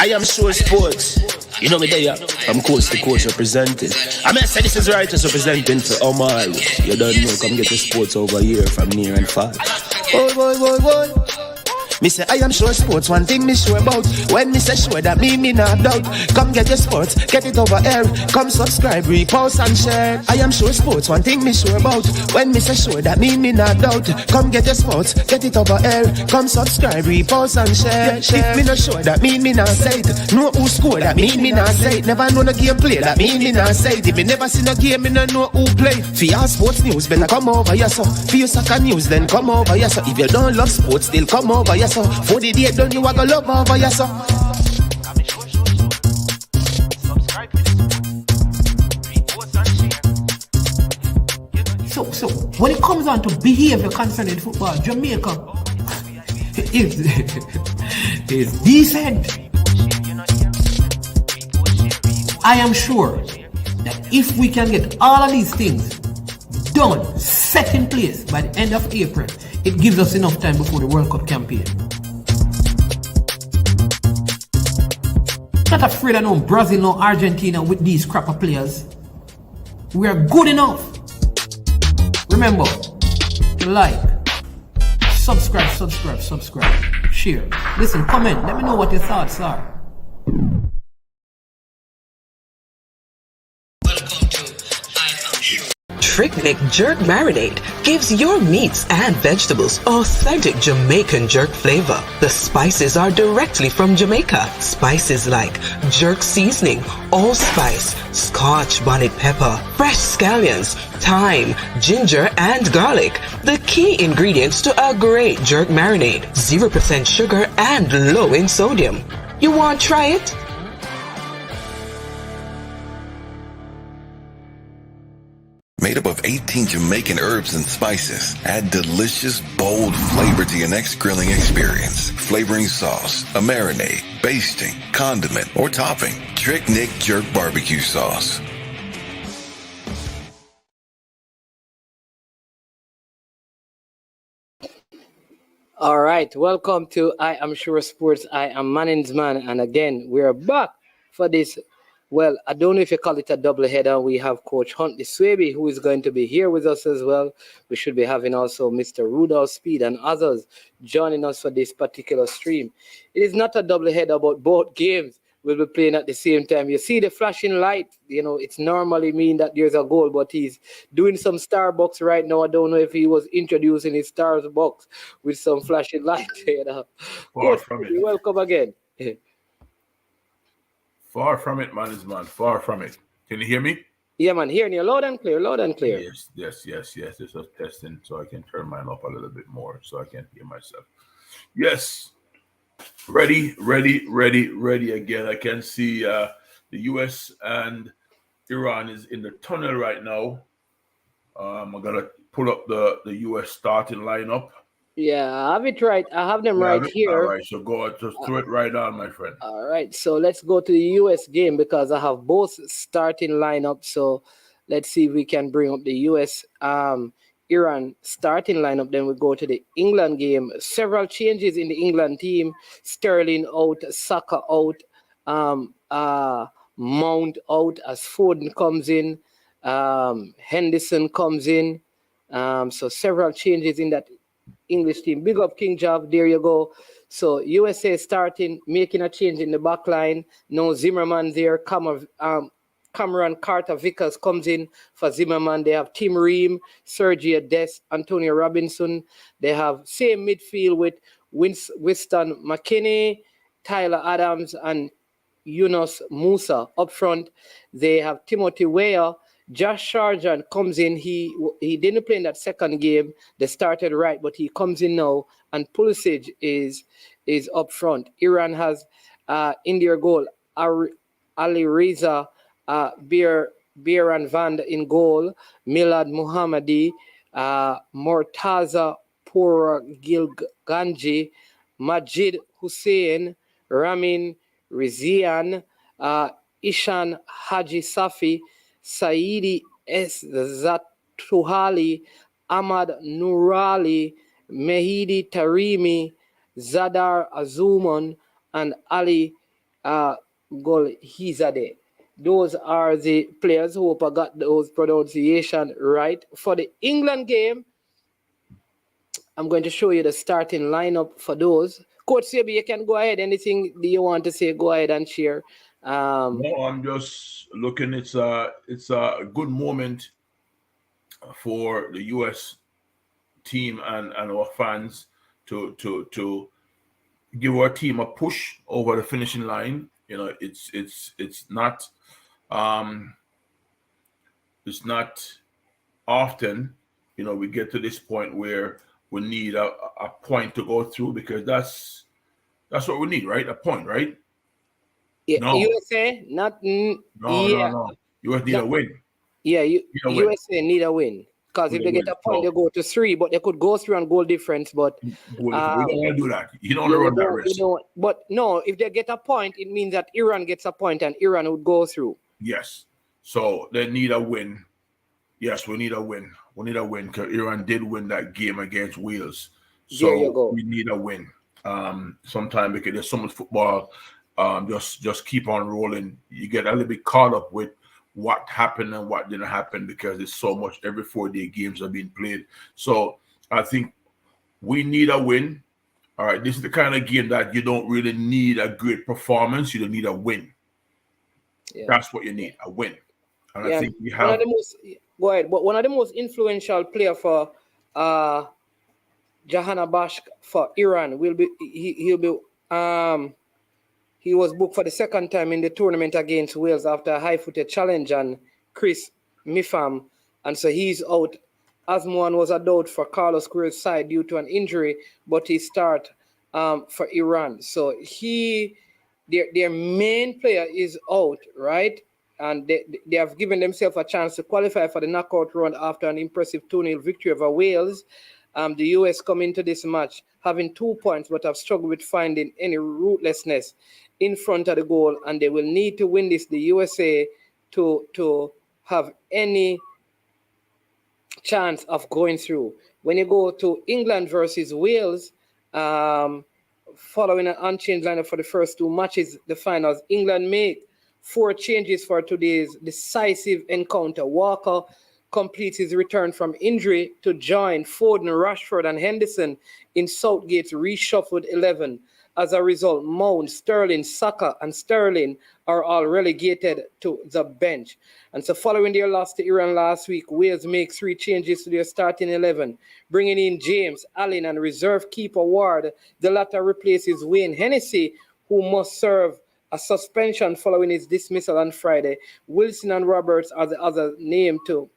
I am sure sports. You know me there, I'm coast to coast representing. I mean, I say this is Righteous representing for Omar. You don't know, come get the sports over here from near and far. Boy. Me say I am sure sports, one thing me sure about. When me say sure, that me not doubt. Come get your sports, get it over here. Come subscribe, repost and share. I am sure sports, one thing me sure about. When me say sure, that me not doubt. Come get your sports, get it over here. Come subscribe, repost and share. If me not sure, that me not say it. Know who score, that me not say it. Never know no game play, that me not say it. If me never see no game, me no know who play. For your sports news, better come over here so. For your soccer news, then come over here so. If you don't love sports, still come over here so. For the day done, you are gonna love over here so. So when it comes on to behavior concerning football, Jamaica is decent. I am sure that if we can get all of these things done, set in place by the end of April, it gives us enough time before the World Cup campaign. Not afraid of no Brazil, no Argentina with these crap of players. We are good enough. Remember, like, subscribe, share. Listen, comment, let me know what your thoughts are. Trick Nick Jerk Marinade gives your meats and vegetables authentic Jamaican jerk flavor. The spices are directly from Jamaica. Spices like jerk seasoning, allspice, Scotch bonnet pepper, fresh scallions, thyme, ginger, and garlic. The key ingredients to a great jerk marinade. 0% sugar and low in sodium. You want to try it? Made up of 18 Jamaican herbs and spices, add delicious, bold flavor to your next grilling experience. Flavoring sauce, a marinade, basting, condiment, or topping. Trick Nick Jerk Barbecue Sauce. All right, welcome to I Am Sure Sports. I am Manning's man, and again, we are back for this. Well, I don't know if you call it a double header. We have Coach Huntley Swaby, who is going to be here with us as well. We should be having also Mr. Rudolph Speed and others joining us for this particular stream. It is not a double header, but both games will be playing at the same time. You see the flashing light, it's normally mean that there's a goal, but he's doing some Starbucks right now. I don't know if he was introducing his Starbucks with some flashing light. Far from it. Welcome again. Far from it, man. Far from it. Can you hear me? Yeah, man. Hearing you loud and clear. Yes. This is testing, so I can turn mine up a little bit more so I can hear myself. Yes. Ready again. I can see the U.S. and Iran is in the tunnel right now. I'm going to pull up the U.S. starting lineup. Yeah, I have it right. I have them right here. All right, so go ahead, just throw it right on, my friend. All right, so let's go to the U.S. game because I have both starting lineup. So let's see if we can bring up the U.S. Iran starting lineup. Then we go to the England game. Several changes in the England team. Sterling out, Saka out, Mount out as Foden comes in. Henderson comes in. So several changes in that English team. Big up King Jav. There you go. So USA starting, making a change in the back line. No Zimmerman there. Cameron Carter-Vickers comes in for Zimmerman. They have Tim Ream, Sergio Dest, Antonio Robinson. They have same midfield with Winston McKinney, Tyler Adams, and Yunus Musa up front. They have Timothy Weah. Josh Sargent comes in. He didn't play in that second game. They started right, but he comes in now. And Pulisic is up front. Iran has in their goal Ali Reza, Biran Vand in goal, Milad Muhammadi, Mortaza Pourgilganji, Majid Hussein, Ramin Rizian, Ishan Haji Safi, Saidi S. Zatuhali, Ahmad Nurali, Mehidi Tarimi, Zadar Azuman, and Ali Golhizadeh. Those are the players. Hope I got those pronunciation right. For the England game, I'm going to show you the starting lineup for those. Coach Sebi, you can go ahead. Anything that you want to say, go ahead and share. No, I'm just looking. It's a good moment for the U.S. team and our fans to give our team a push over the finishing line. You know, it's not often, you know, we get to this point where we need a point to go through, because that's what we need, right? A point, right? Yeah, No, USA, not no. US need a win. Yeah, Need a win. USA need a win. Because if Need a they get win. a point, they go to 3, but they could go through on goal difference. But We don't want to do that. You don't you want to run that know, risk. but no, if they get a point, it means that Iran gets a point and Iran would go through. Yes. So they need a win. Yes, we need a win. We need a win because Iran did win that game against Wales. There you So go. we need a win. Sometimes because there's so much football, just keep on rolling. You get a little bit caught up with what happened and what didn't happen because there's so much. Every 4-day games are being played. So I think we need a win. All right, this is the kind of game that you don't really need a great performance. You don't need a win. Yeah. That's what you need, a win. And Yeah. I think we One of have. the most go ahead. But one of the most influential player for Jahanabashk for Iran will be he was booked for the second time in the tournament against Wales after a high-footed challenge on Chris Mifam, and so he's out. Asmoan was a doubt for Carlos Queiroz' side due to an injury, but he start for Iran. So their main player is out, right? And they have given themselves a chance to qualify for the knockout round after an impressive 2-0 victory over Wales. The US come into this match having 2 points, but have struggled with finding any ruthlessness in front of the goal, and they will need to win this, the USA, to have any chance of going through. When you go to England versus Wales, following an unchanged lineup for the first 2 matches, the finals, England make 4 changes for today's decisive encounter. Walker completes his return from injury to join Foden, Rashford, and Henderson in Southgate's reshuffled 11. As a result, Mount, Sterling, Saka, and Sterling are all relegated to the bench. And so following their loss to Iran last week, Wales make 3 changes to their starting 11, bringing in James, Allen, and reserve keeper Ward. The latter replaces Wayne Hennessy, who must serve a suspension following his dismissal on Friday. Wilson and Roberts are the other named to,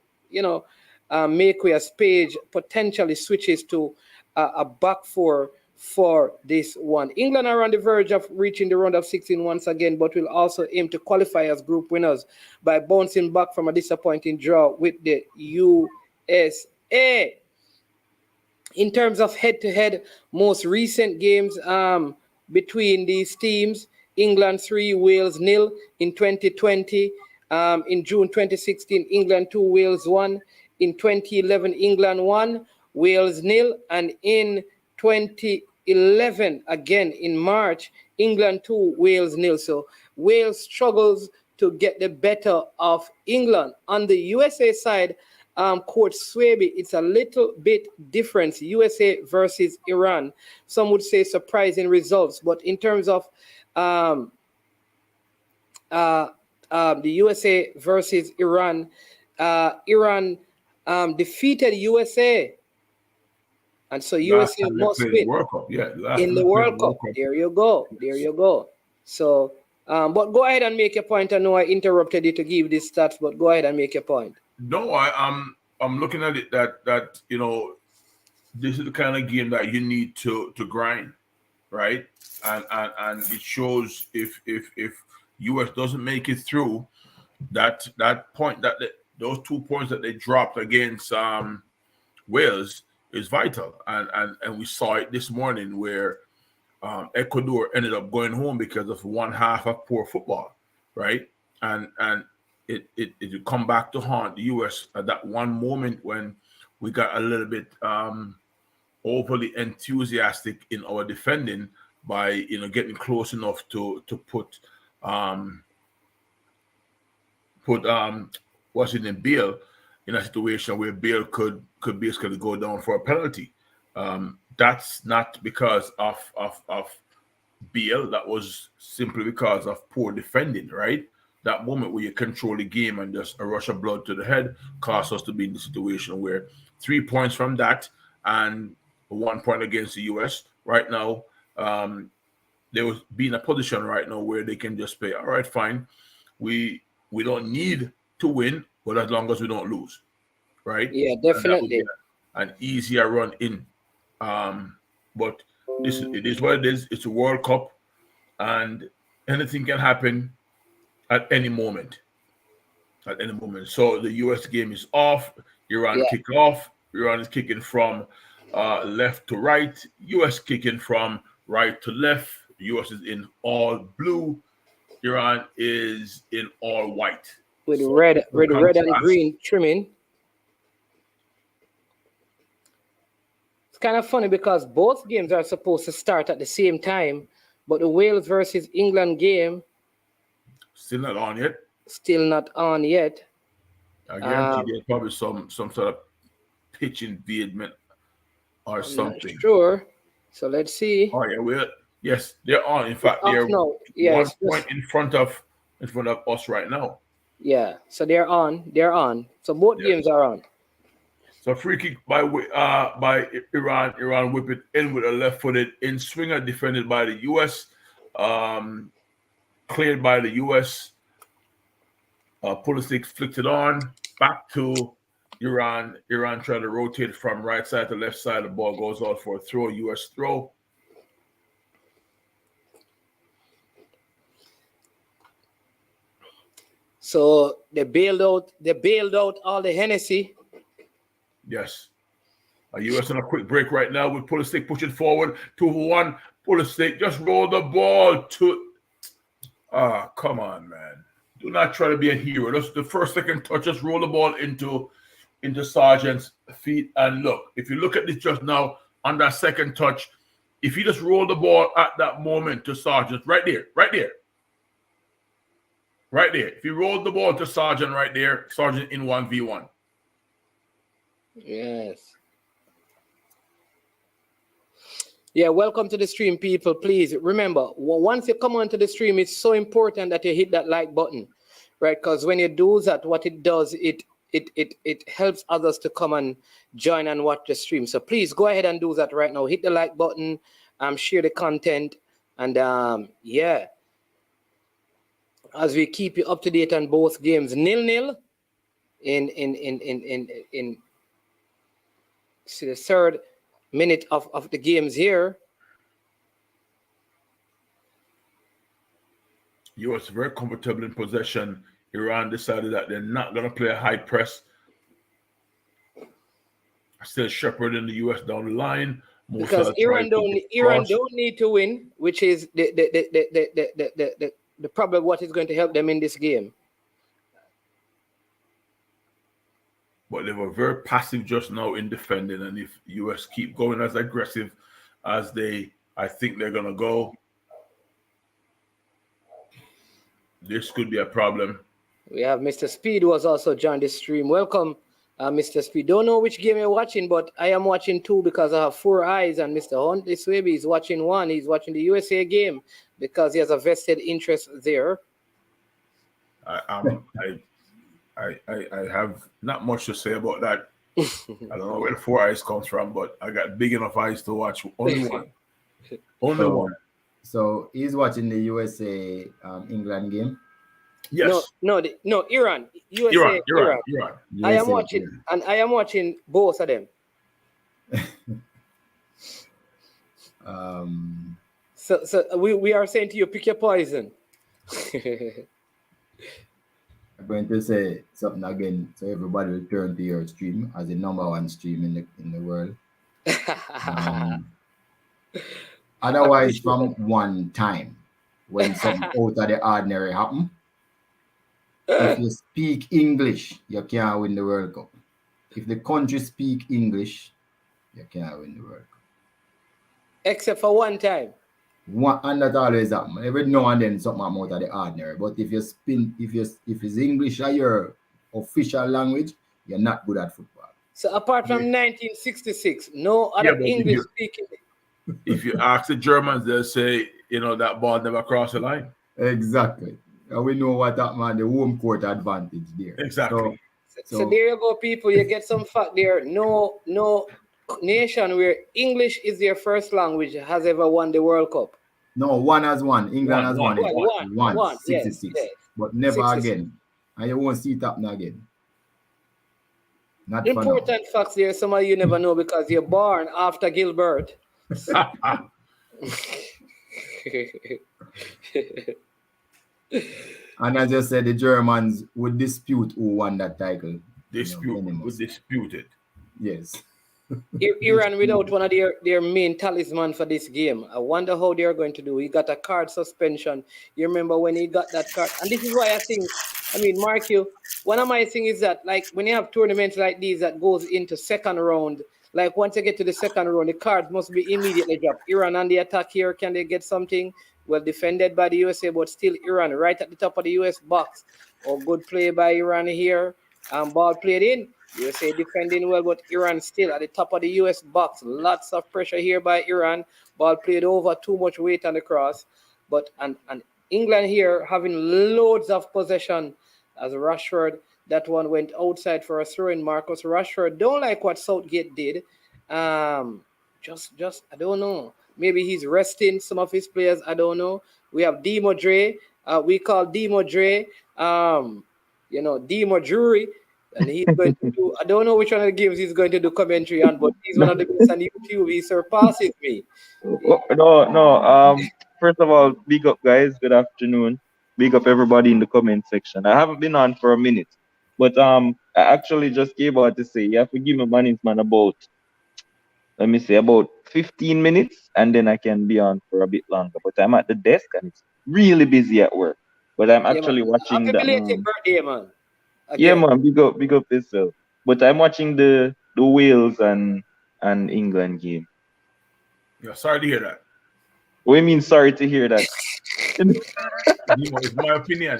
make way as Page potentially switches to a back 4 for this one. England are on the verge of reaching the round of 16 once again, but will also aim to qualify as group winners by bouncing back from a disappointing draw with the USA. In terms of head-to-head, most recent games between these teams, England 3, Wales 0 in 2020. In June 2016, England 2, Wales 1. In 2011, England 1, Wales 0. And in 2011, again in March, England 2, Wales 0. So Wales struggles to get the better of England. On the USA side, Coach Swaby, it's a little bit different. USA versus Iran. Some would say surprising results, but in terms of the USA versus Iran, Iran defeated USA. And so USA must win in the World Cup. There you go. So, but go ahead and make your point. I know I interrupted you to give these stats, but go ahead and make your point. No, I'm looking at it that this is the kind of game that you need to grind, right? And it shows if US doesn't make it through, that point those 2 points that they dropped against Wales is vital, and we saw it this morning where Ecuador ended up going home because of one half of poor football, right? And it would come back to haunt the US at that one moment when we got a little bit overly enthusiastic in our defending by getting close enough to put put what's his name, Bale, in a situation where Bale could basically go down for a penalty. That's not because of Bale. That was simply because of poor defending, right? That moment where you control the game and just a rush of blood to the head caused us to be in the situation where 3 points from that and 1 point against the US. Right now, they will be in a position right now where they can just say, all right, fine. We don't need to win, but as long as we don't lose, right? Yeah, And that would definitely. be an easier run in. But it is what it is. It's a World Cup, and anything can happen at any moment. At any moment. So the US game is off. Iran Yeah. kick off. Iran is kicking from left to right. US kicking from right to left. US is in all blue. Iran is in all white. With So red and contrast. green trimming. It's kind of funny because both games are supposed to start at the same time, but the Wales versus England game Still not on yet. still not on yet. I guarantee there's probably some sort of pitch invadement or I'm something. not sure. So let's see. Oh yeah, yes, they're on. In fact, Off they're now. Yeah, 1 it's just- point in front of us right now. Yeah, so they're on. So both Yeah. games are on. So free kick by Iran. Iran whip it in with a left-footed in swinger defended by the US. Cleared by the US. Pulisic flicked it on back to Iran. Iran tried to rotate from right side to left side. The ball goes out for a throw. US throw. So they bailed out all the Hennessy. Yes. US on a quick break right now with Pulisic pushing forward. 2-1. Pulisic just roll the ball to. Come on, man. Do not try to be a hero. Just the first second touch, just roll the ball into Sargent's feet. And look, if you look at this just now on that second touch, if you just roll the ball at that moment to Sargent, right there. If you roll the ball to Sargent right there, Sargent in 1v1. Yes. Yeah, welcome to the stream, people. Please remember, once you come onto the stream, it's so important that you hit that like button, right? Because when you do that, what it does, it helps others to come and join and watch the stream. So please go ahead and do that right now. Hit the like button, share the content, and yeah. As we keep you up to date on both games, 0-0 in see the third minute of the games here. US very comfortable in possession. Iran decided that they're not going to play a high press. Still shepherding the US down the line. Because Iran don't need to win, which is the problem. What is going to help them in this game? But they were very passive just now in defending, and if US keep going as aggressive as I think they're gonna go, this could be a problem. We have Mr. Speed who has also joined the stream. Welcome, Mr. Speed. Don't know which game you're watching, but I am watching two because I have 4 eyes, and Mr. Hunt this way is watching one. He's watching the USA game because he has a vested interest there. I have not much to say about that. I don't know where the 4 eyes comes from, but I got big enough eyes to watch only one. Only one. So he's watching the USA England game. Yes. No, Iran. USA, Iran. I am USA watching, game. and I am watching both of them. So we are saying to you, pick your poison. I'm going to say something again, so everybody will turn to your stream as the #1 stream in the world. Otherwise, from one time when something out of the ordinary happen, if you speak English, you can't win the World Cup. If the country speak English, you can't win the World Cup. Except for one time. One, and that always happen. Every now and then something come out of the ordinary. But if it's English or your official language, you're not good at football. So apart from 1966, no Yeah, other but English speaking. if you ask the Germans, they'll say, that ball never crossed the line. Exactly. And we know what that man, the home court advantage there. Exactly. So there you go, people. You get some fact there. No nation where English is their first language has ever won the World Cup. No, one has won. England has won. One, 66. yes. But never 66. again. And you won't see it happen again. Not for now. Important facts there. Some of you never know because you're born after Gilbert. And I just said the Germans would dispute who won that title. Would dispute it. Yes. Iran without one of their main talisman for this game. I wonder how they're going to do. He got a card suspension. You remember when he got that card? And this is why Mark, one of my things is that, like, when you have tournaments like these that goes into second round, like once you get to the second round, the cards must be immediately dropped. Iran on the attack here, can they get something? Well defended by the USA, but still Iran right at the top of the US box. Oh, good play by Iran here. Ball played in. USA defending well, but Iran still at the top of the US box. Lots of pressure here by Iran. Ball played over, too much weight on the cross. But and England here having loads of possession as Rashford. That one went outside for a throw-in. Marcus Rashford don't like what Southgate did. Just I don't know. Maybe he's resting some of his players. I don't know. We have Demo Dre. We call Demo Dre. Demo Drury. And he's going to do, I don't know which one of the games he's going to do commentary on, but he's one of the best on YouTube. He surpasses me. No. First of all, big up, guys. Good afternoon. Big up everybody in the comment section. I haven't been on for a minute, but I actually just came out to say you have to give me management about 15 minutes, and then I can be on for a bit longer. But I'm at the desk and it's really busy at work. But I'm actually watching Happy belated birthday, man. Again. Yeah, man, big up yourself. But I'm watching the Wales and England game. Yeah, sorry to hear that. What do you mean sorry to hear that? It's my opinion.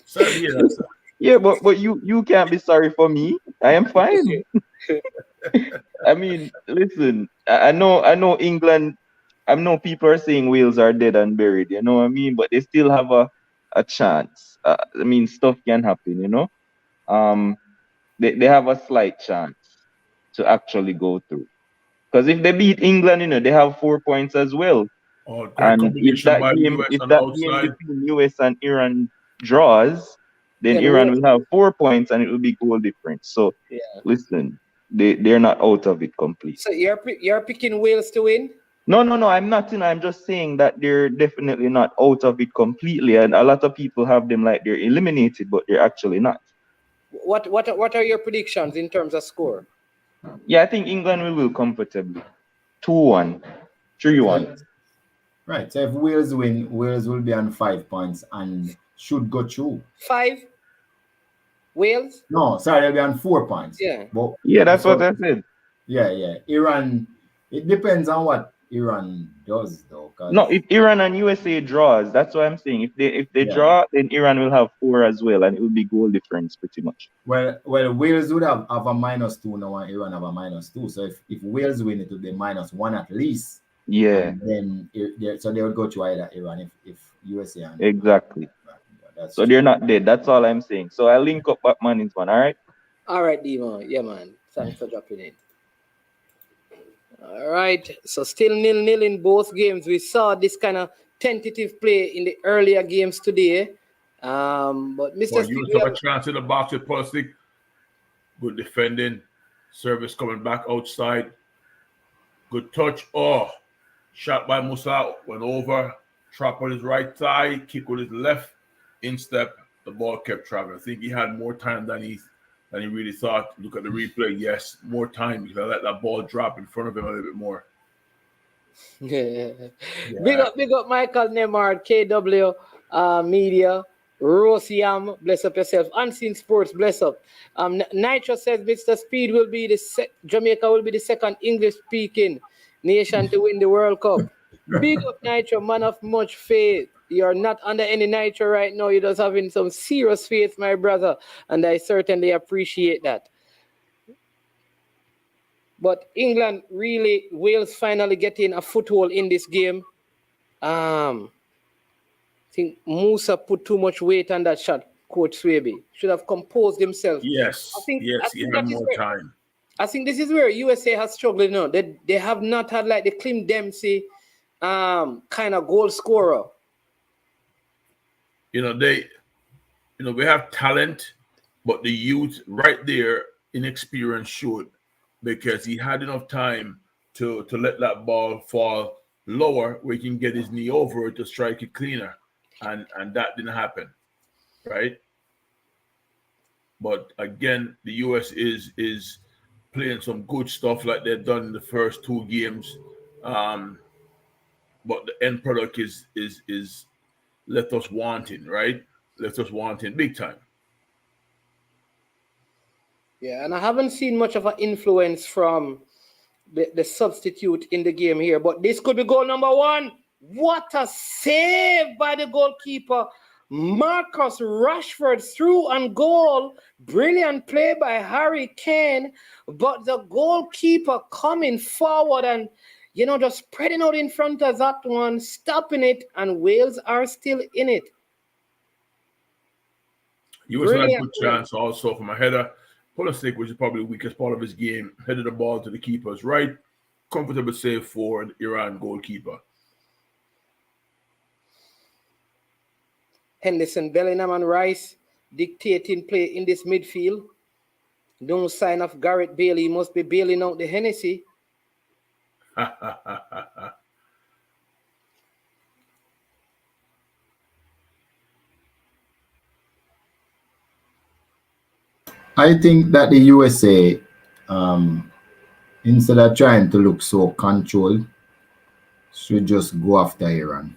Sorry to hear that, sir. Yeah, but you can't be sorry for me. I am fine. I mean, listen, I know England. I know people are saying Wales are dead and buried, you know what I mean? But they still have a chance. Stuff can happen, you know. They have a slight chance to actually go through. Because if they beat England, they have 4 points as well. And if that game between US and Iran draws, then Iran will have 4 points and it will be goal difference. So listen, they're not out of it completely. So you're picking Wales to win? No, I'm not. I'm just saying that they're definitely not out of it completely, and a lot of people have them like they're eliminated, but they're actually not. What are your predictions in terms of score? Yeah, I think England will win comfortably, 2-1, 3-1. Right. So if Wales win, Wales will be on 5 points and should go through. 5? Wales? No, sorry, they'll be on 4 points. Yeah. But that's what I said. Yeah. Iran. It depends on what Iran does, though. No, if Iran and USA draws, that's what I'm saying. If they draw, then Iran will have 4 as well, and it will be goal difference pretty much. Well, Wales would have a -2 now, and Iran have a -2. So if Wales win, it would be -1 at least. Yeah. And then they would go to either Iran if USA and exactly. So they're not dead. That's all I'm saying. So I'll link up Batman in one. All right. All right, Demo. Yeah, man. Thanks for dropping in. All right, so still 0-0 in both games. We saw this kind of tentative play in the earlier games today. But Mr. You have a chance in the box with Pulisic. Good defending. Service coming back outside. Good touch. Oh, shot by Musa. Went over. Trap on his right thigh. Kick with his left. Instep. The ball kept traveling. I think he had more time than he really thought. Look at the replay. Yes, more time because I let that ball drop in front of him a little bit more. Yeah. Big up Michael Nemard, KW Media, Rosiam, bless up yourself. Unseen Sports, bless up. Nitro says Mr. Speed will be Jamaica will be the second English-speaking nation to win the World Cup. Big up Nitro, man of much faith. You're not under any Nitro right now. You're just having some serious faith, my brother. And I certainly appreciate that. But England really, Wales finally getting a foothold in this game. I think Musa put too much weight on that shot, Coach Swaby. Should have composed himself. Yes, I think he had more time. I think this is where USA has struggled now. They have not had like the Clint Dempsey kind of goal scorer. We have talent, but the youth right there, inexperience showed, because he had enough time to let that ball fall lower where he can get his knee over it to strike it cleaner. And that didn't happen, right? But again, the US is playing some good stuff like they've done in the first two games. But the end product is left us wanting, right? Left us wanting big time. Yeah, and I haven't seen much of an influence from the substitute in the game here, but this could be goal number one. What a save by the goalkeeper. Marcus Rashford through and goal. Brilliant play by Harry Kane, but the goalkeeper coming forward and, just spreading out in front of that one, stopping it, and Wales are still in it. US had a good chance also from a header. Pulisic, which is probably the weakest part of his game, headed the ball to the keeper's right. Comfortable save for the Iran goalkeeper. Henderson, Bellingham, and Rice dictating play in this midfield. No sign of Gareth Bale. He must be bailing out the Hennessy. I think that the USA, instead of trying to look so controlled, should just go after Iran,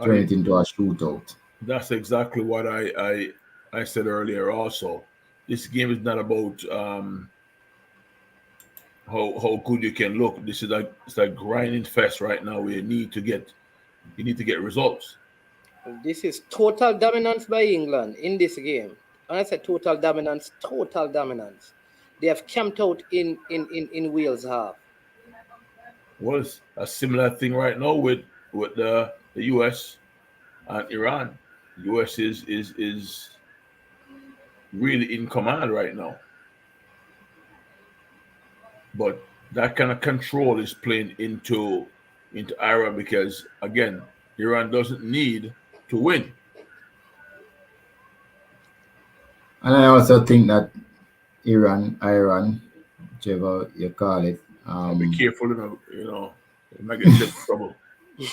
turn it into a shootout. That's exactly what I said earlier also. This game is not about how good you can look. This is it's like grinding fest right now where you need to get results. This is total dominance by England in this game. When I say total dominance. They have camped out in Wales half. Well, it's a similar thing right now with the US and Iran. The US is really in command right now. But that kind of control is playing into Iran because, again, Iran doesn't need to win. And I also think that Iran, whichever you call it. Be careful, you might get into trouble. I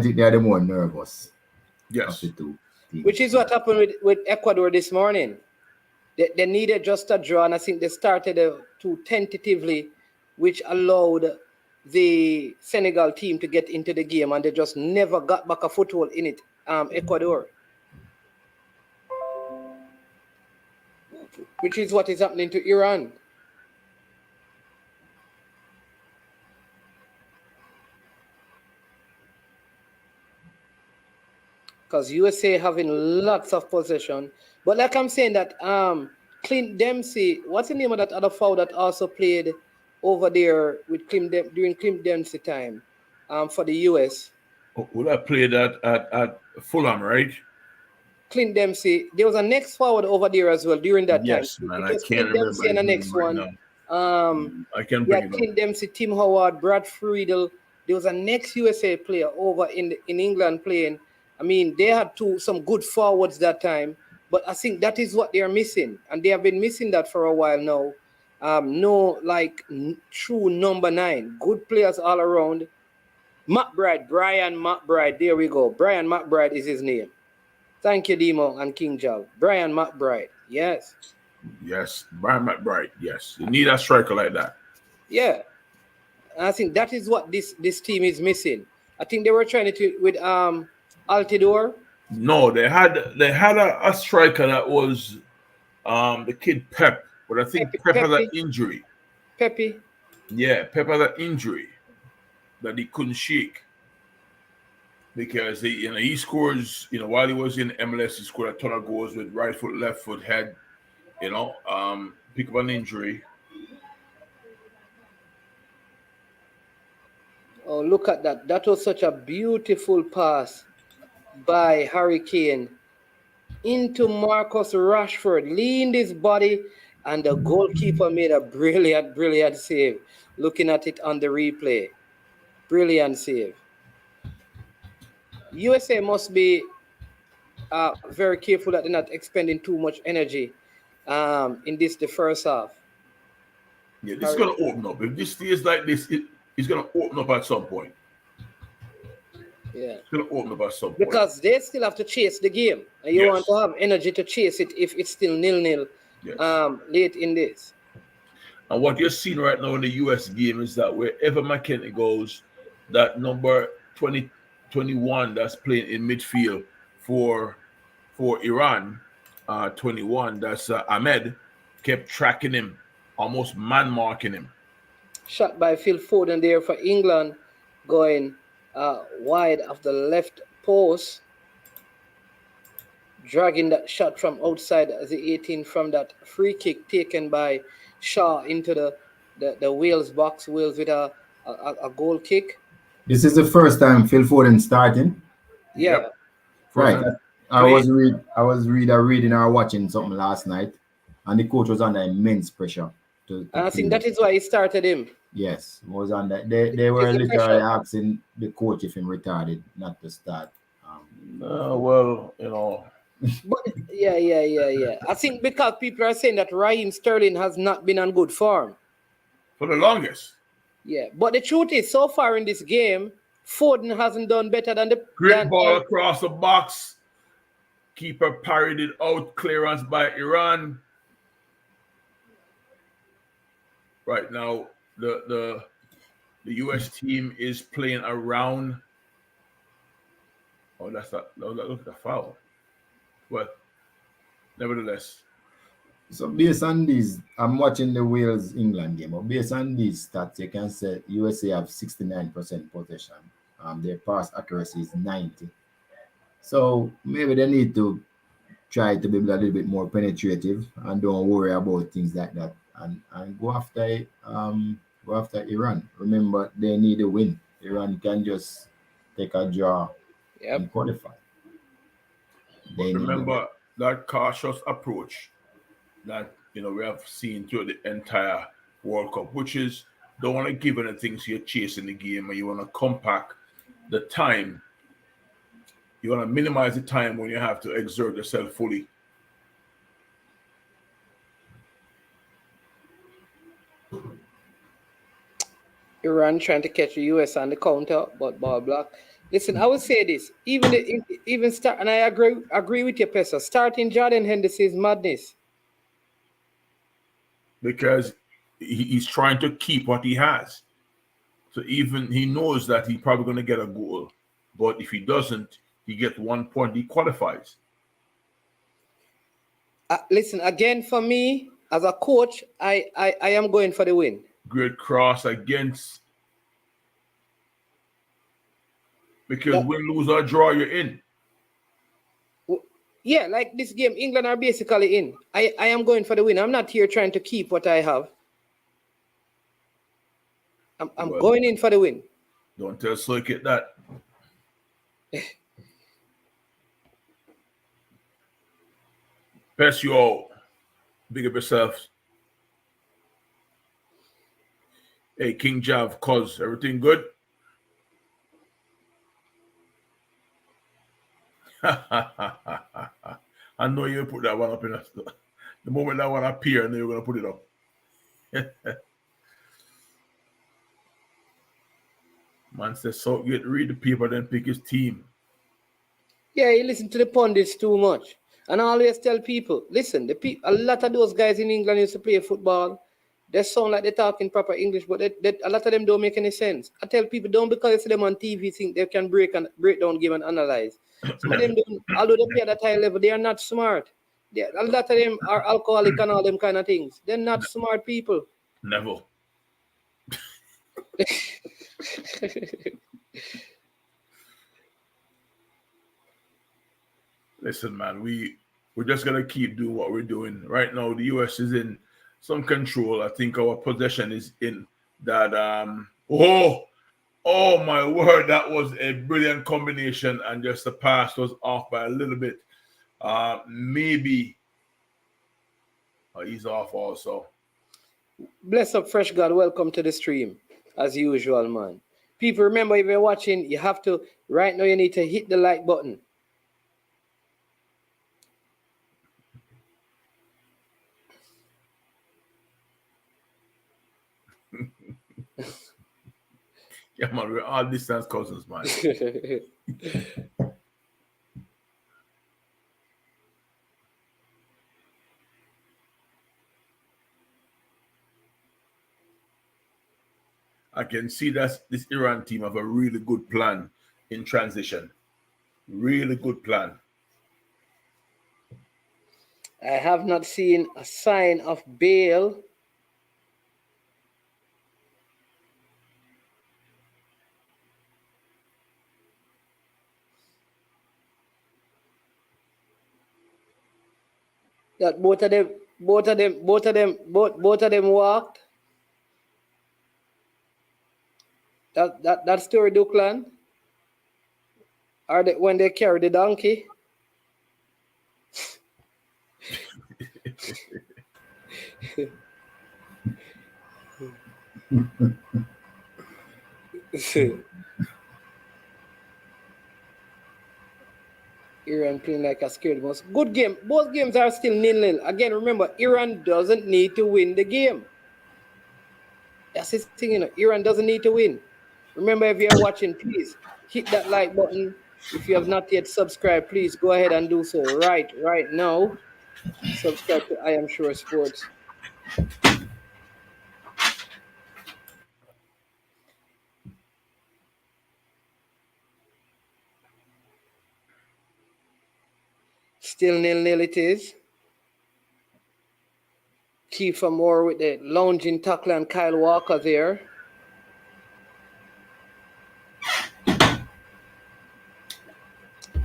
think they are the more nervous. Yes. Of the two teams. Which is what happened with Ecuador this morning. They needed just a draw, and I think they started too tentatively, which allowed the Senegal team to get into the game, and they just never got back a foothold in it, Ecuador. Which is what is happening to Iran. Because USA having lots of possession. But like I'm saying that Clint Dempsey, what's the name of that other foul that also played over there with during Clint Dempsey time for the US? Would I play that at Fulham, right? Clint Dempsey. There was a next forward over there as well during that time. Yes, man. I can't remember. Dempsey and the next one. I can bring it up. Clint Dempsey, Tim Howard, Brad Friedel. There was a next USA player over in England playing. I mean, they had some good forwards that time, but I think that is what they are missing, and they have been missing that for a while now. No, true number 9, good players all around. Brian McBride, there we go. Brian McBride is his name. Thank you, Demo and King Jal. Brian McBride, yes. Yes, Brian McBride, yes. You need a striker like that. Yeah, and I think that is what this team is missing. I think they were trying to with Altidore. No, they had a striker that was the kid Pep, but I think Pep had an injury. Pepe. Yeah, Pep had an injury that he couldn't shake because he scores. While he was in MLS, he scored a ton of goals with right foot, left foot, head. Pick up an injury. Oh, look at that. That was such a beautiful pass by Harry Kane into Marcus Rashford. Leaned his body, and the goalkeeper made a brilliant save. Looking at it on the replay. Brilliant save. USA must be very careful that they're not expending too much energy in the first half. Yeah, this is going to open up. If this stays like this, it's going to open up at some point. Yeah. It's going to open up at some point. Because they still have to chase the game. And you want to have energy to chase it if it's still 0-0 late in this. And what you're seeing right now in the US game is that wherever McKennie goes, that number 21 that's playing in midfield for Iran, 21, that's Ahmed, kept tracking him, almost man-marking him. Shot by Phil Foden there for England, going wide of the left post, dragging that shot from outside the 18 from that free kick taken by Shaw into the Wales box. Wales with a goal kick. This is the first time Phil Foden starting. Yeah. Yep. Right. I was reading or watching something last night, and the coach was under immense pressure. And I think that is why he started him. Yes, was under. They were literally asking the coach if he retarded not to start. But yeah. I think because people are saying that Raheem Sterling has not been on good form for the longest. Yeah, but the truth is, so far in this game, Foden hasn't done better than the great ball across the box. Keeper parried it out. Clearance by Iran. Right now, the US team is playing around. Oh, that looks like a foul. But nevertheless. So based on these, I'm watching the Wales-England game. But based on these stats, you can say USA have 69% possession. Their pass accuracy is 90. So maybe they need to try to be a little bit more penetrative and don't worry about things like that. And go after Iran. Remember, they need a win. Iran can just take a draw and qualify. Remember that cautious approach that we have seen through the entire World Cup, which is don't want to give anything so you're chasing the game, and you want to compact the time. You want to minimize the time when you have to exert yourself fully. Iran trying to catch the US on the counter, but ball block. Listen, I would say this: even start, and I agree with you, Pesa. Starting Jordan Henderson is madness. Because he's trying to keep what he has. So even he knows that he's probably going to get a goal. But if he doesn't, he gets 1 point, he qualifies. Listen, again, for me, as a coach, I am going for the win. Great cross against. Because win, lose, or draw, you're in. Yeah, like this game, England are basically in. I am going for the win. I'm not here trying to keep what I have. I'm going in for the win. Don't tell Circuit that. Best you all. Big up yourselves. Hey, King Jav, cuz everything good? I know you put that one up in the moment that one appear, and then you're gonna put it up. Man says so read the paper, then pick his team. Yeah, you listen to the pundits too much. And I always tell people, listen, a lot of those guys in England used to play football. They sound like they're talking proper English, but a lot of them don't make any sense. I tell people, don't because you see them on TV think they can break down game and analyze. Some of them don't, although they play at that high level, they are not smart. A lot of them are alcoholic and all them kind of things. They're not smart people. Never. Listen, man, we're just gonna keep doing what we're doing. Right now, the US is in some control. I think our possession is in that oh my word, that was a brilliant combination, and just the pass was off by a little bit. Maybe he's off also. Bless up, Fresh God. Welcome to the stream, as usual, man. People, remember, if you're watching, you have to, right now, you need to hit the like button. Yeah, man, we're all distance cousins, man. I can see that this Iran team have a really good plan in transition. Really good plan. I have not seen a sign of Bale. That both of them walked. That story, Duckland. Are they when they carry the donkey? Iran playing like a scared mouse. Good game. Both games are still 0-0. Again, remember, Iran doesn't need to win the game. That's his thing, you know. Iran doesn't need to win. Remember, if you're watching, please hit that like button. If you have not yet subscribed, please go ahead and do so right now. Subscribe to I Am Sure Sports. Still 0-0 it is. Kiefer Moore with the lounging tackle and Kyle Walker there.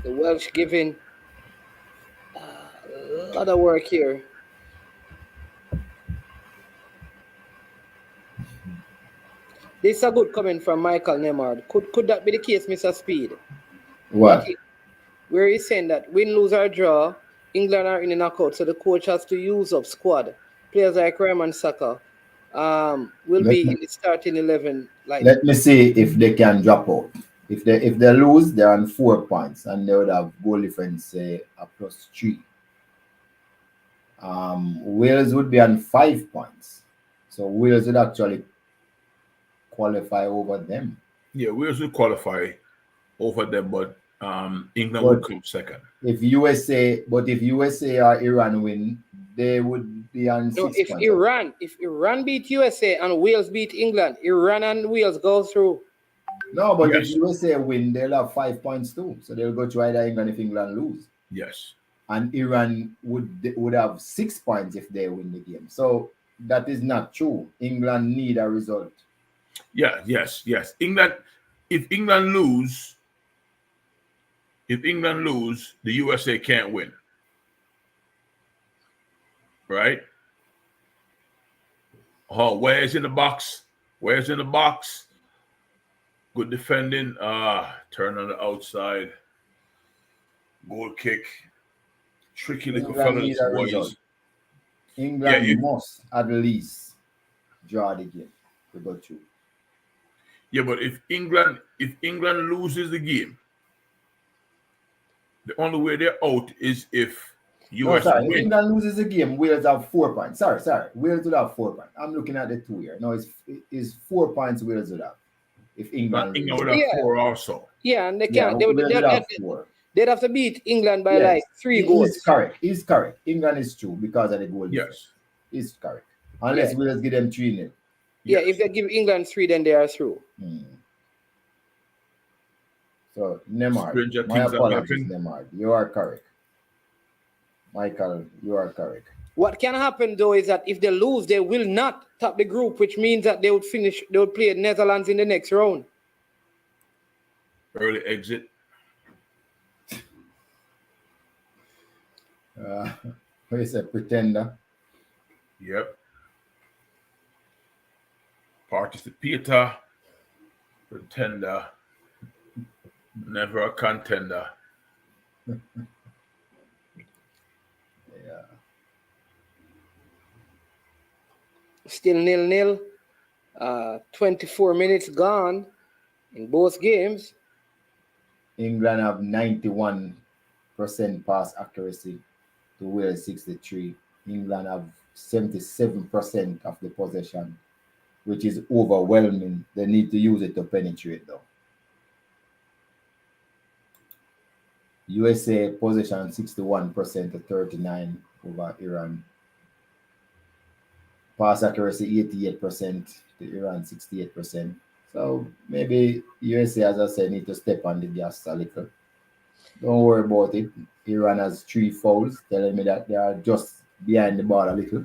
The Welsh giving a lot of work here. This is a good comment from Michael Nemard. Could that be the case, Mr. Speed? What? Where he's saying that win, lose, or draw, England are in the knockout, so the coach has to use up squad. Players like Raymond Saka will be in the starting 11. Let me see if they can drop out. If they lose, they're on 4 points, and they would have goal difference, say, a +3. Wales would be on 5 points, so Wales would actually qualify over them. Yeah, Wales would qualify over them, but England would come second. If USA or Iran win, they would be on 6 if points. If Iran beat USA and Wales beat England, Iran and Wales go through. No, but if USA win, they'll have 5 points too. So they'll go to either England if England lose. Yes. And Iran would have 6 points if they win the game. So that is not true. England need a result. Yeah, yes. England, if England lose, the USA can't win. Right? Oh, where's in the box? Good defending. Turn on the outside. Goal kick. Tricky little fellas, boys. England must at least draw the game to go through. Yeah, but if England loses the game, the only way they're out is if US win. If England loses the game, Wales have 4 points. Sorry. Wales would have 4 points. I'm looking at the 2 here. No, it's 4 points Wales would have. If England would have 4 also. Yeah, and they can't. They'd have to beat England by like 3 goals. He's correct. England is true because of the goal. Yes. He's correct. Unless Wales give them 3-0. Yeah, if they give England 3, then they are through. So, Nemard, my apologies, Nemard. You are correct. Michael, you are correct. What can happen though is that if they lose, they will not top the group, which means that they would play Netherlands in the next round. Early exit. What is a pretender? Yep. Participator, pretender, never a contender. Yeah. Still 0-0. 24 minutes gone in both games. England have 91% pass accuracy to Wales 63. England have 77% of the possession, which is overwhelming. They need to use it to penetrate though. USA possession 61% to 39 over Iran. Pass accuracy 88% to Iran 68%. So maybe USA, as I said, need to step on the gas a little. Don't worry about it. Iran has 3 fouls, telling me that they are just behind the ball a little.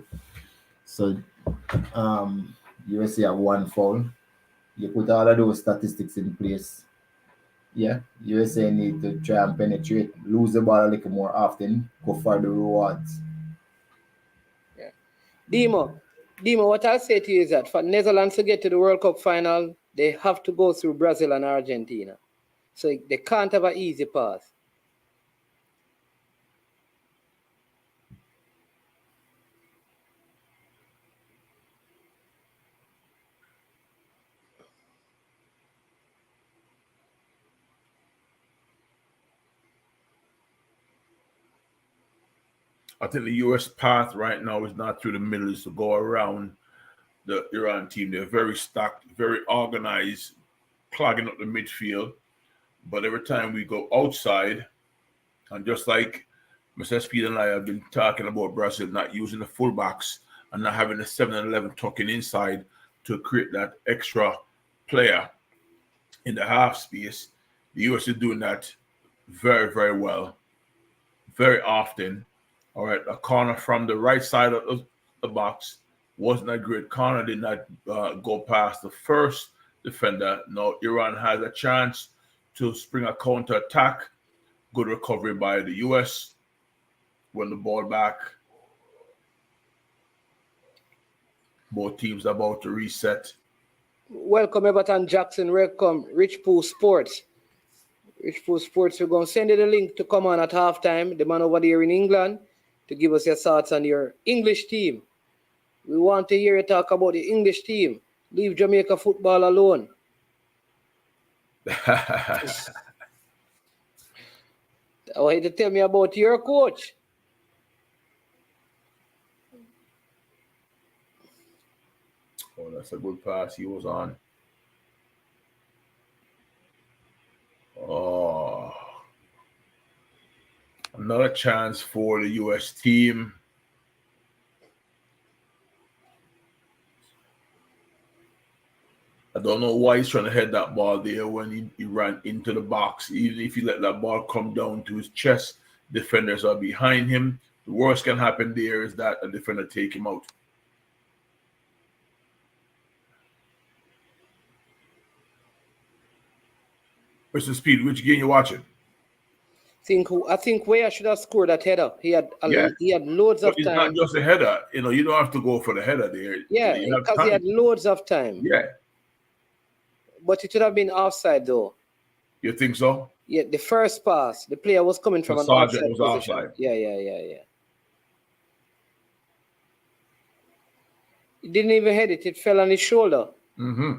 So USA have 1 foul. You put all of those statistics in place. Yeah, USA need to try and penetrate, lose the ball a little more often, go for the rewards. Yeah. Demo, what I'll say to you is that for Netherlands to get to the World Cup final, they have to go through Brazil and Argentina. So they can't have an easy path. I think the US path right now is not through the middle, is to go around the Iran team. They're very stacked, very organized, clogging up the midfield. But every time we go outside, and just like Mr. Speed and I have been talking about Brazil not using the fullbacks and not having the 7 and 11 tucking inside to create that extra player in the half space, the US is doing that very, very well, very often. All right, a corner from the right side of the box wasn't a great corner, did not go past the first defender. Now Iran has a chance to spring a counter attack. Good recovery by the US. Won the ball back. Both teams about to reset. Welcome, Everton Jackson. Welcome, Rich Pool Sports. Rich Pool Sports, we're going to send you the link to come on at halftime. The man over there in England, to give us your thoughts on your English team. We want to hear you talk about the English team. Leave Jamaica football alone. I want you to tell me about your coach. Oh, that's a good pass he was on. Oh. Another chance for the US team. I don't know why he's trying to head that ball there when he ran into the box. Even if he let that ball come down to his chest, defenders are behind him. The worst can happen there is that a defender take him out. Mr. Speed, which game you watching? I think Weah should have scored that header. He had loads of time. It's not just a header. You don't have to go for the header there. Yeah, because he had loads of time. Yeah. But it should have been offside though. You think so? Yeah, the first pass, the player was coming from an offside position. Offside. Yeah. He didn't even head it. It fell on his shoulder. Mm-hmm.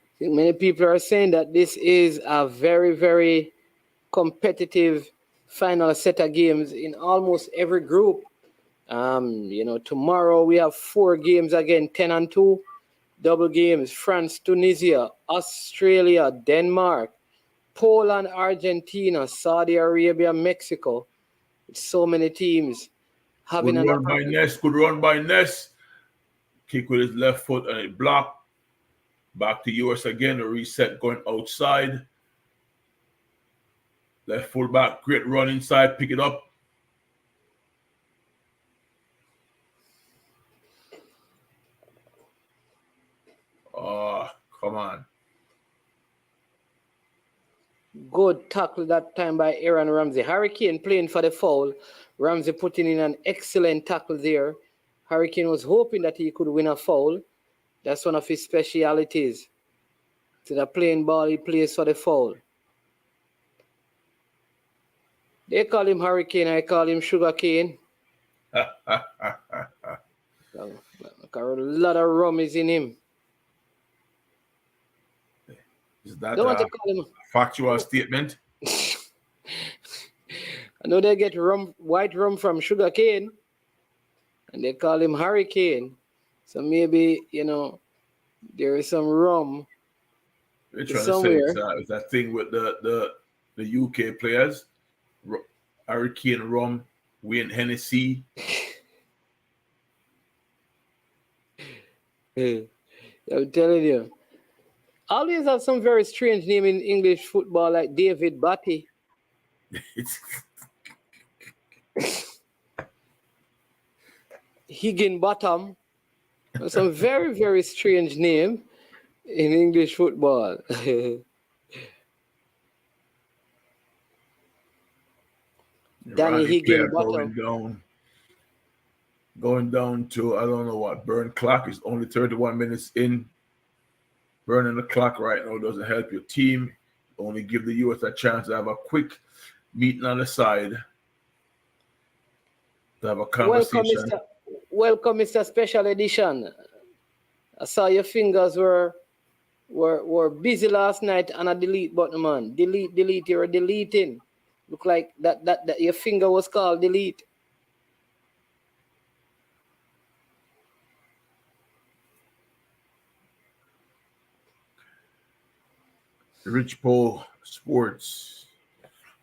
I think many people are saying that this is a very, very competitive final set of games in almost every group. Tomorrow we have 4 games again, 10-2. double games: France, Tunisia, Australia, Denmark, Poland, Argentina, Saudi Arabia, Mexico. It's so many teams having Good an run by Ness. Good run by Ness. Kick with his left foot and it blocked. Back to US again. A reset going outside. Left fullback. Great run inside. Pick it up. Oh, come on. good tackle that time by Aaron Ramsey. Hurricane playing for the foul. Ramsey putting in an excellent tackle there. Hurricane was hoping that he could win a foul. That's one of his specialities. To the playing ball, he plays for the foul. They call him Hurricane, I call him Sugar Cane. A lot of rum is in him. Is that Don't want to call him. factual statement? I know they get rum, white rum from Sugar Cane, and they call him Hurricane. So maybe, there is some rum They're trying somewhere. to say it's that thing with the UK players. Hurricane rum, Wayne Hennessy. I'm telling you. Always have some very strange name in English football, like David Batty. Higginbottom. Some very, very strange name in English football. Danny Higginbottom. Going down to, I don't know what, burn clock. Is only 31 minutes in. Burning the clock right now doesn't help your team. Only give the US a chance to have a quick meeting on the side. To have a conversation. Welcome, Mr. Special Edition. I saw your fingers were busy last night on a delete button, man. Delete. You're deleting. Look like that your finger was called delete. Rich Paul Sports,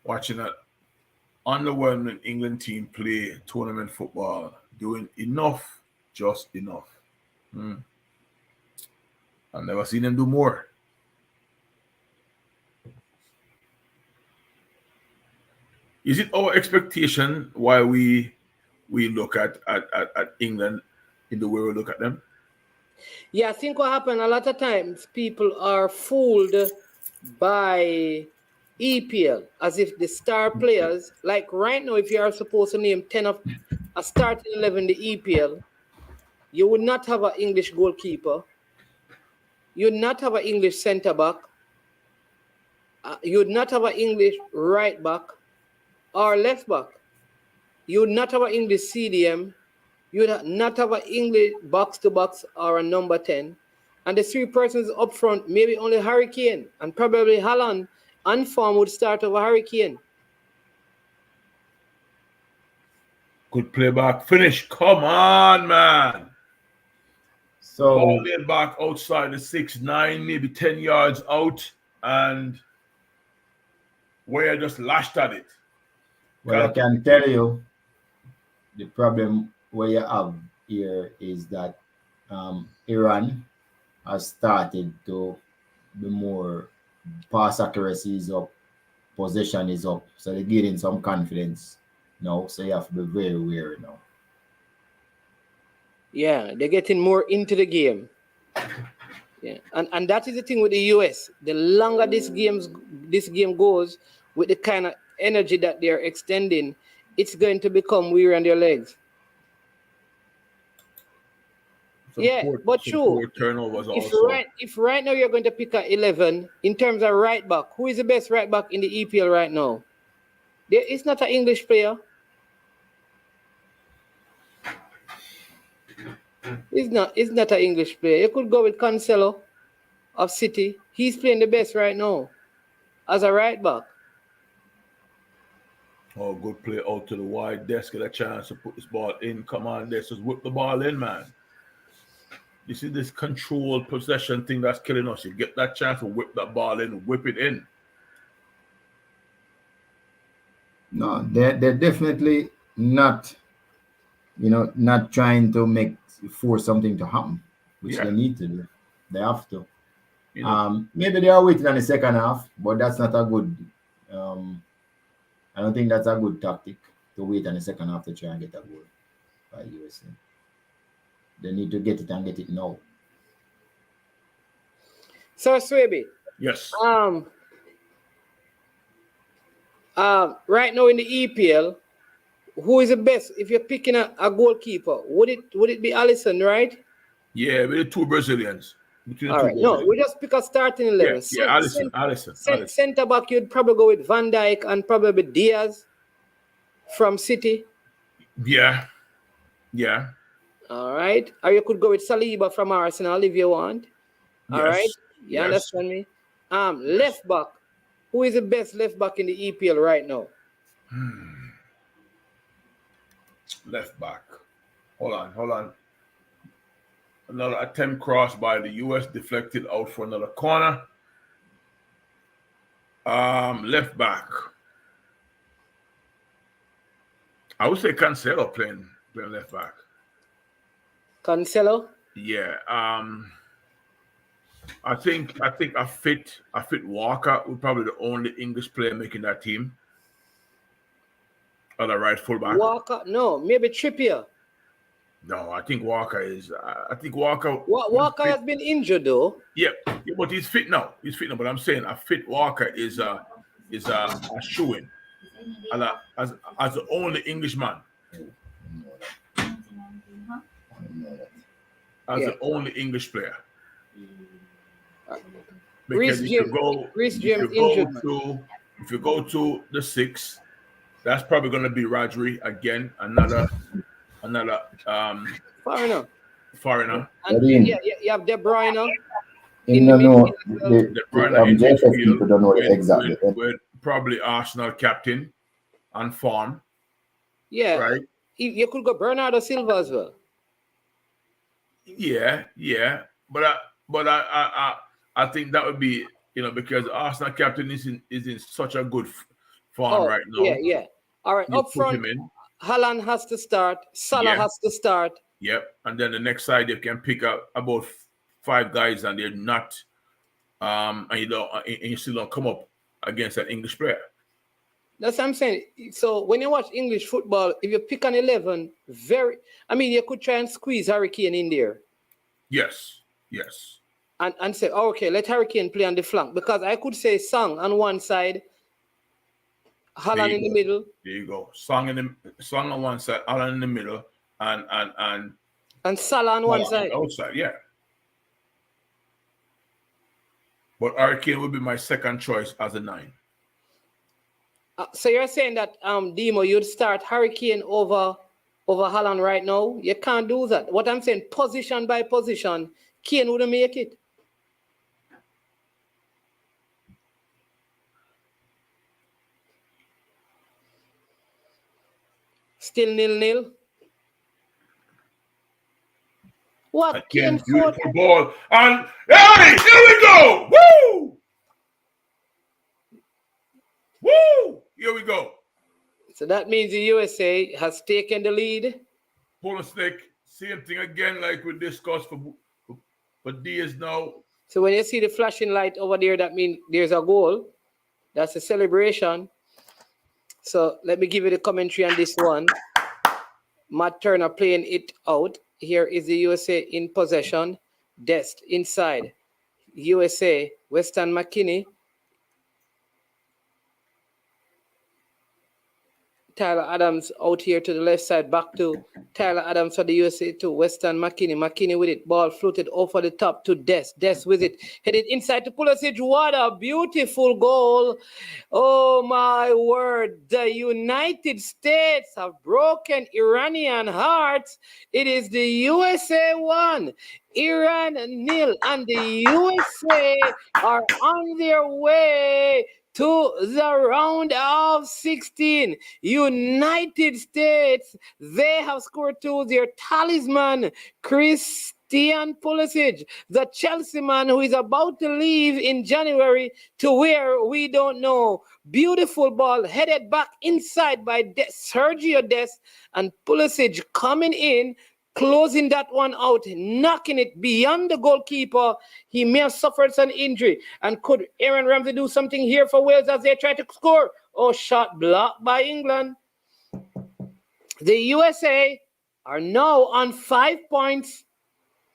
watching that underwhelming England team play tournament football, doing enough, just enough. I've never seen them do more. Is it our expectation why we look at England in the way we look at them? Yeah, I think what happened a lot of times, people are fooled by EPL as if the star players, like right now, if you are supposed to name 10 of a starting 11 the EPL, you would not have an English goalkeeper. You would not have an English centre back. You would not have an English right back or left back. You would not have an English CDM. You would not have an English box to box or a number 10. And the three persons up front, maybe only Hurricane and probably Haaland and form would start over Hurricane. Good playback finish. Come on, man. So ball laid back outside the 6-9, maybe 10 yards out, and Weah just lashed at it. well, I can tell you the problem where you have here is that Iran has started to be more pass accuracy is up, possession is up, so they're getting some confidence now. So you have to be very wary now. Yeah, they're getting more into the game. Yeah, and that is the thing with the US. The longer this game goes, with the kind of energy that they're extending, it's going to become weary on their legs. But true. Turnovers also. If right now you're going to pick an 11 in terms of right back, who is the best right back in the EPL right now? It's not an English player. It's not an English player. You could go with Cancelo of City. He's playing the best right now as a right back. Oh, good play out to the wide desk. Get a chance to put this ball in. Come on, let's just whip the ball in, man. You see this controlled possession thing that's killing us. You get that chance to whip that ball in, whip it in. No, they're definitely not, not trying to force something to happen, which they need to do. They have to. Maybe they are waiting on the second half, but that's not a good. I don't think that's a good tactic to wait on the second half to try and get a goal by USA. They need to get it and get it now. Sir Swaby. Yes. Right now in the EPL, who is the best? If you're picking a goalkeeper, would it be Alisson, right? Yeah, with the two Brazilians. All right. No, we just pick a starting 11. Yeah, Alisson. Center back, you'd probably go with Van Dijk and probably Diaz from City. Yeah. All right. Or you could go with Saliba from Arsenal if you want. All right. You understand me? Left back. Who is the best left back in the EPL right now? Left back. Hold on. Another attempt cross by the US, deflected out for another corner. Left back. I would say Cancelo playing left back. Cancelo? Yeah. I think a fit Walker would probably the only English player making that team. On the right fullback. Walker? No, maybe Trippier. No, I think Walker is. Walker has been injured though. Yeah, but he's fit now. But I'm saying a fit Walker is a shoo-in, as the only Englishman. As the only English player. Because if you go to the 6, that's probably going to be Rodri again, another foreigner. And you have De Bruyne. De Bruyne just people don't know exactly. With probably Arsenal captain on form. Yeah, right. You could go Bernardo Silva as well. Yeah, but I think that would be because Arsenal captain is in such a good form right now. Yeah. All right, up front, Haaland has to start. Salah has to start. Yep, and then the next side you can pick up about 5 guys, and they're not, and you still don't come up against an English player. That's what I'm saying. So when you watch English football, if you pick an 11, you could try and squeeze Harry Kane in there. Yes. And say, okay, let Harry Kane play on the flank, because I could say Song on one side, Haaland in the middle. There you go. Song on one side, Haaland in the middle, and Salah on one side. Outside, yeah. But Harry Kane would be my second choice as a 9. So you're saying that Demo, you'd start Harry Kane over Haaland right now? You can't do that. What I'm saying, position by position, Kane wouldn't make it. Still 0-0. What? Again, beautiful ball. And hey, here we go. Woo! Here we go. So that means the USA has taken the lead. Pulisic, same thing again, like we discussed for days now. So when you see the flashing light over there, that means there's a goal. That's a celebration. So let me give you the commentary on this one. Matt Turner playing it out. Here is the USA in possession. Dest inside. USA, Weston McKennie. Tyler Adams out here to the left side, back to Tyler Adams for the USA to Weston McKennie. McKennie with it, ball floated over the top to Dest. Dest with it, headed inside to Pulisic. What a beautiful goal. Oh my word. The United States have broken Iranian hearts. It is the USA 1, Iran 0, and the USA are on their way to the round of 16. United States, they have scored 2. Their talisman, Christian Pulisic, the Chelsea man who is about to leave in January to where we don't know. Beautiful ball headed back inside by Sergio Dest, and Pulisic coming in, closing that one out, knocking it beyond the goalkeeper. He may have suffered some injury. And could Aaron Ramsey do something here for Wales as they try to score? Oh, shot blocked by England. The USA are now on 5 points,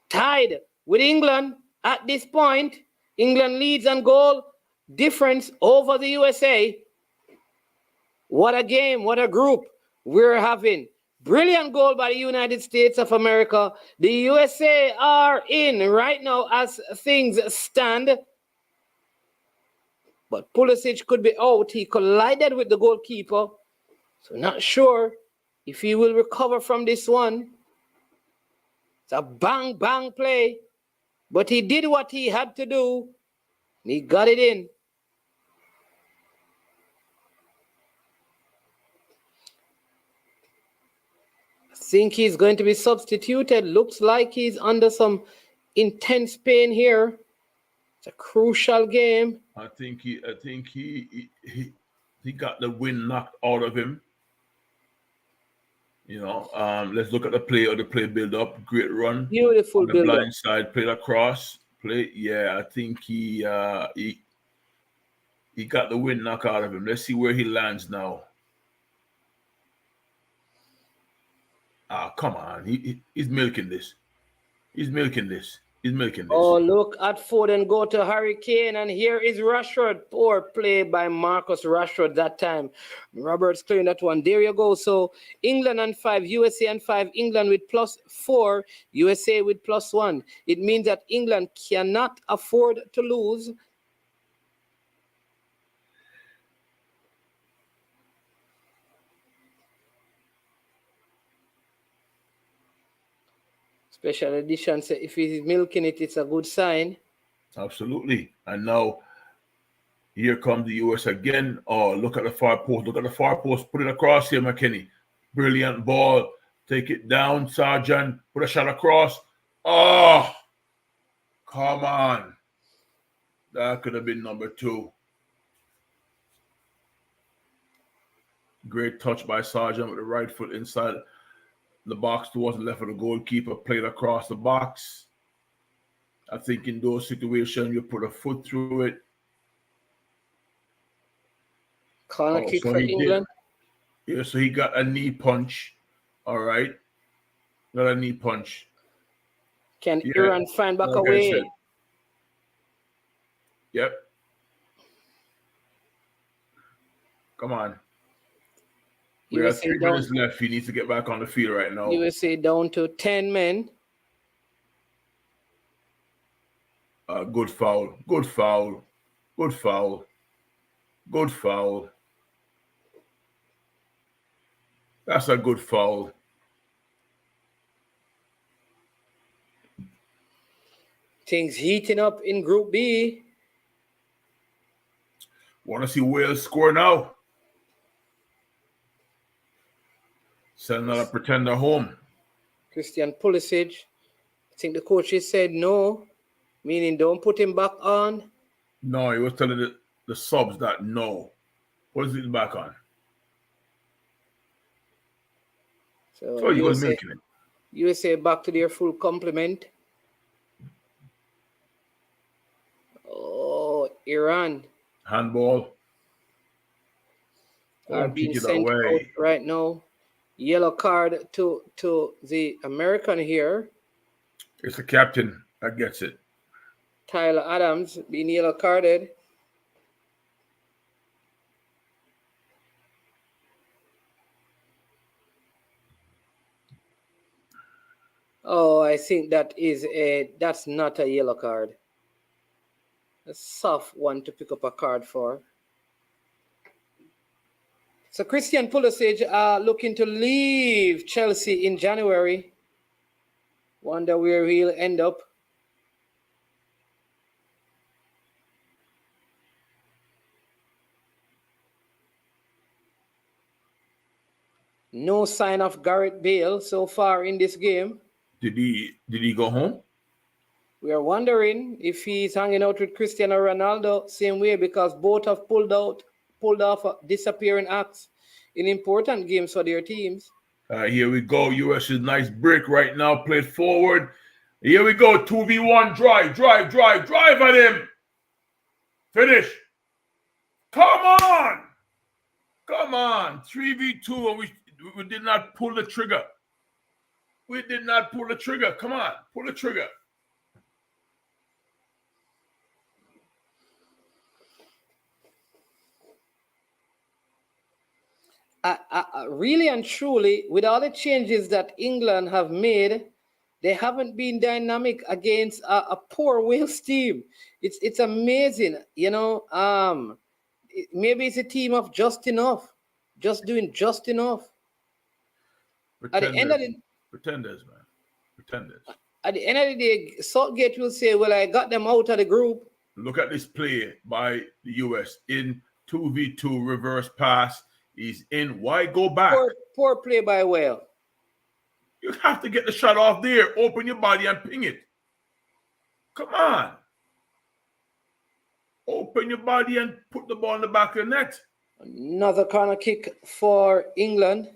tied with England at this point. England leads on goal difference over the USA. What a game, what a group we're having. Brilliant goal by the United States of America. The USA are in right now as things stand. But Pulisic could be out. He collided with the goalkeeper. So not sure if he will recover from this one. It's a bang, bang play. But he did what he had to do. He got it in. Think he's going to be substituted. Looks like he's under some intense pain here. It's a crucial game. I think he got the wind knocked out of him. You know, let's look at the play build up. Great run. Beautiful the build blind up. side, played across. Yeah, I think he got the wind knocked out of him. Let's see where he lands now. Come on. He's milking this. He's milking this. Oh, look at Foden go to Harry Kane, and here is Rashford. Poor play by Marcus Rashford that time. Roberts clearing that one. There you go. So England on 5, USA on 5, England with +4, USA with +1. It means that England cannot afford to lose. Special edition say if he's milking it, it's a good sign. Absolutely. And now here comes the US again. Oh, look at the far post. Look at the far post. Put it across here, McKinney. Brilliant ball. Take it down, Sergeant. Put a shot across. Oh, come on. That could have been number 2. Great touch by Sergeant with the right foot inside the box towards the left of the goalkeeper, played across the box. I think in those situations, you put a foot through it. Corner kick for England. Yeah, so he got a knee punch. All right. Got a knee punch. Can Iran find back away? Yep. Come on. We have 3 minutes left. He needs to get back on the field right now. USA down to 10 men. Good foul. Good foul. Good foul. Good foul. That's a good foul. Things heating up in Group B. Want to see Wales score now? Send another pretender home. Christian Pulisic. I think the coaches said no, meaning don't put him back on. No, he was telling the subs that no. What is it back on? So he was making it. USA back to their full complement. Oh, Iran. Handball. Are being sent out right now. Yellow card to the American here. It's the captain that gets it. Tyler Adams being yellow carded. Oh, I think that's not a yellow card. A soft one to pick up a card for. So Christian Pulisic looking to leave Chelsea in January. Wonder where he'll end up. No sign of Gareth Bale so far in this game. Did he go home? We are wondering if he's hanging out with Cristiano Ronaldo same way, because both have pulled off disappearing acts in important games for their teams. Here we go. US's nice break right now. Played forward. Here we go. 2v1. Drive at him. Finish. Come on. 3v2, and we did not pull the trigger. Come on. Pull the trigger. Really and truly, with all the changes that England have made, they haven't been dynamic against a poor Wales team. It's amazing, you know. Maybe it's a team of just enough, just doing just enough. Pretenders, at the end of the pretenders, man. Pretenders. At the end of the day, Southgate will say, "Well, I got them out of the group." Look at this play by the US in 2v2 reverse pass. He's in. Why go back? Poor play by Wales. You have to get the shot off there. Open your body and ping it. Come on. Open your body and put the ball in the back of the net. Another corner kick for England.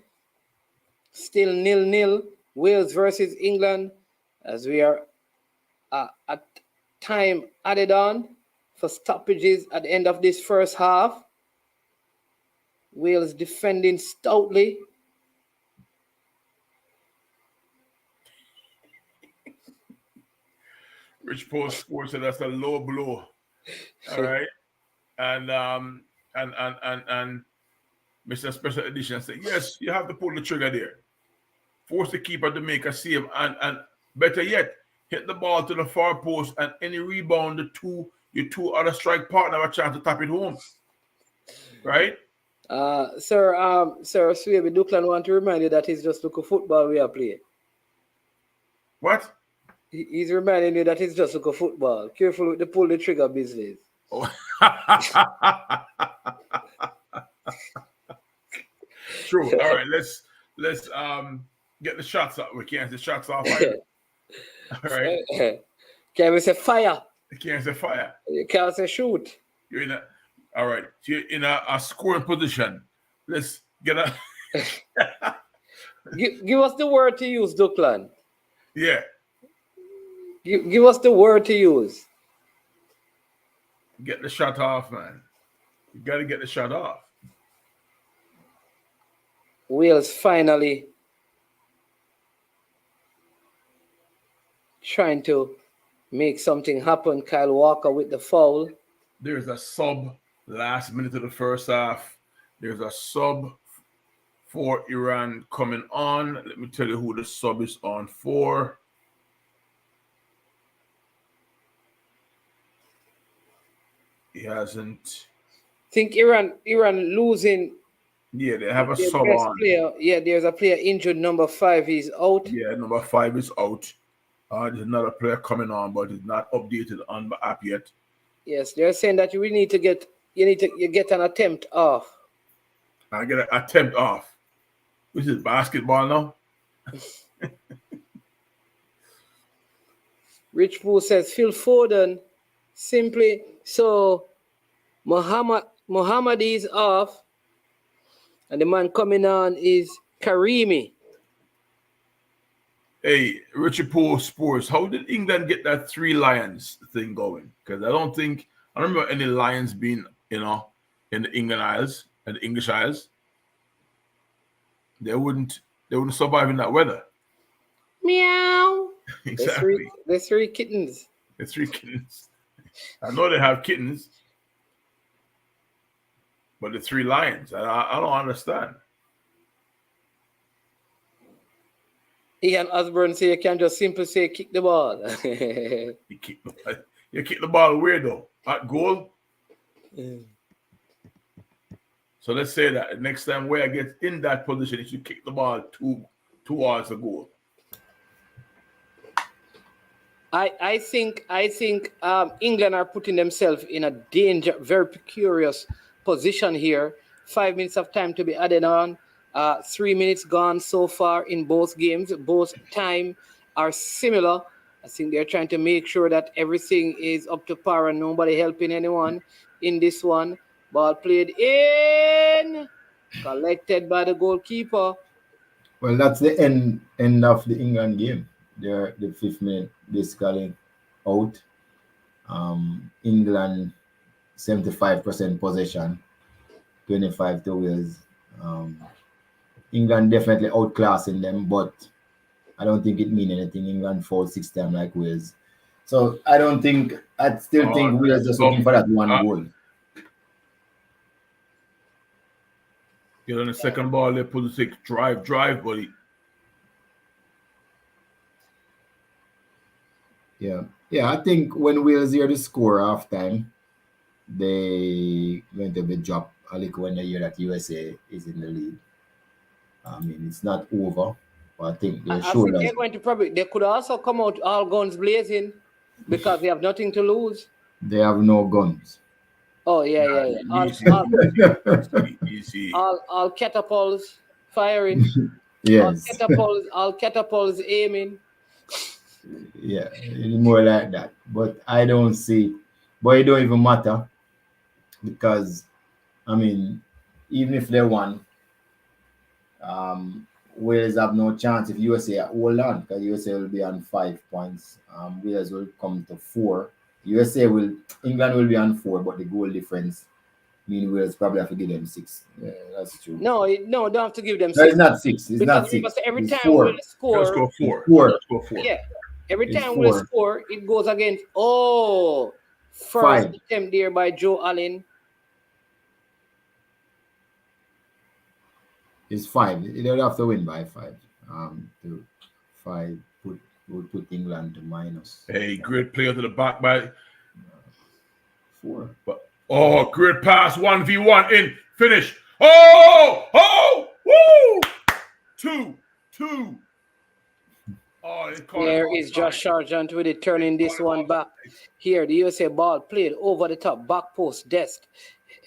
Still 0-0. Wales versus England, as we are at time added on for stoppages at the end of this first half. Wales defending stoutly. Rich Post Sports said that's a low blow. All right. And Mr. Special Edition said, yes, you have to pull the trigger there. Force the keeper to make a save, and better yet, hit the ball to the far post, and any rebound, your two other strike partner have a chance to tap it home. Right? Sir Swaby Duckland want to remind you that it's just local football we are playing. What? He's reminding you that it's just local football. Careful with the pull the trigger business. Oh. True. All right, let's get the shots up. We can't say shots off. All right. Can we say fire? You can't say fire. You can't say shoot. You're in all right. So you're in a scoring position. Let's get a give us the word to use, Duckland. Yeah. Give us the word to use. Get the shot off, man. You got to get the shot off. Wales finally trying to make something happen. Kyle Walker with the foul. There's a sub last minute of the first half. There's a sub for Iran coming on. Let me tell you who the sub is on for. He hasn't. Think Iran losing. Yeah, they have a their sub best on. player. Yeah, there's a player injured. Number 5 is out. Yeah, number 5 is out. There's another player coming on, but it's not updated on the app yet. Yes, they're saying that you need to get an attempt off. I get an attempt off. Which is basketball now. Rich Pooh says Phil Foden simply so Muhammad is off, and the man coming on is Karimi. Hey, Richard Poole Sports, how did England get that 3 lions thing going? Because I don't remember any lions being, in the England Isles and the English Isles. They wouldn't survive in that weather. Meow. Exactly. There's 3 kittens. The 3 kittens. I know they have kittens, but the 3 lions, I don't understand. Ian Osborne say you can just simply say kick the ball. You kick the ball where though? At goal? So let's say that next time where I get in that position, you should kick the ball two yards a goal. I think England are putting themselves in a very precarious position here. 5 minutes of time to be added on, 3 minutes gone so far in both games. Both time are similar. I think they're trying to make sure that everything is up to par and nobody helping anyone in this one. Ball played in, collected by the goalkeeper. Well, that's the end of the England game. They're the 5th minute basically out. England 75% possession, 25 to Wales. England definitely outclassing them, but I don't think it means anything. England fought 6 times like Wales. So I still think Wales just looking for that one goal. Get on the second ball, they pull the 6. Drive, buddy. Yeah, I think when Wales hear the score half time, they going to be dropped a little when they hear that USA is in the lead. I mean, it's not over, but I think they're sure that they're going to they could also come out all guns blazing because they have nothing to lose. They have no guns. Oh yeah. Easy. All catapults firing. Yes. All catapults aiming. Yeah, more like that. But I don't see. But it don't even matter because, I mean, even if they won, Wales have no chance if USA hold on, because USA will be on 5 points. Wales will come to 4. England will be on 4, but the goal difference mean Wales probably have to give them 6. Yeah, that's true. No, don't have to give them 6. No, it's not 6. It's not 6. Because every it's time 4. we'll score. Let's go 4. Let's go 4. Yeah. Every It's time 4. we'll score, it goes against first 5. attempt there by Joe Allen. It's 5. They don't have to win by 5. 5 would put England to minus. Hey, great player to the back by 4. But great pass, 1v1 in, finish. Oh, woo! 2. Here is Josh Sargent with it, turning this one back. Here, the USA ball played over the top, back post, Dest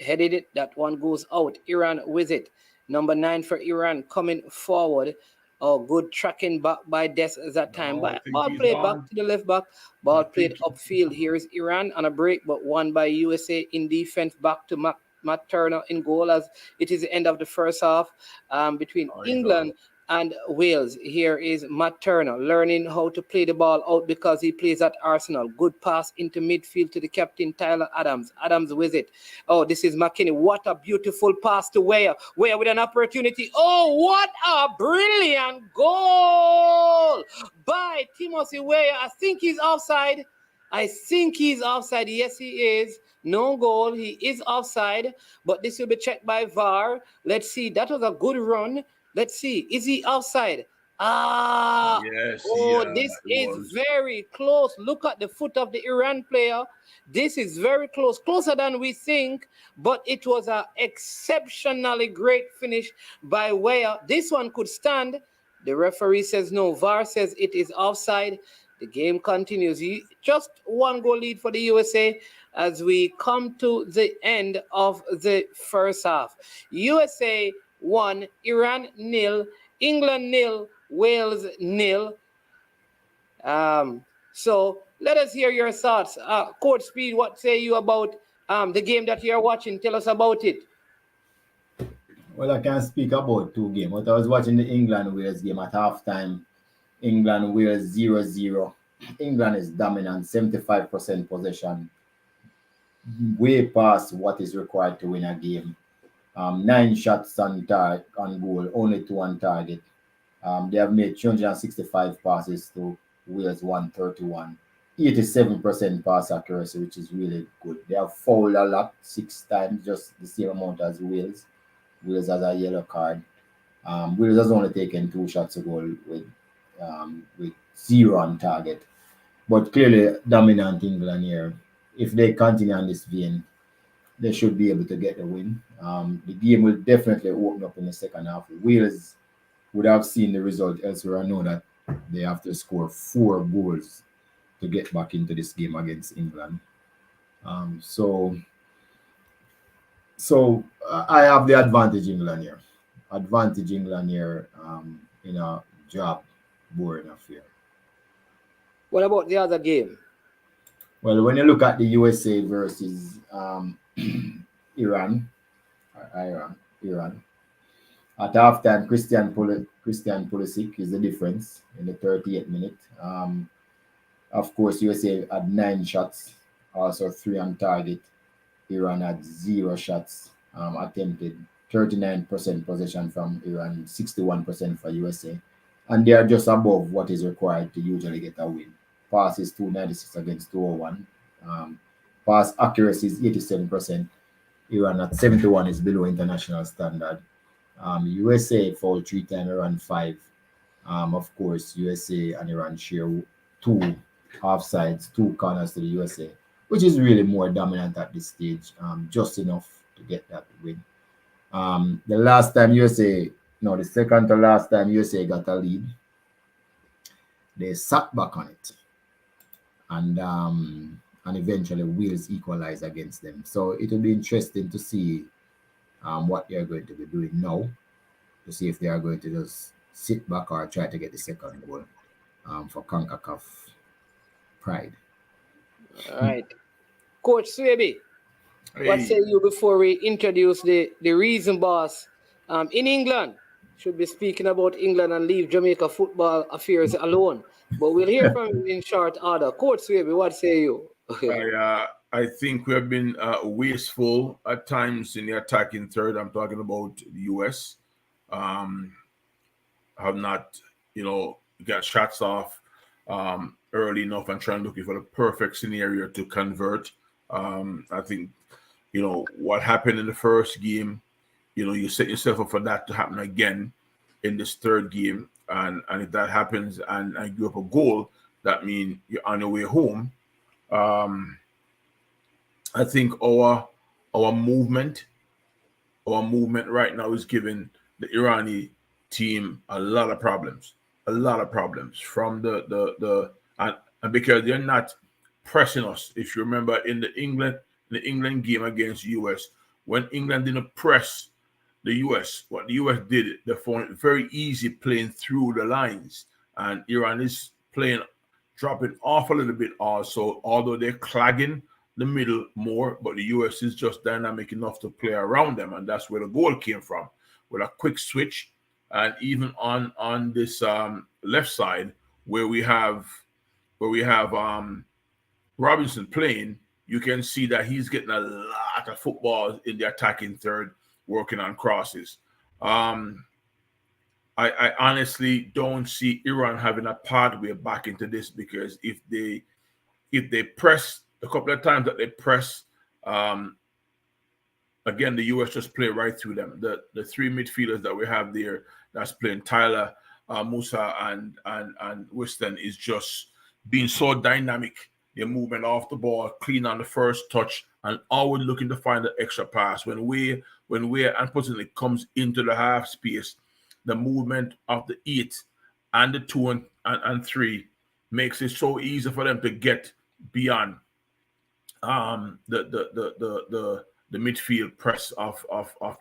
headed it. That one goes out. Iran with it. Number 9 for Iran coming forward. Good tracking back by Dest at that time. Ball played back to the left back. Ball played upfield. Here is Iran on a break, but won by USA in defense. Back to Matt Turner in goal as it is the end of the first half between England and Wales. Here is Matt Turner learning how to play the ball out because he plays at Arsenal. Good pass into midfield to the captain, Tyler Adams. Adams with it. This is McKinney. What a beautiful pass to Weah. Weah with an opportunity. What a brilliant goal by Timothy Weah. I think he's offside. Yes, he is. No goal. He is offside, but this will be checked by VAR. Let's see. That was a good run. Let's see. Is he offside? Yes. This is very close. Look at the foot of the Iran player. This is very close, closer than we think, but it was an exceptionally great finish by Weah. This one could stand. The referee says no. VAR says it is offside. The game continues. Just 1 goal lead for the USA as we come to the end of the first half. USA 1, Iran 0, England 0, Wales 0. So let us hear your thoughts. Coach Speed, what say you about the game that you're watching? Tell us about it. Well, I can't speak about 2 games, but I was watching the England-Wales game at halftime. England-Wales 0-0. England is dominant, 75% possession, way past what is required to win a game. 9 shots on goal, only 2 on target. They have made 265 passes to Wales 131. 87% pass accuracy, which is really good. They have fouled a lot, 6 times, just the same amount as Wales. Wales has a yellow card. Wales has only taken 2 shots a goal with 0 on target. But clearly dominant England here. If they continue on this vein, they should be able to get the win. The game will definitely open up in the second half. Wales would have seen the result elsewhere. I know that they have to score 4 goals to get back into this game against England. So I have the advantage England here. advantage England here in a job boring affair. What about the other game? Well, when you look at the USA versus Iran, Iran, at halftime, Christian Pulisic is the difference in the 38th minute. Of course, USA had 9 shots, also 3 on target. Iran had 0 shots attempted, 39% possession from Iran, 61% for USA. And they are just above what is required to usually get a win. Pass is 296 against 201. Pass accuracy is 87%. Iran at 71 is below international standard. USA fouled 3 times, Iran 5. Of course, USA and Iran share 2 offsides, 2 corners to the USA, which is really more dominant at this stage, just enough to get that win. The second to last time USA got a lead, they sat back on it, and eventually Wales equalized against them. So it will be interesting to see what they are going to be doing now, to see if they are going to just sit back or try to get the second goal for CONCACAF pride. All right. Coach Swaby, what say you before we introduce the reason boss in England? Should be speaking about England and leave Jamaica football affairs alone. But we'll hear from him in short order. Coach Swaby, what say you? I think we have been wasteful at times in the attacking third. I'm talking about the US. Have not, got shots off early enough and trying looking for the perfect scenario to convert. I think, what happened in the first game, you set yourself up for that to happen again in this third game. And if that happens and you give up a goal, that means you're on your way home. I think our movement right now is giving the Irani team a lot of problems from the and because they're not pressing us. If you remember in the England game against US, when England didn't press the US, what the US did, they found it very easy playing through the lines, and Iran is dropping off a little bit also, although they're clagging the middle more, but the US is just dynamic enough to play around them, and that's where the goal came from, with a quick switch. And even on this left side where we have Robinson playing, you can see that he's getting a lot of footballs in the attacking third, working on crosses. I honestly don't see Iran having a pathway back into this, because if they press a couple of times that they press, again, the US just play right through them. The 3 midfielders that we have there that's playing, Tyler, Musa, and Weston, is just being so dynamic. They're moving off the ball, clean on the first touch, and always looking to find the extra pass. When we unfortunately comes into the half space, the movement of the 8 and the 2 and 3 makes it so easy for them to get beyond the midfield press of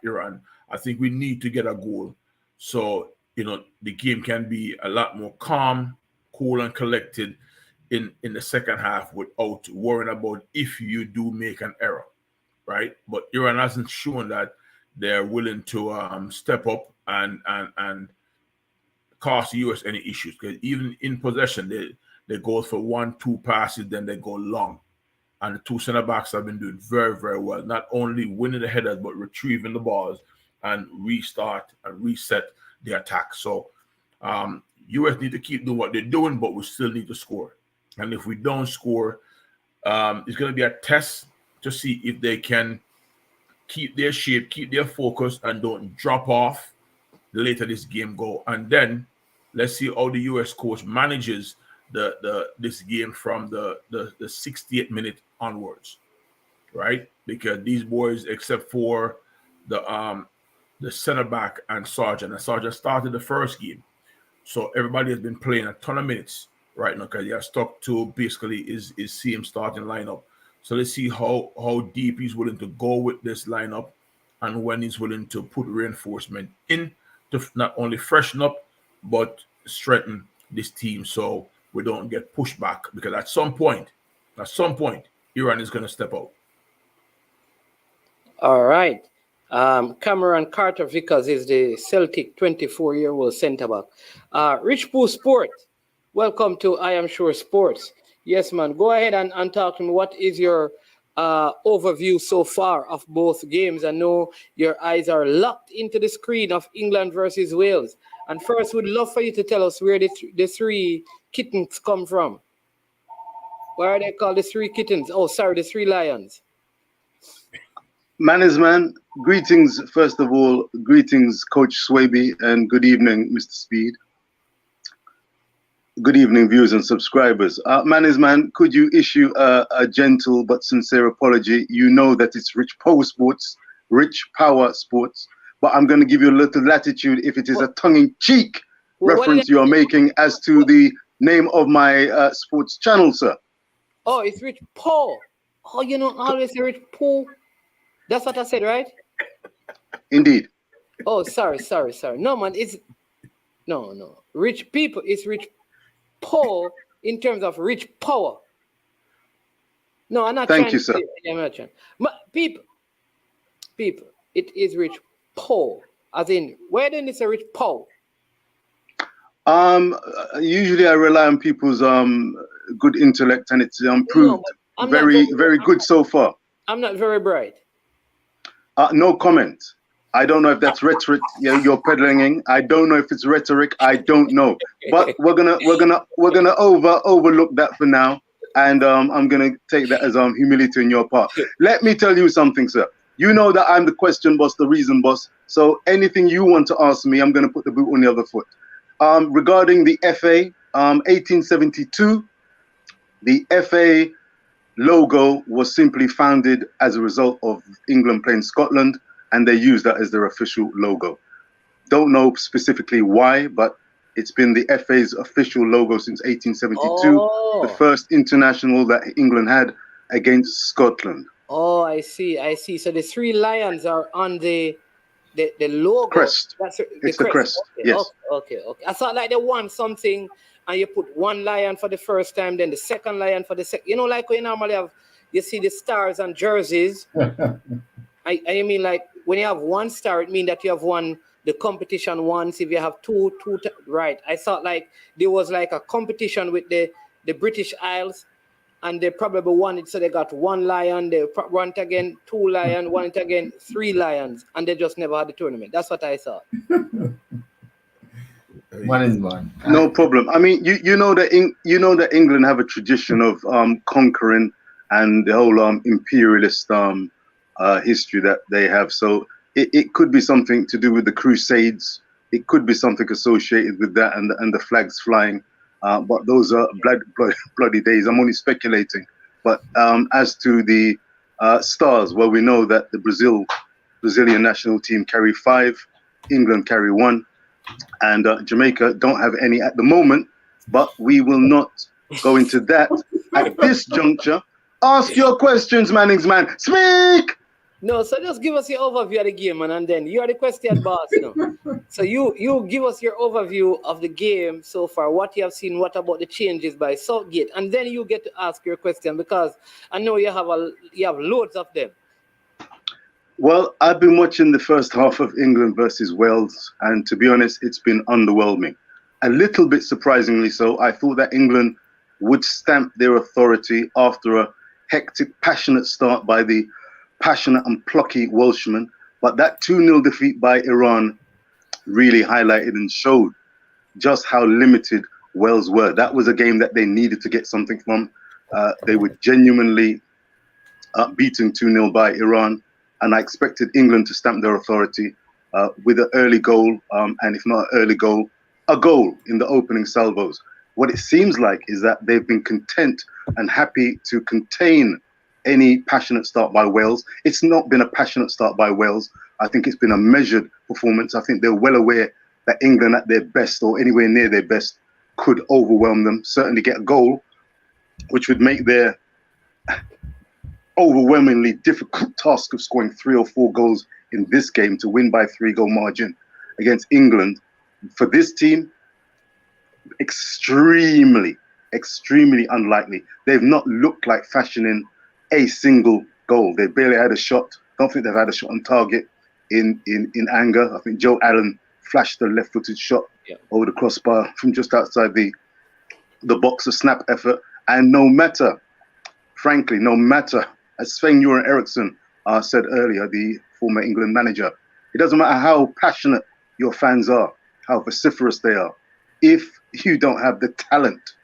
Iran. I think we need to get a goal, so the game can be a lot more calm, cool, and collected in the second half without worrying about if you do make an error, right? But Iran hasn't shown that they're willing to step up and cause the US any issues, because even in possession they go for 1-2 passes, then they go long. And the 2 center backs have been doing very, very well, not only winning the headers, but retrieving the balls and restart and reset the attack. So US need to keep doing what they're doing, but we still need to score. And if we don't score, it's going to be a test to see if they can keep their shape, keep their focus, and don't drop off the later this game go. And then let's see how the US coach manages this game from the 68th minute onwards, right? Because these boys, except for the center back and Sargent started the first game, so everybody has been playing a ton of minutes right now, because they are stuck to basically is CM starting lineup. So let's see how deep he's willing to go with this lineup, and when he's willing to put reinforcement in to not only freshen up but strengthen this team so we don't get pushed back, because at some point, Iran is going to step out. All right. Cameron Carter Vickers is the Celtic 24-year-old centre back. Rich Poo Sport, welcome to I Am Sure Sports. Yes, man. Go ahead and talk to me. What is your overview so far of both games? I know your eyes are locked into the screen of England versus Wales. And first, we'd love for you to tell us where the three kittens come from. Why are they called the three kittens? Oh, sorry, the three lions. Man is man. Greetings, first of all. Greetings, Coach Swaby, and good evening, Mr. Speed. Good evening, viewers and subscribers. Man is man, could you issue a gentle but sincere apology? You know that it's Rich Power Sports, but I'm going to give you a little latitude if it is a tongue-in-cheek reference you are making as to the name of my sports channel, sir. Oh, it's Rich Paul. Oh, you know, always say Rich Paul. That's what I said, right? Indeed. Oh, sorry. No, man, it's... No. Rich people, it's Rich Paul in terms of rich power. No, I'm not Thank you, sir. People, it is Rich Paul. As in, where then is a Rich Paul? Usually I rely on people's good intellect, and it's proved very good so far. I'm not very bright. No comment. I don't know if that's rhetoric you're peddling. I don't know if it's rhetoric. I don't know. But we're gonna overlook that for now, and I'm gonna take that as humility on your part. Let me tell you something, sir. You know that I'm the question boss, the reason boss. So anything you want to ask me, I'm gonna put the boot on the other foot. Regarding the FA, 1872, the FA logo was simply founded as a result of England playing Scotland, and they used that as their official logo. Don't know specifically why, but it's been the FA's official logo since 1872, the first international that England had against Scotland. Oh, I see. So the three lions are on the logo. Crest. It's the crest. Okay. Yes. Okay. I thought like they won something, and you put one lion for the first time, then the second lion for the second. You know, like we normally have, you see the stars on jerseys. I mean, like when you have one star, it means that you have won the competition once. If you have two, right? I thought like there was like a competition with the British Isles, and they probably won it. So they got one lion, they won it again, two lions, won it again, three lions, and they just never had the tournament. That's what I thought. One is one. No problem. I mean, you know that England have a tradition of conquering, and the whole imperialist history that they have. So it could be something to do with the Crusades. It could be something associated with that and the flags flying. But those are bloody days. I'm only speculating. But as to the stars, well, we know that the Brazilian national team carry 5, England carry 1, and Jamaica don't have any at the moment. But we will not go into that at this juncture. Ask your questions, Mannings man. Speak! No, so just give us your overview of the game, man, and then you are the question boss. So you give us your overview of the game so far, what you have seen, what about the changes by Southgate, and then you get to ask your question, because I know you have loads of them. Well, I've been watching the first half of England versus Wales, and to be honest, it's been underwhelming. A little bit surprisingly so. I thought that England would stamp their authority after a hectic, passionate start by the passionate and plucky Welshman, but that 2-0 defeat by Iran really highlighted and showed just how limited Wales were. That was a game that they needed to get something from. They were genuinely beaten 2-0 by Iran, and I expected England to stamp their authority with an early goal, and if not an early goal, a goal in the opening salvos. What it seems like is that they've been content and happy to contain any passionate start by Wales. It's not been a passionate start by Wales. I think it's been a measured performance. I think they're well aware that England at their best, or anywhere near their best, could overwhelm them, certainly get a goal, which would make their overwhelmingly difficult task of scoring 3 or 4 goals in this game to win by 3-goal margin against England. For this team, extremely unlikely. They've not looked like fashioning a single goal. They barely had a shot. Don't think they've had a shot on target in anger. I think Joe Allen flashed a left-footed shot over the crossbar from just outside the box, a snap effort. And no matter, as Sven-Göran Eriksson said earlier, the former England manager, it doesn't matter how passionate your fans are, how vociferous they are. If you don't have the talent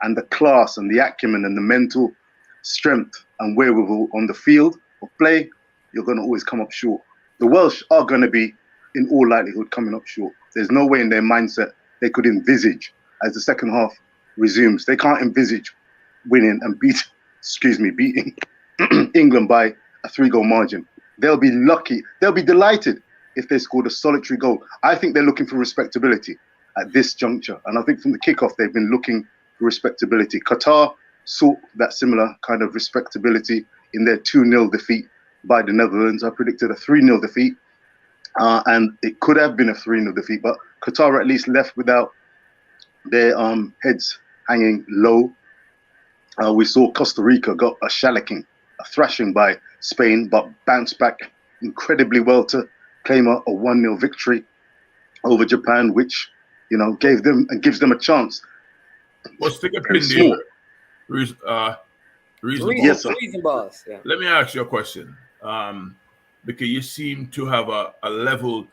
and the class and the acumen and the mental strength and wherewithal on the field of play, you're going to always come up short. The Welsh are going to be, in all likelihood, coming up short. There's no way in their mindset they could envisage, as the second half resumes, they can't envisage winning and beating England by a 3-goal margin. They'll be lucky. They'll be delighted if they scored a solitary goal. I think they're looking for respectability at this juncture. And I think from the kickoff, they've been looking for respectability. Qatar sought that similar kind of respectability in their 2-0 defeat by the Netherlands. I predicted a 3-0 defeat. And it could have been a 3-0 defeat, but Qatar at least left without their heads hanging low. We saw Costa Rica got a shellacking, a thrashing by Spain, but bounced back incredibly well to claim a 1-0 victory over Japan, which, you know, gave them and gives them a chance. Let's take a pin there. Reason Yes, sir. Boss. Yeah. Let me ask you a question. Because you seem to have a level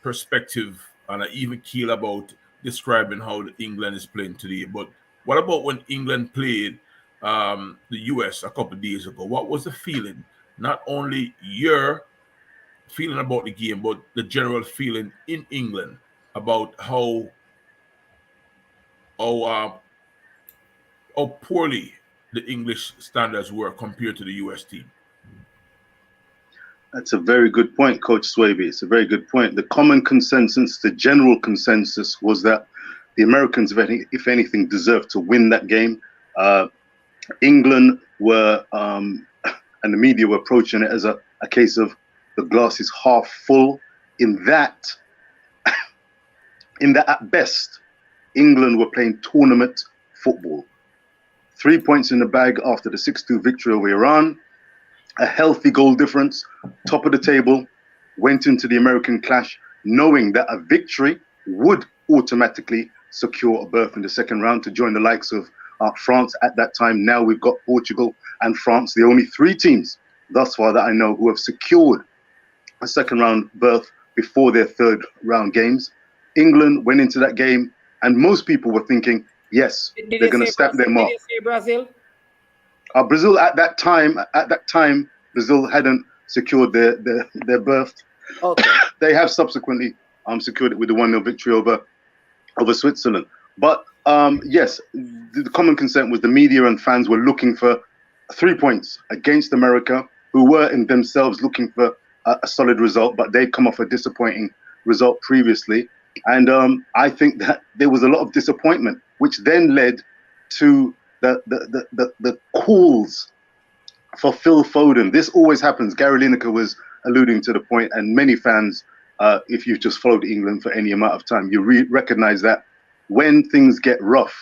perspective and an even keel about describing how England is playing today. But what about when England played the US a couple of days ago? What was the feeling? Not only your feeling about the game, but the general feeling in England about how poorly the English standards were compared to the US team. That's a very good point, Coach Swaby. It's a very good point. The common consensus, the general consensus was that the Americans, if anything, deserved to win that game. England were, and the media were approaching it as a case of the glass is half full. In that at best, England were playing tournament football. 3 points in the bag after the 6-2 victory over Iran. A healthy goal difference, top of the table, went into the American clash, knowing that a victory would automatically secure a berth in the second round to join the likes of France at that time. Now we've got Portugal and France, the only 3 teams thus far that I know who have secured a second round berth before their third round games. England went into that game, and most people were thinking, yes, they're going to stamp their mark. Did you say Brazil? Brazil at that time, Brazil hadn't secured their berth. Okay. They have subsequently secured it with a 1-0 victory over Switzerland. But yes, the common consent was the media and fans were looking for 3 points against America, who were in themselves looking for a solid result, but they'd come off a disappointing result previously. And I think that there was a lot of disappointment, which then led to the calls for Phil Foden. This always happens. Gary Lineker was alluding to the point, and many fans, if you've just followed England for any amount of time, you recognize that when things get rough,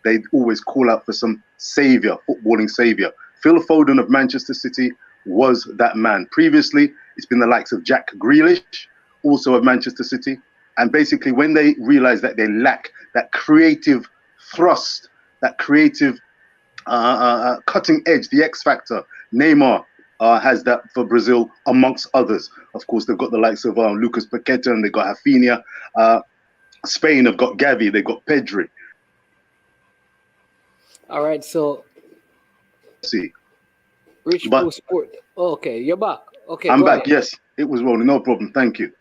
they always call out for some savior, footballing savior. Phil Foden of Manchester City was that man. Previously, it's been the likes of Jack Grealish, also of Manchester City. And basically, when they realize that they lack that creative thrust, that creative cutting edge, the X factor, Neymar has that for Brazil, amongst others. Of course, they've got the likes of Lucas Paqueta, and they've got Rafinha. Spain have got Gavi, they've got Pedri. All right, so See, Rich but- Bull Sport. Okay, you're back. Okay, I'm go back. ahead. Yes, it was rolling. No problem. Thank you.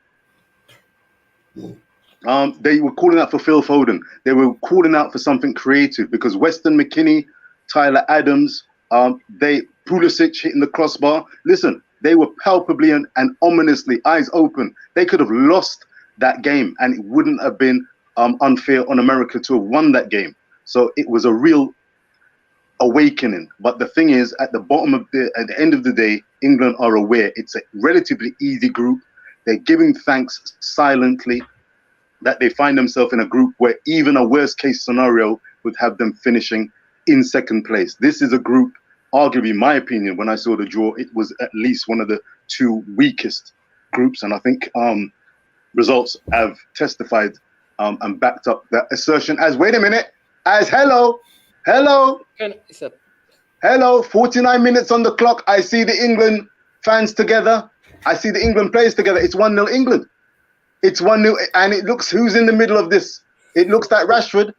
They were calling out for Phil Foden. They were calling out for something creative because Weston McKennie, Tyler Adams, Pulisic hitting the crossbar. Listen, they were palpably and ominously, eyes open. They could have lost that game, and it wouldn't have been unfair on America to have won that game. So it was a real awakening. But the thing is, at the end of the day, England are aware it's a relatively easy group. They're giving thanks silently that they find themselves in a group where even a worst case scenario would have them finishing in second place. This is a group, arguably, in my opinion, when I saw the draw, it was at least one of the two weakest groups. And I think results have testified and backed up that assertion as, wait a minute, as hello, 49 minutes on the clock. I see the England fans together. I see the England players together. It's 1-0 England. It's 1-0, and it looks, who's in the middle of this? It looks like Rashford.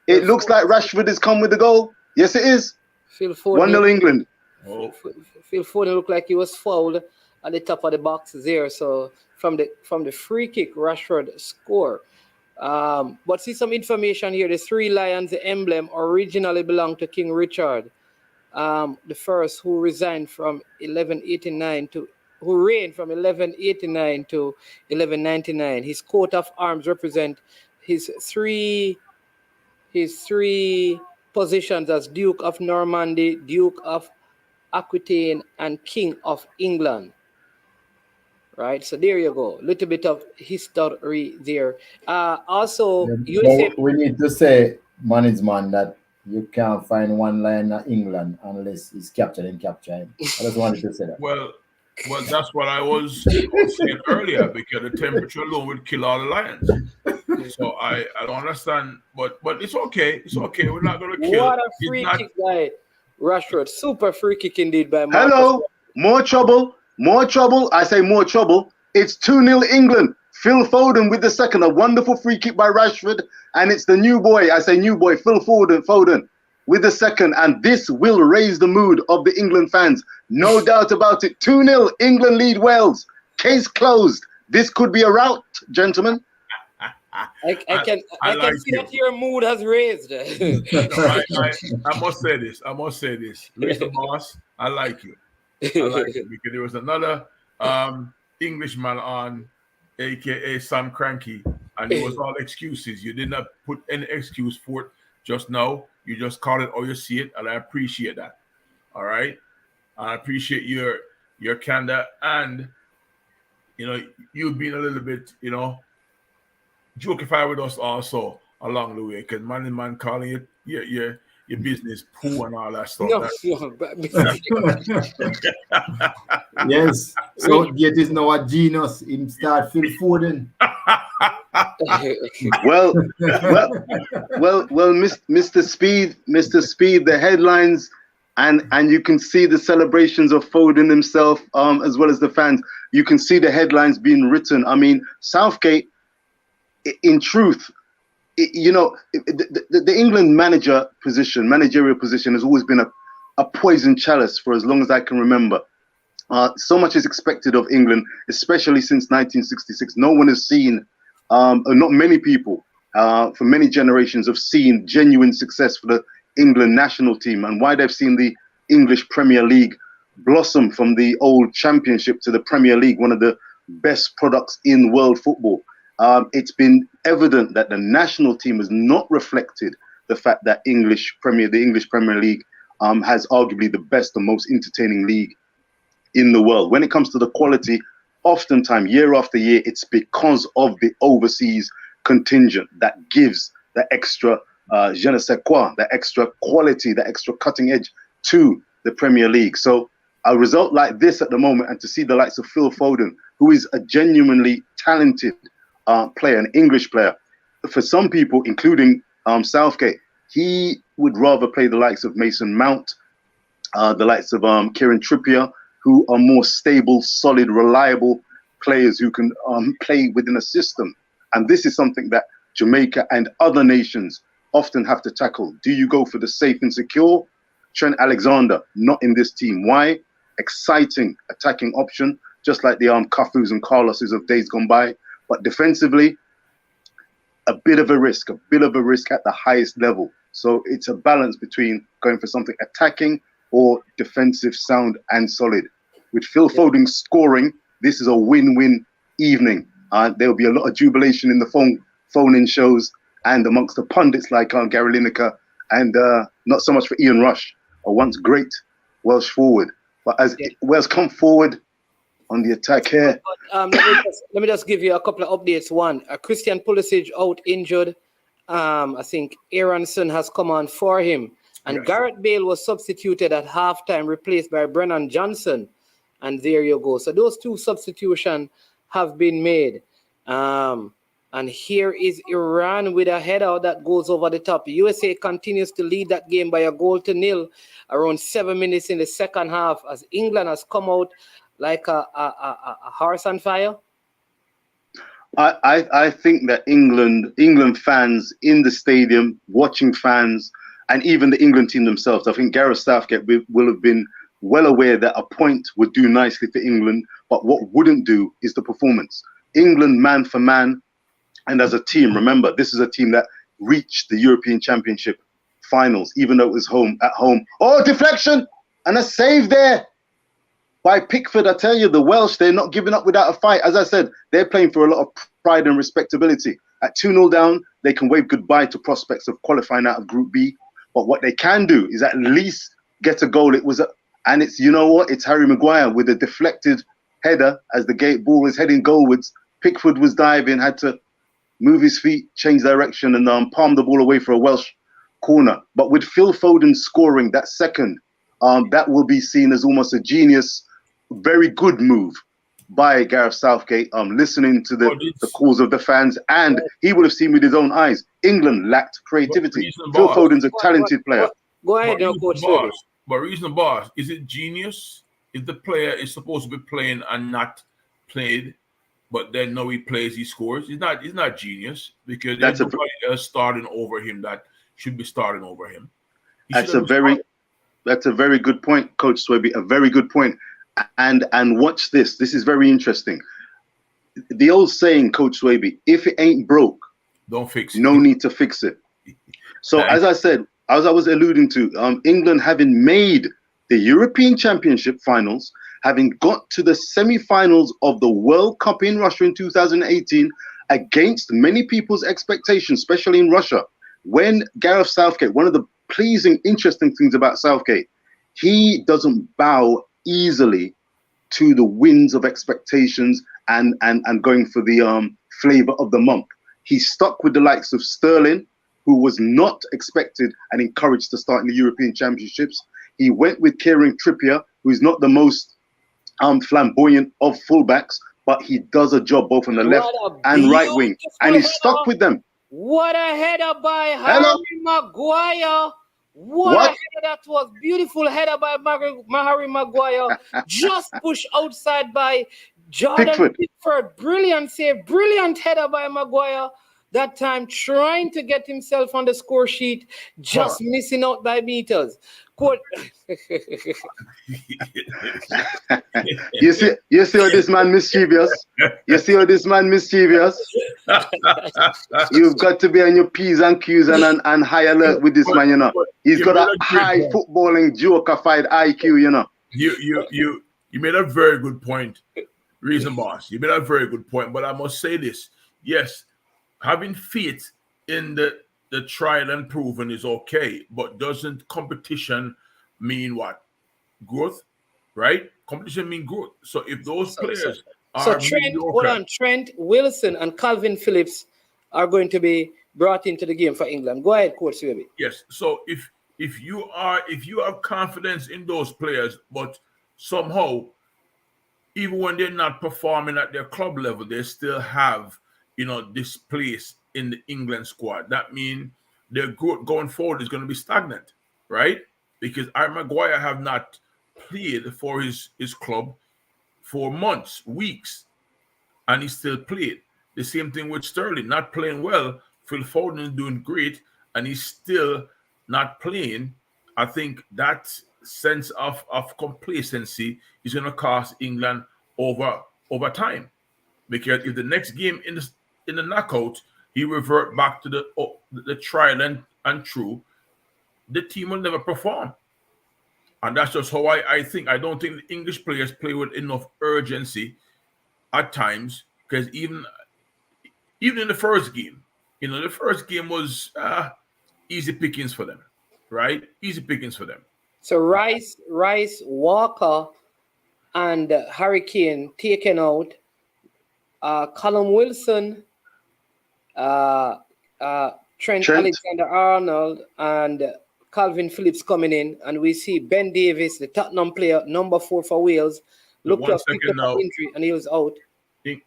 It looks like Rashford has come with the goal. Yes, it is. Phil Foden. 1-0 England. Phil Foden looked like he was fouled at the top of the box there. So from the free kick, Rashford score. But see some information here. The three lions, the emblem, originally belonged to King Richard, the first, who reigned from 1189 to 1199. His coat of arms represent his three positions as Duke of Normandy, Duke of Aquitaine, and King of England. Right, so there you go. Little bit of history there. Also, USA. We need to say, management, that you can't find one lion in England unless it's captured and captured. I just wanted to say that. Well, that's what I was saying earlier, because the temperature alone would kill all the lions. So I don't understand, but it's okay. It's okay. We're not going to kill. What a free kick by Rashford. Super free kick indeed by Marcus. Hello, more trouble. More trouble. I say more trouble. It's 2-0 England. Phil Foden with the second. A wonderful free kick by Rashford. And it's the new boy. I say new boy, Phil Foden with the second. And this will raise the mood of the England fans. No doubt about it. 2-0 England lead Wales. Case closed. This could be a rout, gentlemen. I can see that your mood has raised. I must say this. Mr. Boss, I like you. I like it, because there was another Englishman on, aka Sam Cranky, and it was all excuses. You did not put any excuse for it just now. You just call it or you see it, and I appreciate that. All right, I appreciate your candor, and you've been a little bit jokify with us also along the way, because man calling it your business poo and all that stuff. Yes. So it is now a genius in start Phil Foden. well, Mr. Speed, the headlines, and you can see the celebrations of Foden himself, as well as the fans. You can see the headlines being written. I mean, Southgate, in truth, the England managerial position has always been a poison chalice for as long as I can remember. So much is expected of England, especially since 1966. No one has seen, not many people, for many generations have seen genuine success for the England national team, and why they've seen the English Premier League blossom from the old Championship to the Premier League, one of the best products in world football. It's been evident that the national team has not reflected the fact that the English Premier League has arguably the best and most entertaining league in the world. When it comes to the quality, oftentimes year after year, it's because of the overseas contingent that gives the extra je ne sais quoi, the extra quality, the extra cutting edge to the Premier League. So a result like this at the moment, and to see the likes of Phil Foden, who is a genuinely talented player, an English player, for some people, including Southgate, he would rather play the likes of Mason Mount, the likes of Kieran Trippier, who are more stable, solid, reliable players who can play within a system. And this is something that Jamaica and other nations often have to tackle. Do you go for the safe and secure? Trent Alexander, not in this team. Why? Exciting attacking option, just like the Cafus and Carloses of days gone by. But defensively, a bit of a risk at the highest level. So it's a balance between going for something attacking or defensive, sound and solid. With Phil Foden scoring, this is a win-win evening. There will be a lot of jubilation in the phone-in shows and amongst the pundits like Gary Lineker, and not so much for Ian Rush a once great Welsh forward. But as Wales come forward on the attack here. Let me just give you a couple of updates. One, Christian Pulisic out injured. I think Aronson has come on for him. And Yes. Gareth Bale was substituted at halftime, replaced by Brennan Johnson. And there you go. So those two substitutions have been made. And here is Iran with a header that goes over the top. USA continues to lead that game by 1-0 around 7 minutes in the second half as England has come out like a horse on fire. I think that England fans in the stadium, watching fans, and even the England team themselves, I think Gareth Southgate will have been well aware that a point would do nicely for England, but what wouldn't do is the performance. England, man for man, and as a team, remember, this is a team that reached the European Championship finals, even though it was at home. Oh, deflection! And a save there by Pickford. I tell you, the Welsh, they're not giving up without a fight. As I said, they're playing for a lot of pride and respectability. At 2-0 down, they can wave goodbye to prospects of qualifying out of Group B. But what they can do is at least get a goal. And it's, you know what? It's Harry Maguire with a deflected header as the gate ball is heading goalwards. Pickford was diving, had to move his feet, change direction, and palm the ball away for a Welsh corner. But with Phil Foden scoring that second, that will be seen as almost a genius, very good move by Gareth Southgate, listening to the calls of the fans, and he would have seen with his own eyes. England lacked creativity. Phil Foden's a talented player. Go ahead, Coach. But reason, boss, is it genius if the player is supposed to be playing and not played, but then now he plays, he scores? He's not genius because there's nobody else starting over him that should be starting over him. That's a very good point, Coach Swaby. A very good point. And watch this. This is very interesting. The old saying, Coach Swaby, if it ain't broke, don't fix it. No need to fix it. So as I said, as I was alluding to, England having made the European Championship finals, having got to the semi-finals of the World Cup in Russia in 2018, against many people's expectations, especially in Russia, when Gareth Southgate, one of the pleasing, interesting things about Southgate, he doesn't bow easily to the winds of expectations and going for the flavor of the month. He stuck with the likes of Sterling, who was not expected and encouraged to start in the European Championships. He went with Kieran Trippier, who is not the most flamboyant of fullbacks, but he does a job both on the left and right wing. And he stuck with them. What a header by Harry Maguire. What a header that was. Beautiful header by Harry Maguire. Just pushed outside by Jordan Pickford. Brilliant save. Brilliant header by Maguire. That time trying to get himself on the score sheet, just missing out by meters. You see how this man mischievous? You see how this man mischievous? You've got to be on your P's and Q's and high alert with this man, you know. He's got a high footballing joker-fied IQ, you know. You made a very good point, Reason Boss. You made a very good point, but I must say this. Yes, having faith in the tried and proven is okay, but doesn't competition mean what? Growth, right? Competition means growth. So if those players are Trent Wilson and Calvin Phillips are going to be brought into the game for England. Go ahead, Coach Swaby. Yes. So if you have confidence in those players, but somehow, even when they're not performing at their club level, they still have this place in the England squad. That means their growth going forward is going to be stagnant, right? Because Harry Maguire have not played for his club for months, weeks, and he still played. The same thing with Sterling, not playing well. Phil Foden is doing great, and he's still not playing. I think that sense of complacency is going to cost England over time. Because if the next game in the knockout, he revert back to the trial and true, the team will never perform. And that's just how I think. I don't think the English players play with enough urgency at times, because even in the first game, the first game was easy pickings for them, right? Easy pickings for them. So Rice, Walker, and Harry Kane taken out. Callum Wilson, Trent Alexander-Arnold, and Calvin Phillips coming in, and we see Ben Davies, the Tottenham player, number 4 for Wales, looked to have picked up an injury and he was out. The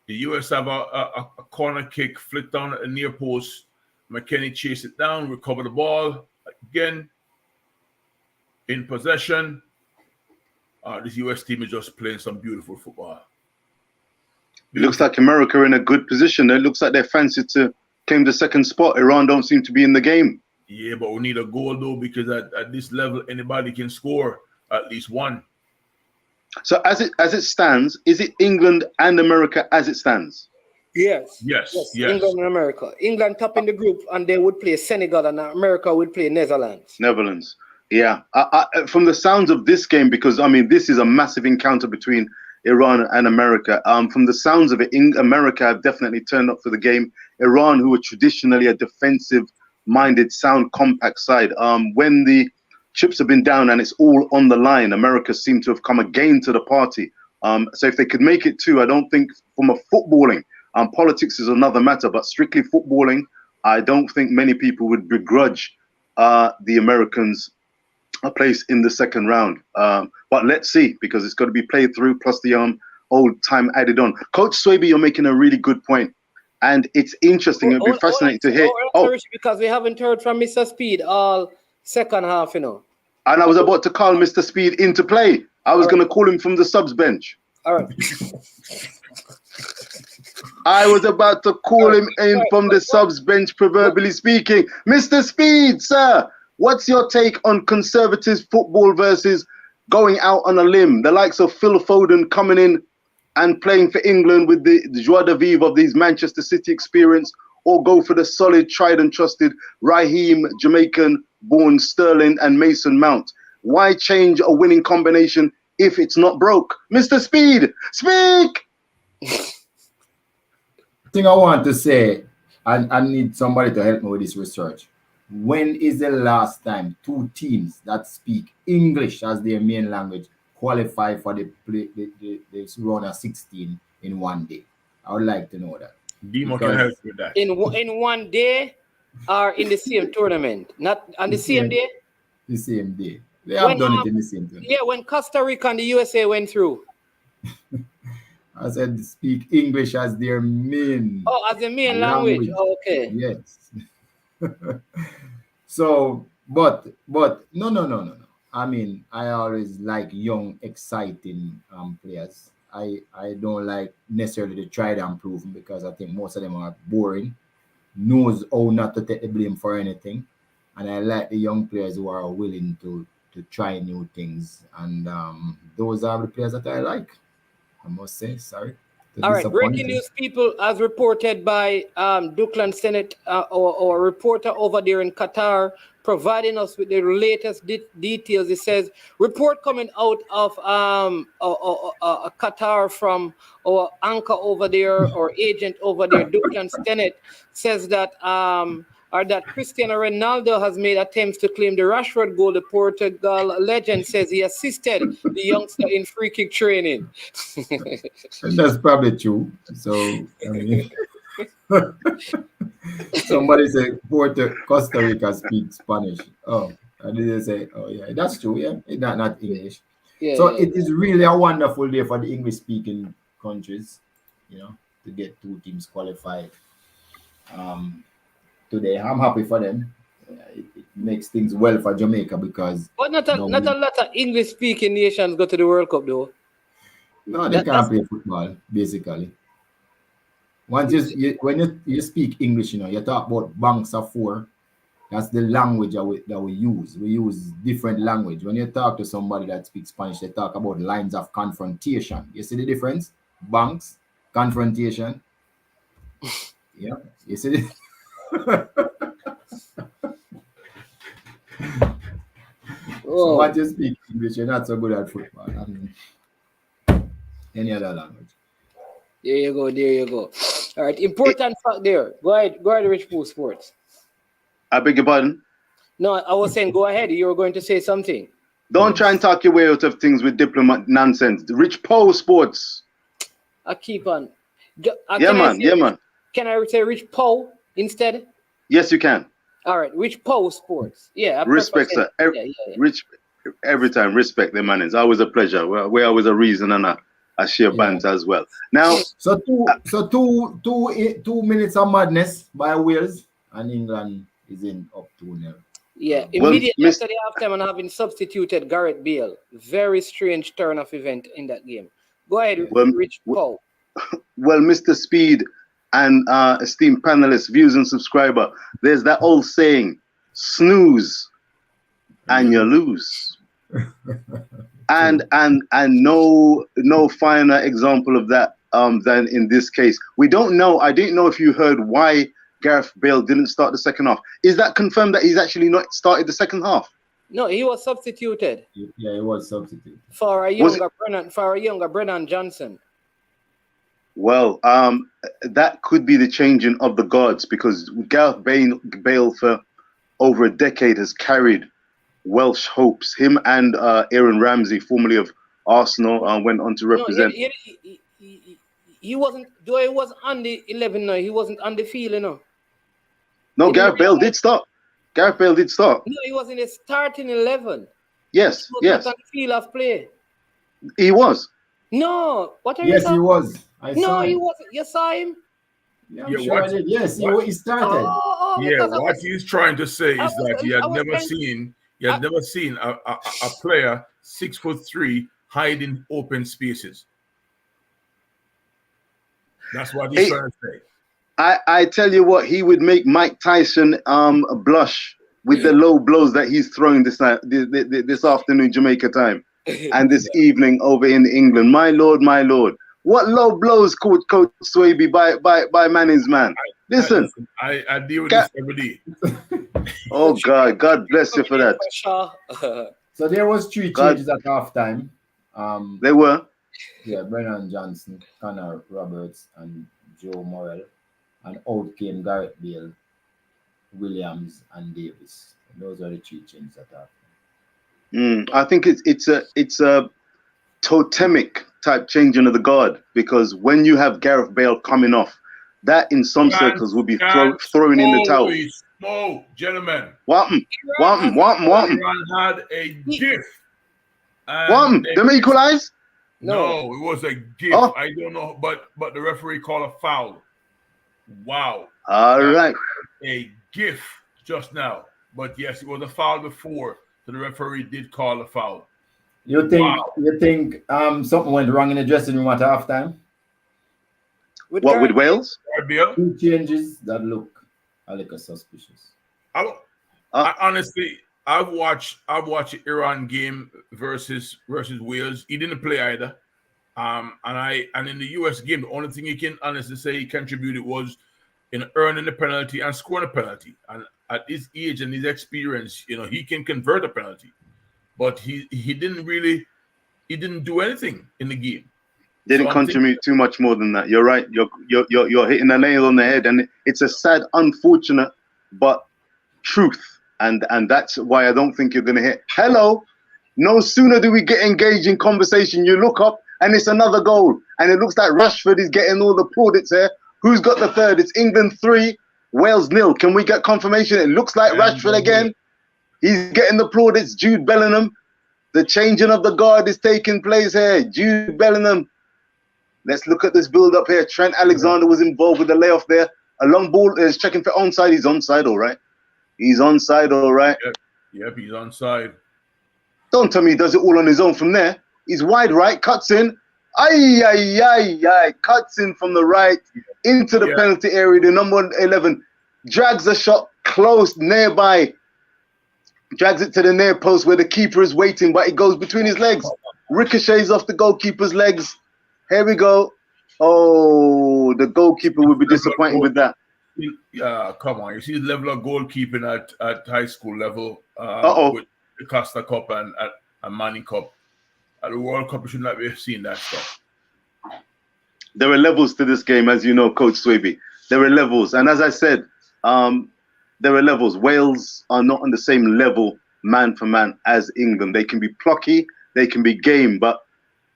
US have a corner kick flicked down at the near post. McKennie chased it down, recovered the ball again in possession. This US team is just playing some beautiful football. It looks like America are in a good position. It looks like they're fancy to claim the second spot. Iran don't seem to be in the game. Yeah, but we need a goal though, because at this level, anybody can score at least one. So as it stands, is it England and America as it stands? Yes. England and America. England top in the group, and they would play Senegal, and America would play Netherlands. Yeah. From the sounds of this game, because I mean this is a massive encounter between Iran and America. From the sounds of it, America have definitely turned up for the game. Iran, who are traditionally a defensive-minded, sound, compact side, when the chips have been down and it's all on the line, America seem to have come again to the party. So if they could make it too, I don't think from a footballing, politics is another matter, but strictly footballing, I don't think many people would begrudge the Americans a place in the second round. But let's see, because it's got to be played through, plus the old time added on. Coach Swaby, you're making a really good point. And it's interesting. It'll be fascinating to hear. Because we haven't heard from Mr. Speed all second half, you know. And I was about to call Mr. Speed into play. I was going to call him from the subs bench. All right. I was about to call him in from the subs bench, proverbially speaking. Mr. Speed, sir, what's your take on Conservatives football versus going out on a limb? The likes of Phil Foden coming in and playing for England with the joie de vivre of these Manchester City experience, or go for the solid, tried and trusted Raheem, Jamaican-born Sterling and Mason Mount. Why change a winning combination if it's not broke? Mr. Speed, speak! Thing I want to say, I need somebody to help me with this research. When is the last time two teams that speak English as their main language qualify for the round of 16 in one day? I would like to know that. Demo can help with that. In one day or in the same tournament? Not on the same day? The same day. They have done it in the same tournament. Yeah, when Costa Rica and the USA went through. I said speak English as their main as the main language. Oh, okay. Yes. So, but no. I mean, I always like young, exciting players. I don't like necessarily the tried and proven, because I think most of them are boring, knows how not to take the blame for anything. And I like the young players who are willing to try new things. And those are the players that I like, I must say. Sorry. All right, breaking news, people, as reported by Duckland Senate, or a reporter over there in Qatar, providing us with the latest details. It says, report coming out of Qatar from our anchor over there, or agent over there, Duckland Senate, says that that Cristiano Ronaldo has made attempts to claim the Rashford goal. The Portugal legend says he assisted the youngster in free kick training. That's probably true. So, I mean, somebody said Costa Rica speaks Spanish. Oh, I didn't say, oh yeah, that's true. Yeah, it's not English. Yeah, so it is really a wonderful day for the English-speaking countries, to get two teams qualified. Today, I'm happy for them. It makes things well for Jamaica, because. But not a lot of English-speaking nations go to the World Cup, though. No, they can't play football, basically. When you speak English, you talk about banks of four. That's the language that we use. We use different language. When you talk to somebody that speaks Spanish, they talk about lines of confrontation. You see the difference? Banks, confrontation. Yeah, you see it? So once you speak English, you're not so good at football. I mean, any other language. There you go. All right, important fact there. Go ahead, Rich Pool Sports. I beg your pardon? No, I was saying go ahead. You were going to say something. Don't try and talk your way out of things with diplomat nonsense. Rich Poe Sports. I keep on. Yeah, man. Can I say Rich Poe instead? Yes, you can. All right, Rich Poe Sports. Yeah, I Respect, sir. Rich, every time, respect the man. It's always a pleasure. We're always a reason and a share bands as well. Now, so two minutes of madness by Wales, and England is in up 2-0. Yeah, immediately after the halftime and having substituted Gareth Bale. Very strange turn of event in that game. Go ahead, Rich Poe. Well, Mr. Speed and esteemed panelists, viewers and subscriber, there's that old saying, snooze and you lose. and no finer example of that than in this case. We don't know. I didn't know if you heard why Gareth Bale didn't start the second half. Is that confirmed that he's actually not started the second half? No, he was substituted. Yeah, he was substituted For a younger Brennan Johnson. Well, that could be the changing of the guards, because Gareth Bale for over a decade has carried Welsh hopes. Him and Aaron Ramsey, formerly of Arsenal, went on to represent. No, he wasn't. Though he was on the 11 now, he wasn't on the field, you know. No, Gareth Bale did start. Gareth Bale did start. No, he was in the starting 11. Yes, He was yes. not on the field of play. He was. No, what are you Yes, talking? he was. No, he wasn't. You saw him? Yeah, I'm sure I did. Yes, he started. What he's trying to say is that he had never seen a player 6'3" hide in open spaces. That's what he's trying to say. I tell you what, he would make Mike Tyson blush with the low blows that he's throwing this afternoon Jamaica time and this evening over in England. My lord, my lord. What low blows Coach Swaby by Manning's man. Listen. I deal with this every day. Oh God bless you for that. So there was 3 changes at halftime. They were. Yeah, Brennan Johnson, Connor Roberts, and Joe Morrell. And out came Gareth Bale, Williams, and Davis. And those are the 3 changes at halftime. I think it's a totemic type changing of the guard, because when you have Gareth Bale coming off, that in some circles will be throwing in the towel. No, gentlemen. What? Iran had a gift. Them equalize? No, it was a gift. Oh. I don't know, but the referee called a foul. Wow. All right. A gift just now. But yes, it was a foul before, so the referee did call a foul. You think something went wrong in the dressing room at halftime? With Wales? 2 changes that look a little suspicious. I honestly, I've watched the Iran game versus Wales. He didn't play either. And in the US game, the only thing he can honestly say he contributed was in earning the penalty and scoring a penalty. And at his age and his experience, he can convert a penalty. But he didn't do anything in the game. Didn't contribute too much more than that. You're right. You're hitting the nail on the head, and it's a sad, unfortunate, but truth. And that's why I don't think you're gonna hit. Hello. No sooner do we get engaged in conversation, you look up and it's another goal. And it looks like Rashford is getting all the plaudits here. Who's got the third? It's England 3, Wales 0. Can we get confirmation? It looks like Rashford again. He's getting the plaudits. Jude Bellingham. The changing of the guard is taking place here. Jude Bellingham. Let's look at this build up here. Trent Alexander was involved with the layoff there. A long ball is checking for onside. He's onside, all right. He's onside, all right. Yep, he's onside. Don't tell me he does it all on his own from there. He's wide right, cuts in. Cuts in from the right into the penalty area. The number 11 drags a shot close nearby. Drags it to the near post where the keeper is waiting, but it goes between his legs. Ricochets off the goalkeeper's legs. Here we go. Oh, the goalkeeper would be disappointed with that. Come on. You see the level of goalkeeping at high school level with the Costa Cup and Manning Cup. At the World Cup, you should not be seeing that stuff. There are levels to this game, as you know, Coach Swaby. There are levels. And as I said, there are levels. Wales are not on the same level man for man as England. They can be plucky, they can be game, but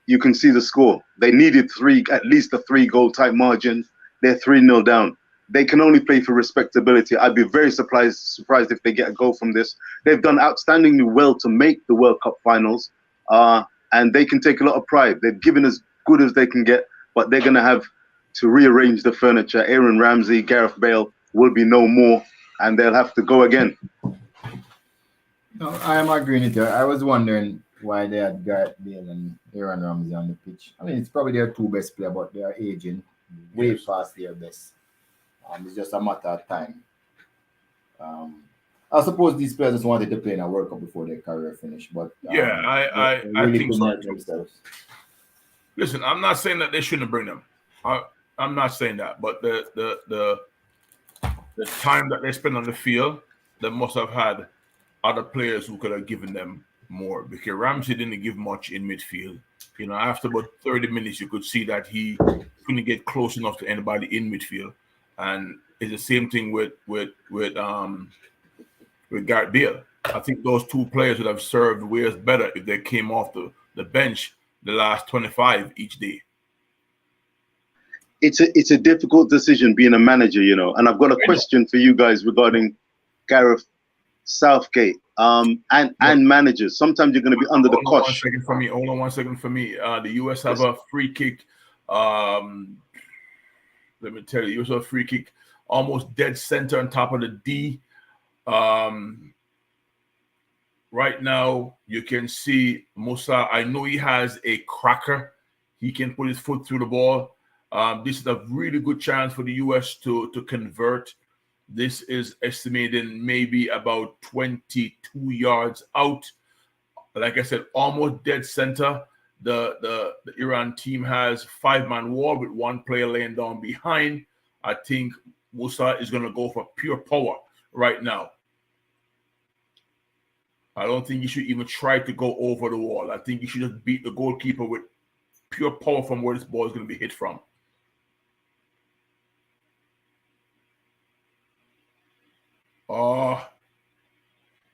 you can see the score. They needed at least a 3-goal type margin. They're 3-0 down. They can only play for respectability. I'd be very surprised if they get a goal from this. They've done outstandingly well to make the World Cup finals, and they can take a lot of pride. They've given as good as they can get, but they're going to have to rearrange the furniture. Aaron Ramsey, Gareth Bale will be no more, and they'll have to go again. No, I am agreeing with you. I was wondering why they had Gareth Bale and Aaron Ramsey on the pitch. I mean, it's probably their 2 best players, but they are aging way past their best. It's just a matter of time. I suppose these players just wanted to play in a World Cup before their career finished, but I really think so. themselves. Listen, I'm not saying that they shouldn't bring them. I'm not saying that, but the time that they spend on the field, they must have had other players who could have given them more, because Ramsey didn't give much in midfield. You know, after about 30 minutes, you could see that he couldn't get close enough to anybody in midfield. And it's the same thing with Gareth Bale. I think those 2 players would have served Wales better if they came off the bench the last 25 each day. It's a difficult decision being a manager, you know. And I've got a question for you guys regarding Gareth Southgate and managers. Sometimes you're going to be under the cosh. Hold on 1 second for me. The US have a free kick. Let me tell you, US have a free kick almost dead center on top of the D. Right now, you can see Musa. I know he has a cracker. He can put his foot through the ball. This is a really good chance for the US to convert. This is estimating maybe about 22 yards out. Like I said, almost dead center. The Iran team has 5-man wall with 1 player laying down behind. I think Musa is going to go for pure power right now. I don't think you should even try to go over the wall. I think you should just beat the goalkeeper with pure power from where this ball is going to be hit from.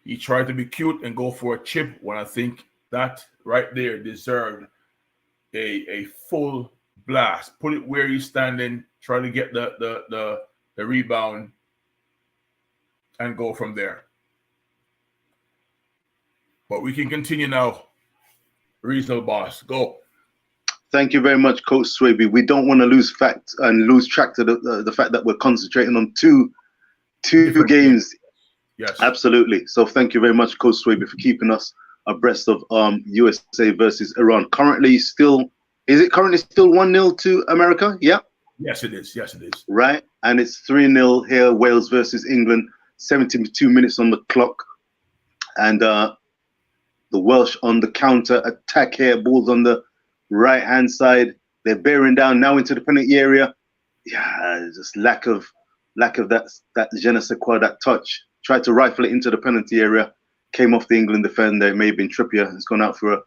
He tried to be cute and go for a chip when I think that right there deserved a full blast. Put it where he's standing, try to get the rebound and go from there. But we can continue now. Reasonable boss, go. Thank you very much, Coach Swaby. We don't want to lose track to the fact that we're concentrating on two games. Yes, absolutely. So thank you very much, Coach Swaby, for keeping us abreast of USA versus Iran. Is it currently still 1-0 to America? Yeah. Yes, it is. Yes, it is. Right, and it's 3-0 here. Wales versus England. 72 minutes on the clock, and the Welsh on the counter attack here. Balls on the right hand side. They're bearing down now into the penalty area. Yeah, just lack of that je ne sais quoi, that touch. Tried to rifle it into the penalty area. Came off the England defender. It may have been Trippier. It's gone out for a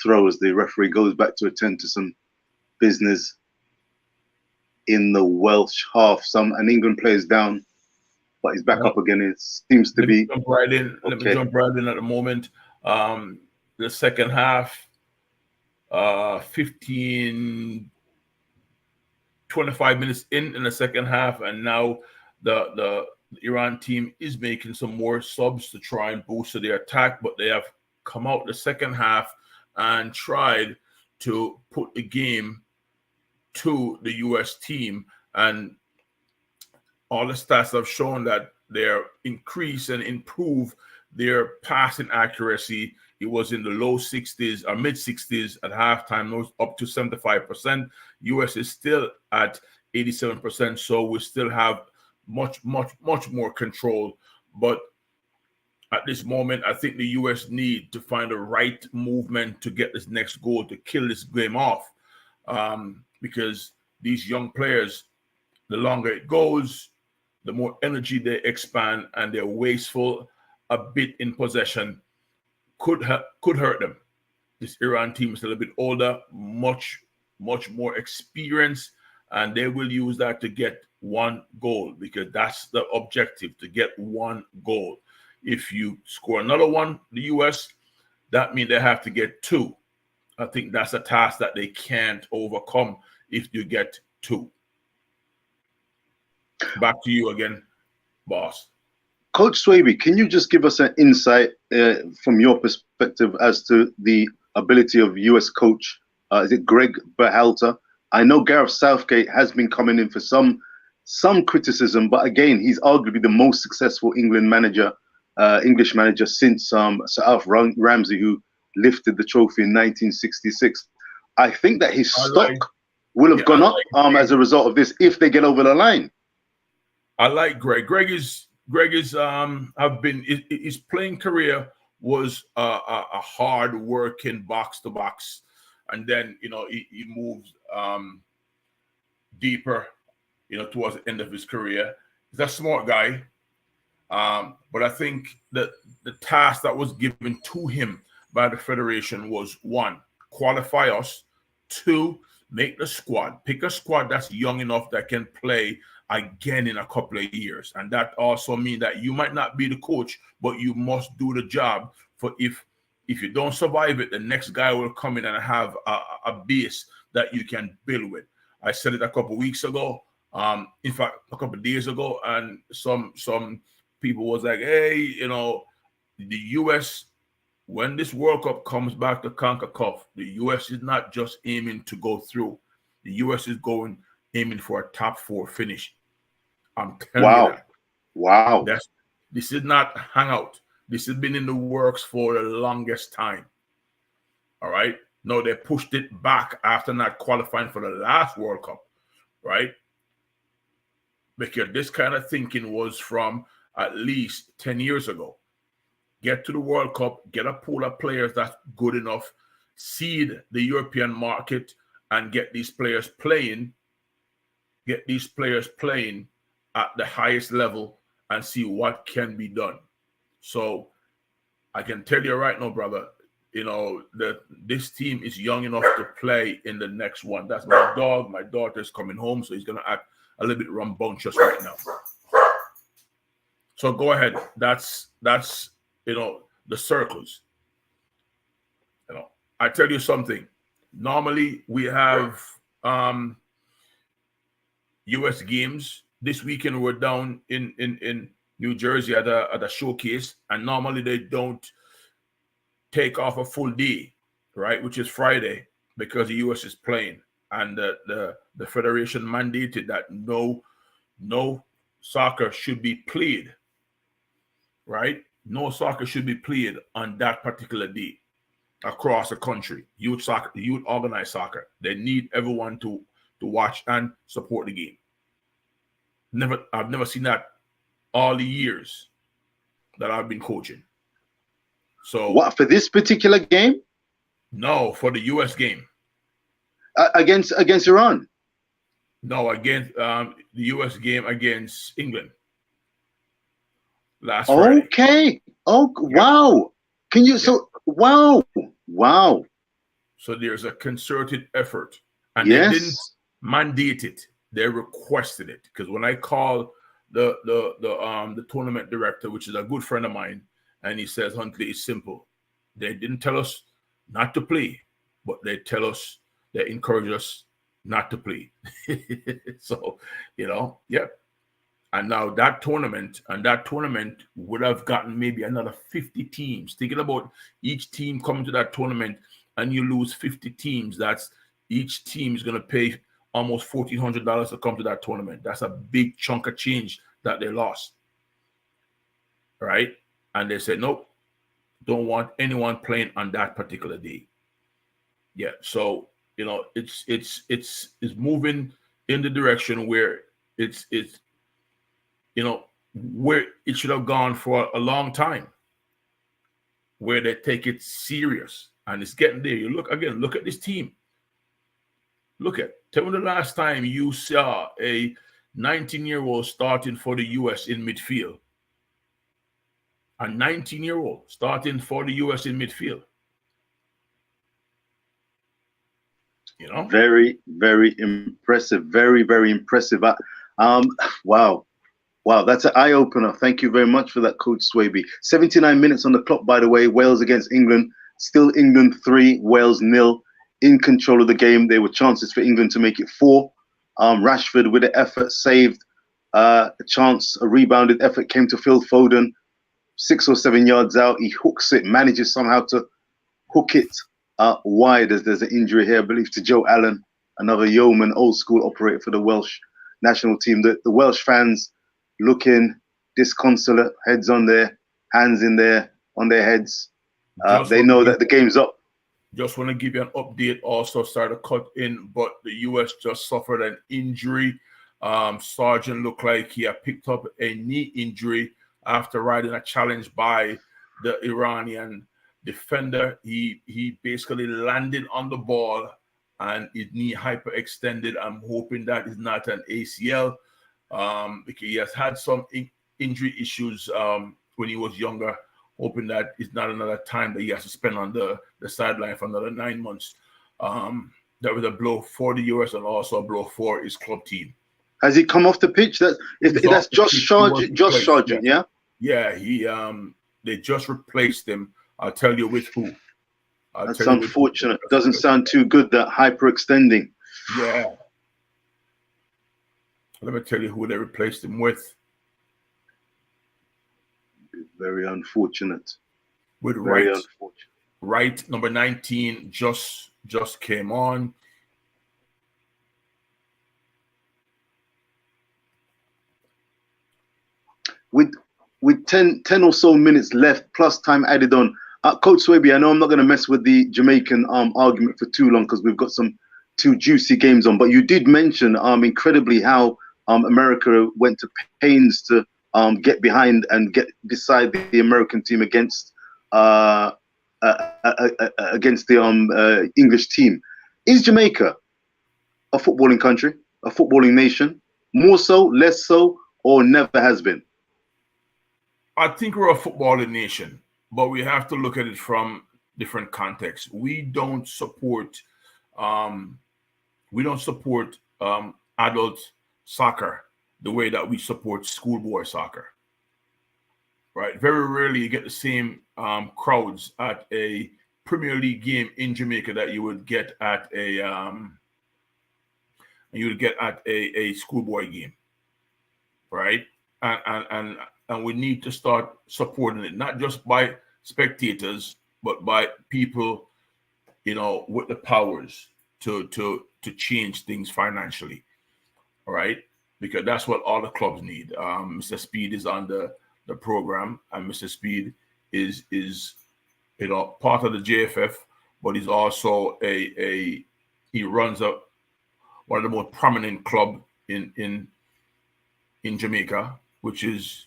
throw as the referee goes back to attend to some business in the Welsh half. An England player's down, but he's back up again. It seems to be. Jump right in. Let me jump right in at the moment. The second half, 25 minutes in the second half, and now the Iran team is making some more subs to try and boost their attack, but they have come out the second half and tried to put the game to the US team, and all the stats have shown that they're increase and improve their passing accuracy. It was in the low 60s or mid 60s at halftime, it was up to 75%. US is still at 87%, so we still have much more control. But at this moment, I think the US need to find the right movement to get this next goal to kill this game off, because these young players, the longer it goes, the more energy they expand, and they're wasteful. A bit in possession could hurt them. This Iran team is a little bit older, much more experienced, and they will use that to get one goal, because that's the objective, to get one goal. If you score another one, the US, that means they have to get 2. I think that's a task that they can't overcome if you get 2. Back to you again, boss. Coach Swaby, can you just give us an insight from your perspective as to the ability of US coach? Is it Greg Berhalter? I know Gareth Southgate has been coming in for some criticism, but again, he's arguably the most successful English manager since Sir Alf Ramsey, who lifted the trophy in 1966. I think that his stock will have gone up as a result of this if they get over the line. I like Greg. Greg is his playing career was a hard working box to box, and then he moved deeper towards the end of his career. He's a smart guy, but I think that the task that was given to him by the federation was 1, qualify us, 2, make the squad, pick a squad that's young enough that can play again in a couple of years. And that also means that you might not be the coach, but you must do the job. For if you don't survive it, the next guy will come in and have a base that you can build with. I said it a couple of weeks ago, in fact a couple of days ago, and some people was like, hey, the US, when this World Cup comes back to CONCACAF, the US is not just aiming to go through. The US is aiming for a top 4 finish. I'm telling you that. Wow. This is not hangout. This has been in the works for the longest time. All right. No, they pushed it back after not qualifying for the last World Cup, right? Because this kind of thinking was from at least 10 years ago. Get to the World Cup, get a pool of players that's good enough, seed the European market, and get these players playing at the highest level and see what can be done. So I can tell you right now, brother, that this team is young enough to play in the next one. That's my dog. My daughter's coming home, so he's going to act a little bit rambunctious right now. So go ahead. That's the circles. I tell you something. Normally we have US games. This weekend we're down in New Jersey at a showcase, and normally they don't take off a full day, right, which is Friday, because the US is playing, and the federation mandated that no soccer should be played, right? No soccer should be played on that particular day across the country. Youth soccer, youth organized soccer. They need everyone to watch and support the game. I've never seen that all the years that I've been coaching. So what, for this particular game? No, for the US game. Against Iran? No, against the US game against England last Friday. Okay. Oh, wow. Can you, so, wow. So there's a concerted effort, and yes, they didn't mandate it. They requested it, because when I called the tournament director, which is a good friend of mine, and he says, Huntley, it's simple. They didn't tell us not to play, but they encourage us not to play. So, yeah. And now that tournament would have gotten maybe another 50 teams. Thinking about each team coming to that tournament, and you lose 50 teams, that's each team is going to pay almost $1,400 to come to that tournament. That's a big chunk of change that they lost, right? And they said, nope, don't want anyone playing on that particular day. Yeah, so it's moving in the direction where it's where it should have gone for a long time, where they take it serious, and it's getting there. You look at this team. Tell me the last time you saw a 19-year-old starting for the US in midfield. A 19-year-old starting for the US in midfield. Very, very impressive. Very, very impressive. Wow. Wow, that's an eye opener. Thank you very much for that, Coach Swaby. 79 minutes on the clock, by the way. Wales against England. Still England 3, Wales 0. In control of the game. There were chances for England to make it 4. Rashford with the effort saved a chance. A rebounded effort came to Phil Foden. 6 or 7 yards out. He hooks it, manages somehow to hook it wide as there's an injury here, I believe, to Joe Allen, another yeoman, old school operator for the Welsh national team. The Welsh fans looking disconsolate, heads on their hands in their on their heads. They know that the game's up. Just want to give you an update. Also started to cut in, but the U.S. just suffered an injury. Sargent looked like he had picked up a knee injury after riding a challenge by the Iranian defender. He basically landed on the ball and his knee hyperextended. I'm hoping that is not an ACL. Because he has had some injury issues when he was younger, hoping that it's not another time that he has to spend on the sideline for another 9 months. That was a blow for the US and also a blow for his club team. Has he come off the pitch? That's Josh Sargent, yeah? Yeah, they just replaced him. I'll tell you with who. That's unfortunate. Doesn't sound too good, that hyperextending. Yeah. Let me tell you who they replaced him with. Very unfortunate. With Very Wright. unfortunate. Wright, number 19, just came on. With 10 or so minutes left, plus time added on. Coach Swaby, I know I'm not going to mess with the Jamaican argument for too long because we've got some 2 juicy games on. But you did mention incredibly how America went to pains to get behind and get beside the American team against the English team. Is Jamaica a footballing country, a footballing nation? More so, less so, or never has been? I think we're a footballing nation, but we have to look at it from different contexts. We don't support adult soccer the way that we support schoolboy soccer, right? Very rarely you get the same crowds at a Premier League game in Jamaica that you would get at a schoolboy game, right? And we need to start supporting it, not just by spectators, but by people, with the powers to change things financially, all right? Because that's what all the clubs need. Mr. Speed is on the program, and Mr. Speed is part of the JFF, but he's also he runs one of the most prominent club in Jamaica, which is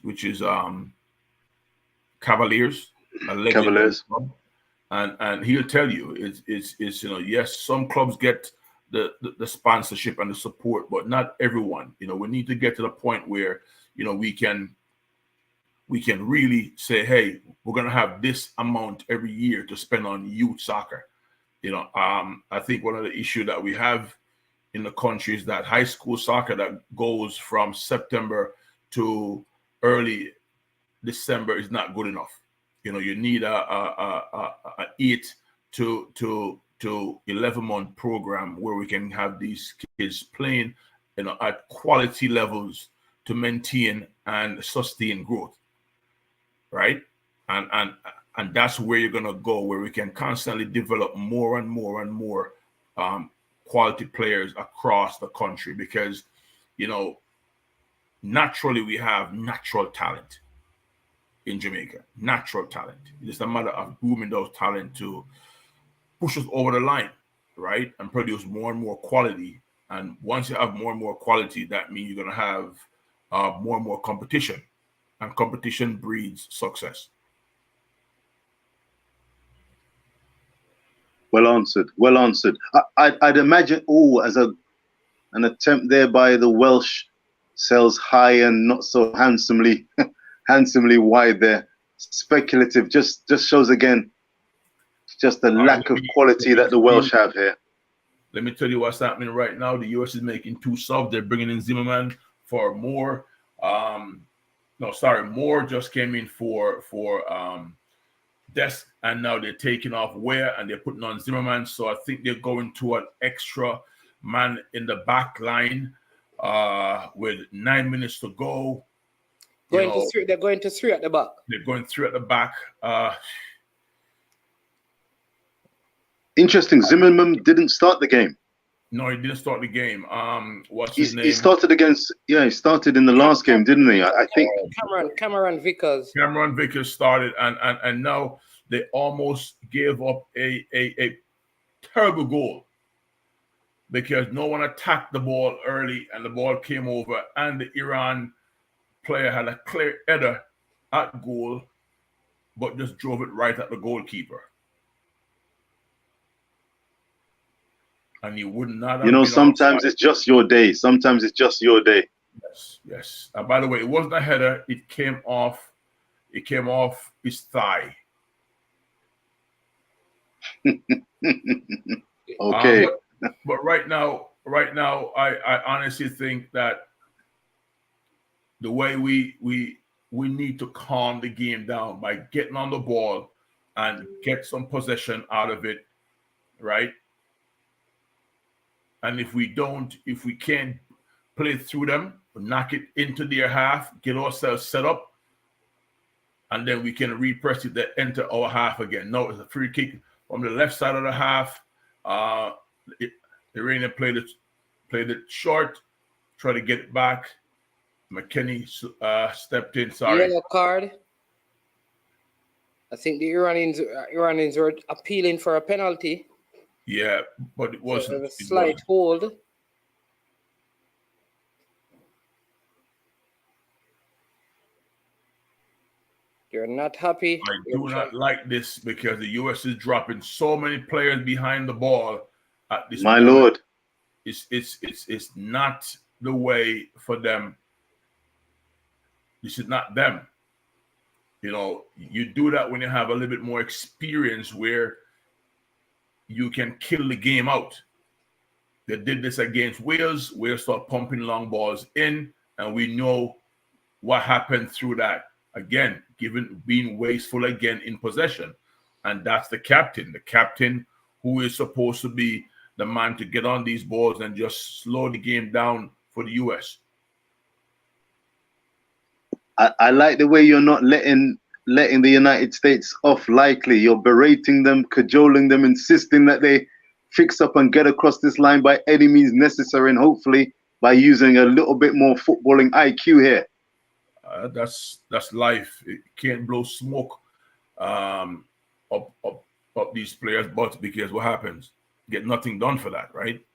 Cavaliers, a legendary club. And he'll tell you it's yes, some clubs get the sponsorship and the support, but not everyone. We need to get to the point where we can really say, hey, we're gonna have this amount every year to spend on youth soccer. I think one of the issues that we have in the country is that high school soccer that goes from September to early December is not good enough. You need a 8 to 11-month program where we can have these kids playing, at quality levels to maintain and sustain growth, right? And that's where you're gonna go, where we can constantly develop more and more and more quality players across the country, because naturally we have natural talent in Jamaica. Natural talent. It's just a matter of grooming those talent to push us over the line, right? And produce more and more quality. And once you have more and more quality, that means you're going to have more and more competition. And competition breeds success. Well answered. Well answered. I'd imagine, as an attempt there by the Welsh, sells high and not so handsomely wide there. Speculative. Just shows again just the lack of quality that the Welsh have here. Let me tell you what's happening right now. The US is making 2 subs. They're bringing in Zimmerman for more. No, sorry, Moore just came in for Dest, and now they're taking off Ware and they're putting on Zimmerman. So I think they're going to an extra man in the back line with 9 minutes to go. They're going to three at the back. They're going 3 at the back. Interesting. Zimmerman didn't start the game. No, he didn't start the game. What's his name? He started he started in the last game, didn't he? I think Cameron Vickers. Cameron Vickers started, and now they almost gave up a terrible goal because no one attacked the ball early, and the ball came over, and the Iran player had a clear header at goal, but just drove it right at the goalkeeper. And you would not have sometimes it's just your day. Sometimes it's just your day. Yes. By the way, it wasn't a header. It came off his thigh. Okay. But right now, I honestly think that the way we need to calm the game down by getting on the ball and get some possession out of it, right? And if we can't play through them, knock it into their half, get ourselves set up, and then we can repress it to enter our half again. No, it's a free kick from the left side of the half. Iranian played it short, try to get it back. McKennie stepped in. Sorry. Yellow card. I think the Iranians were appealing for a penalty. Yeah, but it wasn't. A slight hold. You're not happy. I do not like this because the U.S. is dropping so many players behind the ball at this My moment. Lord. It's not the way for them. This is not them. You do that when you have a little bit more experience where you can kill the game out. They did this against Wales. Wales started pumping long balls in, and we know what happened through that. Again, being wasteful again in possession. And that's the captain who is supposed to be the man to get on these balls and just slow the game down for the U.S. I like the way you're not letting the United States off lightly. You're berating them, cajoling them, insisting that they fix up and get across this line by any means necessary, and hopefully by using a little bit more footballing IQ here. That's life. It can't blow smoke up these players' butts, because what happens? Get nothing done for that, right?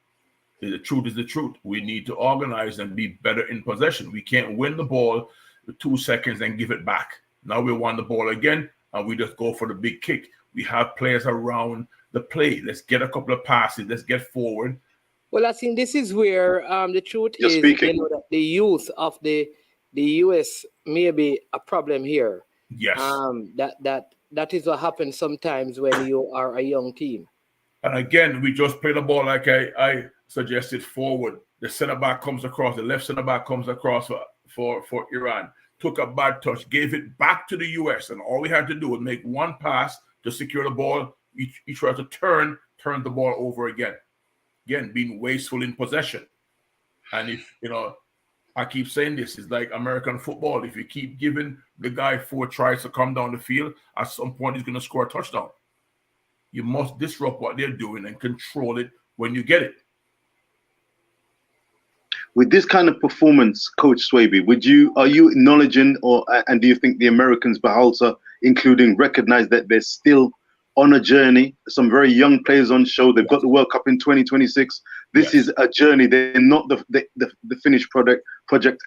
The truth is the truth. We need to organize and be better in possession. We can't win the ball with 2 seconds and give it back. Now we want the ball again, and we just go for the big kick. We have players around the play. Let's get a couple of passes. Let's get forward. Well, I think this is where the truth You're is. speaking. That the youth of the U.S. may be a problem here. Yes. That is what happens sometimes when you are a young team. And again, we just play the ball like I suggested, forward. The center back comes across. The left center back comes across for Iran. Took a bad touch, gave it back to the U.S., and all we had to do was make one pass to secure the ball. He tried to turn the ball over again. Again, being wasteful in possession. And if, I keep saying this, it's like American football. If you keep giving the guy 4 tries to come down the field, at some point he's going to score a touchdown. You must disrupt what they're doing and control it when you get it. With this kind of performance, Coach Swaby, are you acknowledging, and do you think the Americans, Berhalter including, recognize that they're still on a journey? Some very young players on show. They've got the World Cup in 2026. This is a journey. They're not the finished project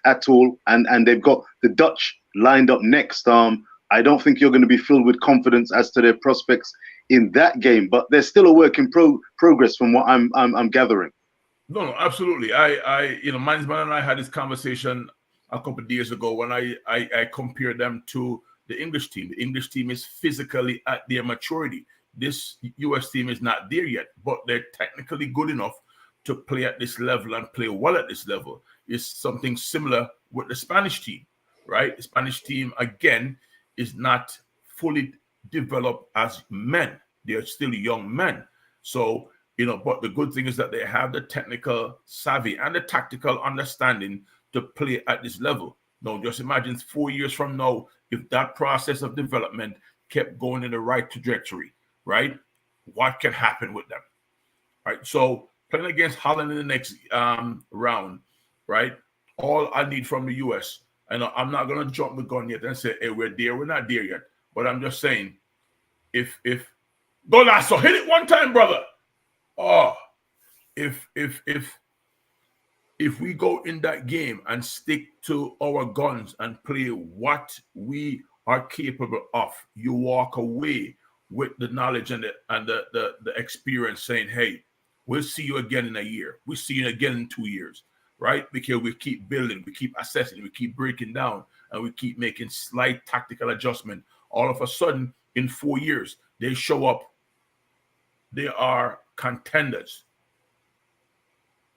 at all. And they've got the Dutch lined up next. I don't think you're going to be filled with confidence as to their prospects in that game, but they're still a work in progress from what I'm gathering. No, absolutely. Mansman and I had this conversation a couple of days ago when I compared them to the English team. The English team is physically at their maturity. This U.S. team is not there yet, but they're technically good enough to play at this level and play well at this level. It's something similar with the Spanish team, right? The Spanish team, again, is not fully developed as men. They're still young men. So, but the good thing is that they have the technical savvy and the tactical understanding to play at this level. Now, just imagine 4 years from now, if that process of development kept going in the right trajectory, right? What can happen with them, right? So playing against Holland in the next round, right? All I need from the U.S., and I'm not going to jump the gun yet and say, hey, we're there. We're not there yet. But I'm just saying, if Golazo, hit it one time, brother. Oh, if we go in that game and stick to our guns and play what we are capable of, you walk away with the knowledge and the experience saying, hey, we'll see you again in a year. We'll see you again in 2 years, right? Because we keep building, we keep assessing, we keep breaking down, and we keep making slight tactical adjustment. All of a sudden, in 4 years, they show up. They are contenders,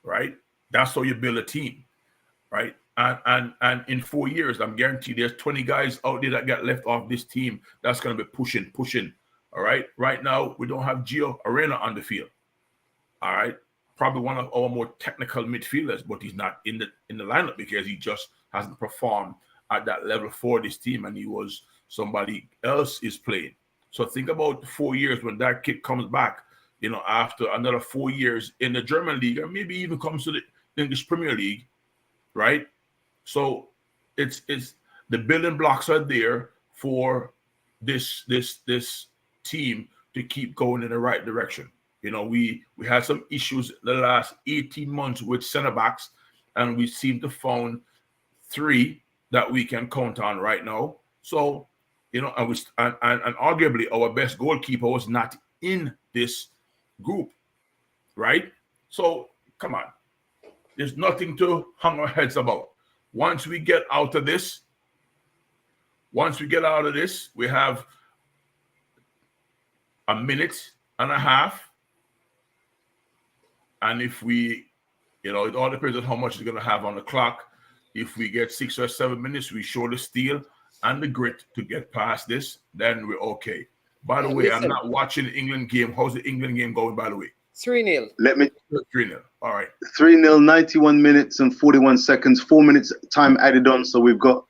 right? That's how you build a team, right? And in 4 years, I'm guaranteed there's 20 guys out there that got left off this team that's going to be pushing. All right. Right now, we don't have Gio Arena on the field. All right. Probably one of our more technical midfielders, but he's not in the lineup because he just hasn't performed at that level for this team, and he was somebody else is playing. So think about 4 years when that kid comes back, after another 4 years in the German league, or maybe even comes to the English Premier League, right? So it's the building blocks are there for this team to keep going in the right direction. We had some issues the last 18 months with center backs, and we seem to found 3 that we can count on right now. So, and arguably our best goalkeeper was not in this group, right? So come on, there's nothing to hang our heads about. Once we get out of this, we have a minute and a half. And if we, it all depends on how much it's going to have on the clock. If we get 6 or 7 minutes, we show the steel and the grit to get past this, then we're okay. By the way, I'm not watching the England game. How's the England game going, by the way? 3-0. 3-0. All right. 3-0, 91 minutes and 41 seconds, 4 minutes time added on. So we've got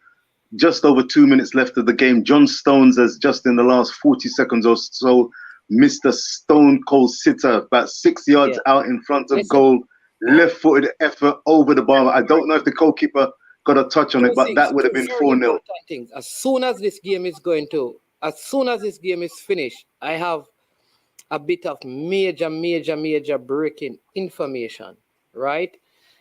just over 2 minutes left of the game. John Stones has just in the last 40 seconds or so, Mr. Stone Cold Sitter, about 6 yards out in front of goal, left-footed effort over the bar. I don't know if the goalkeeper got a touch on it, but that would have been 4-0. As soon as this game is finished, I have a bit of major breaking information, right?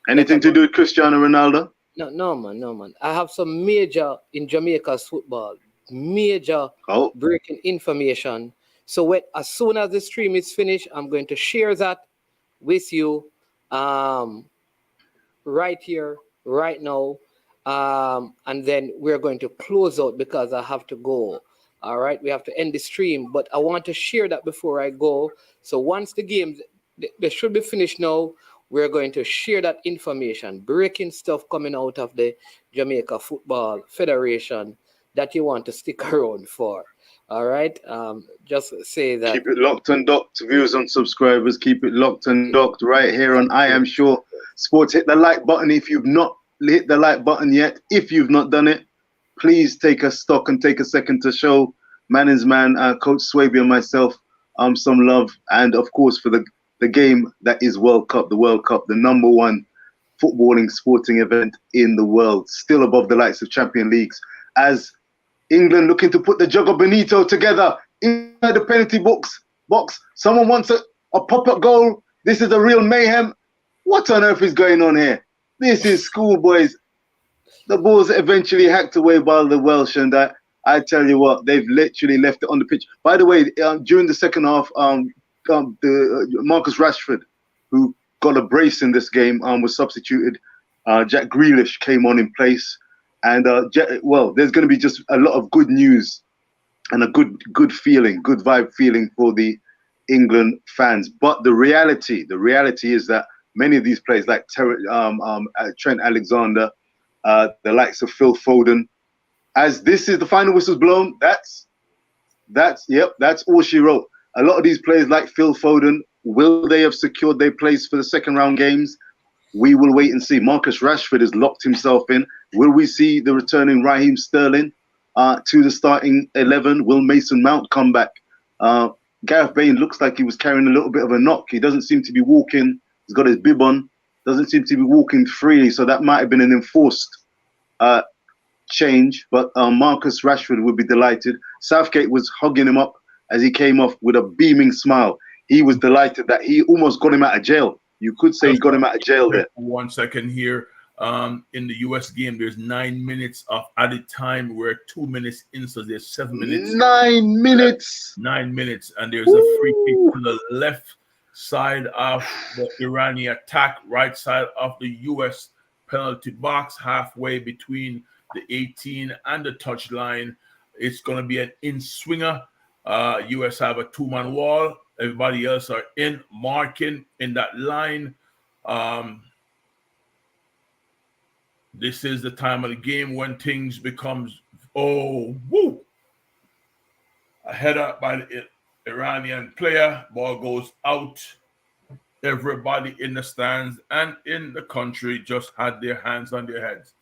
Anything to do with Cristiano Ronaldo? No, man. I have some major in Jamaica's football, breaking information. So as soon as the stream is finished, I'm going to share that with you right here, right now. And then we're going to close out because I have to go. All right, we have to end the stream, but I want to share that before I go. So once the game, they should be finished now, we're going to share that information, breaking stuff coming out of the Jamaica Football Federation that you want to stick around for. All right, just say that. Keep it locked and docked, viewers and subscribers. Keep it locked and docked right here on I Am Sure Sports. Hit the like button if you've not hit the like button yet. If you've not done it, please take a stock and take a second to show Manning's man, Coach Swaby and myself some love. And of course for the game that is World Cup, the World Cup, the #1 footballing sporting event in the world, still above the likes of Champion Leagues, as England looking to put the Jugger Benito together inside the penalty box. Someone wants a pop-up goal. This is a real mayhem. What on earth is going on here? This is schoolboys. The ball's eventually hacked away by the Welsh, and I tell you what, they've literally left it on the pitch. By the way, during the second half, Marcus Rashford, who got a brace in this game, was substituted. Jack Grealish came on in place. And there's going to be just a lot of good news and a good feeling, good vibe feeling for the England fans. But the reality is that many of these players, like Trent Alexander, the likes of Phil Foden. As this is the final whistle's blown, that's all she wrote. A lot of these players like Phil Foden, will they have secured their place for the second round games? We will wait and see. Marcus Rashford has locked himself in. Will we see the returning Raheem Sterling to the starting 11? Will Mason Mount come back? Gareth Bale looks like he was carrying a little bit of a knock. He doesn't seem to be walking. He's got his bib on. Doesn't seem to be walking freely. So that might have been an enforced change. But Marcus Rashford would be delighted. Southgate was hugging him up as he came off with a beaming smile. He was delighted that he almost got him out of jail. You could say he got him out of jail there. 1 second here. In the US game, there's 9 minutes of added time. We're 2 minutes in, so there's 7 minutes. 9 minutes. 9 minutes, and there's a free kick to the left side of the Iranian attack, right side of the US penalty box, halfway between the 18 and the touchline. It's going to be an in-swinger. US have a two-man wall. Everybody else are in, marking in that line. This is the time of the game when things becomes, a header by the Iranian player. Ball goes out. Everybody in the stands and in the country just had their hands on their heads.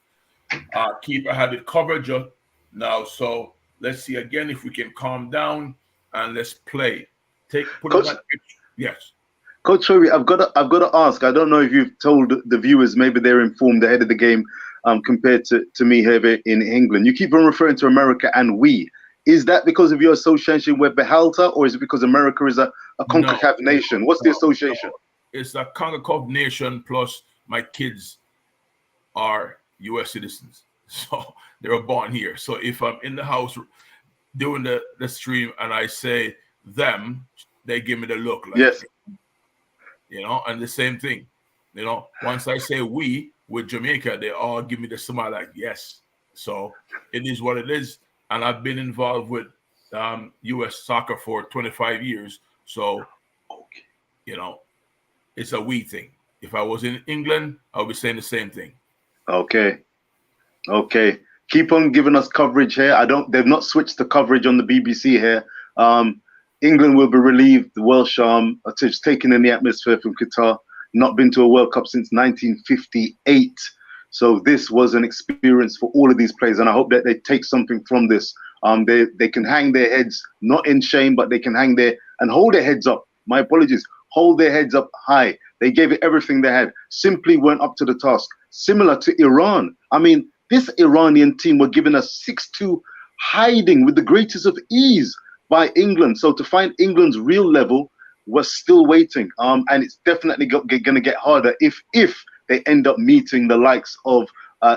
Keeper had it covered just now. So let's see again if we can calm down and let's play. Yes. Coach Troy, I've got to ask. I don't know if you've told the viewers, maybe they're informed ahead of the game compared to me here in England. You keep on referring to America and we. Is that because of your association with Behalta, or is it because America is a CONCACAF nation? What's the association? It's a CONCACAF nation, plus my kids are U.S. citizens. So they were born here. So if I'm in the house doing the stream and I say them, they give me the look. Like, yes. And the same thing. Once I say we with Jamaica, they all give me the smile like, yes. So it is what it is. And I've been involved with U.S. soccer for 25 years. So, it's a we thing. If I was in England, I would be saying the same thing. Okay. Keep on giving us coverage here. They've not switched the coverage on the BBC here. England will be relieved. The Welsh are just taking in the atmosphere from Qatar. Not been to a World Cup since 1958. So this was an experience for all of these players, and I hope that they take something from this. They can hang their heads, not in shame, but they can hang there and hold their heads up. My apologies. Hold their heads up high. They gave it everything they had. Simply weren't up to the task. Similar to Iran. I mean, this Iranian team were given a 6-2 hiding with the greatest of ease by England. So to find England's real level was still waiting. And it's definitely going to get harder if they end up meeting the likes of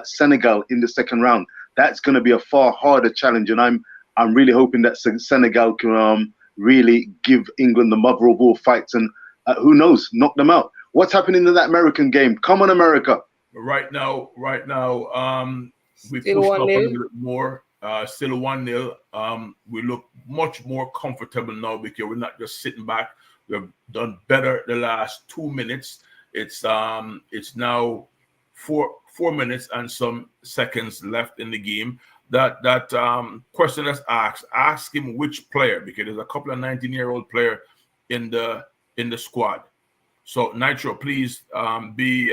Senegal in the second round. That's going to be a far harder challenge, and I'm really hoping that Senegal can really give England the mother of all fights and who knows, knock them out. What's happening in that American game? Come on, America! Right now, we Still pushed up a 1-0. little bit more. Still 1-0. We look much more comfortable now because we're not just sitting back. We've done better the last 2 minutes. It's now 4 minutes and some seconds left in the game. That question that's asked, ask him which player, because there's a couple of 19-year-old player in the squad. So Nitro, please be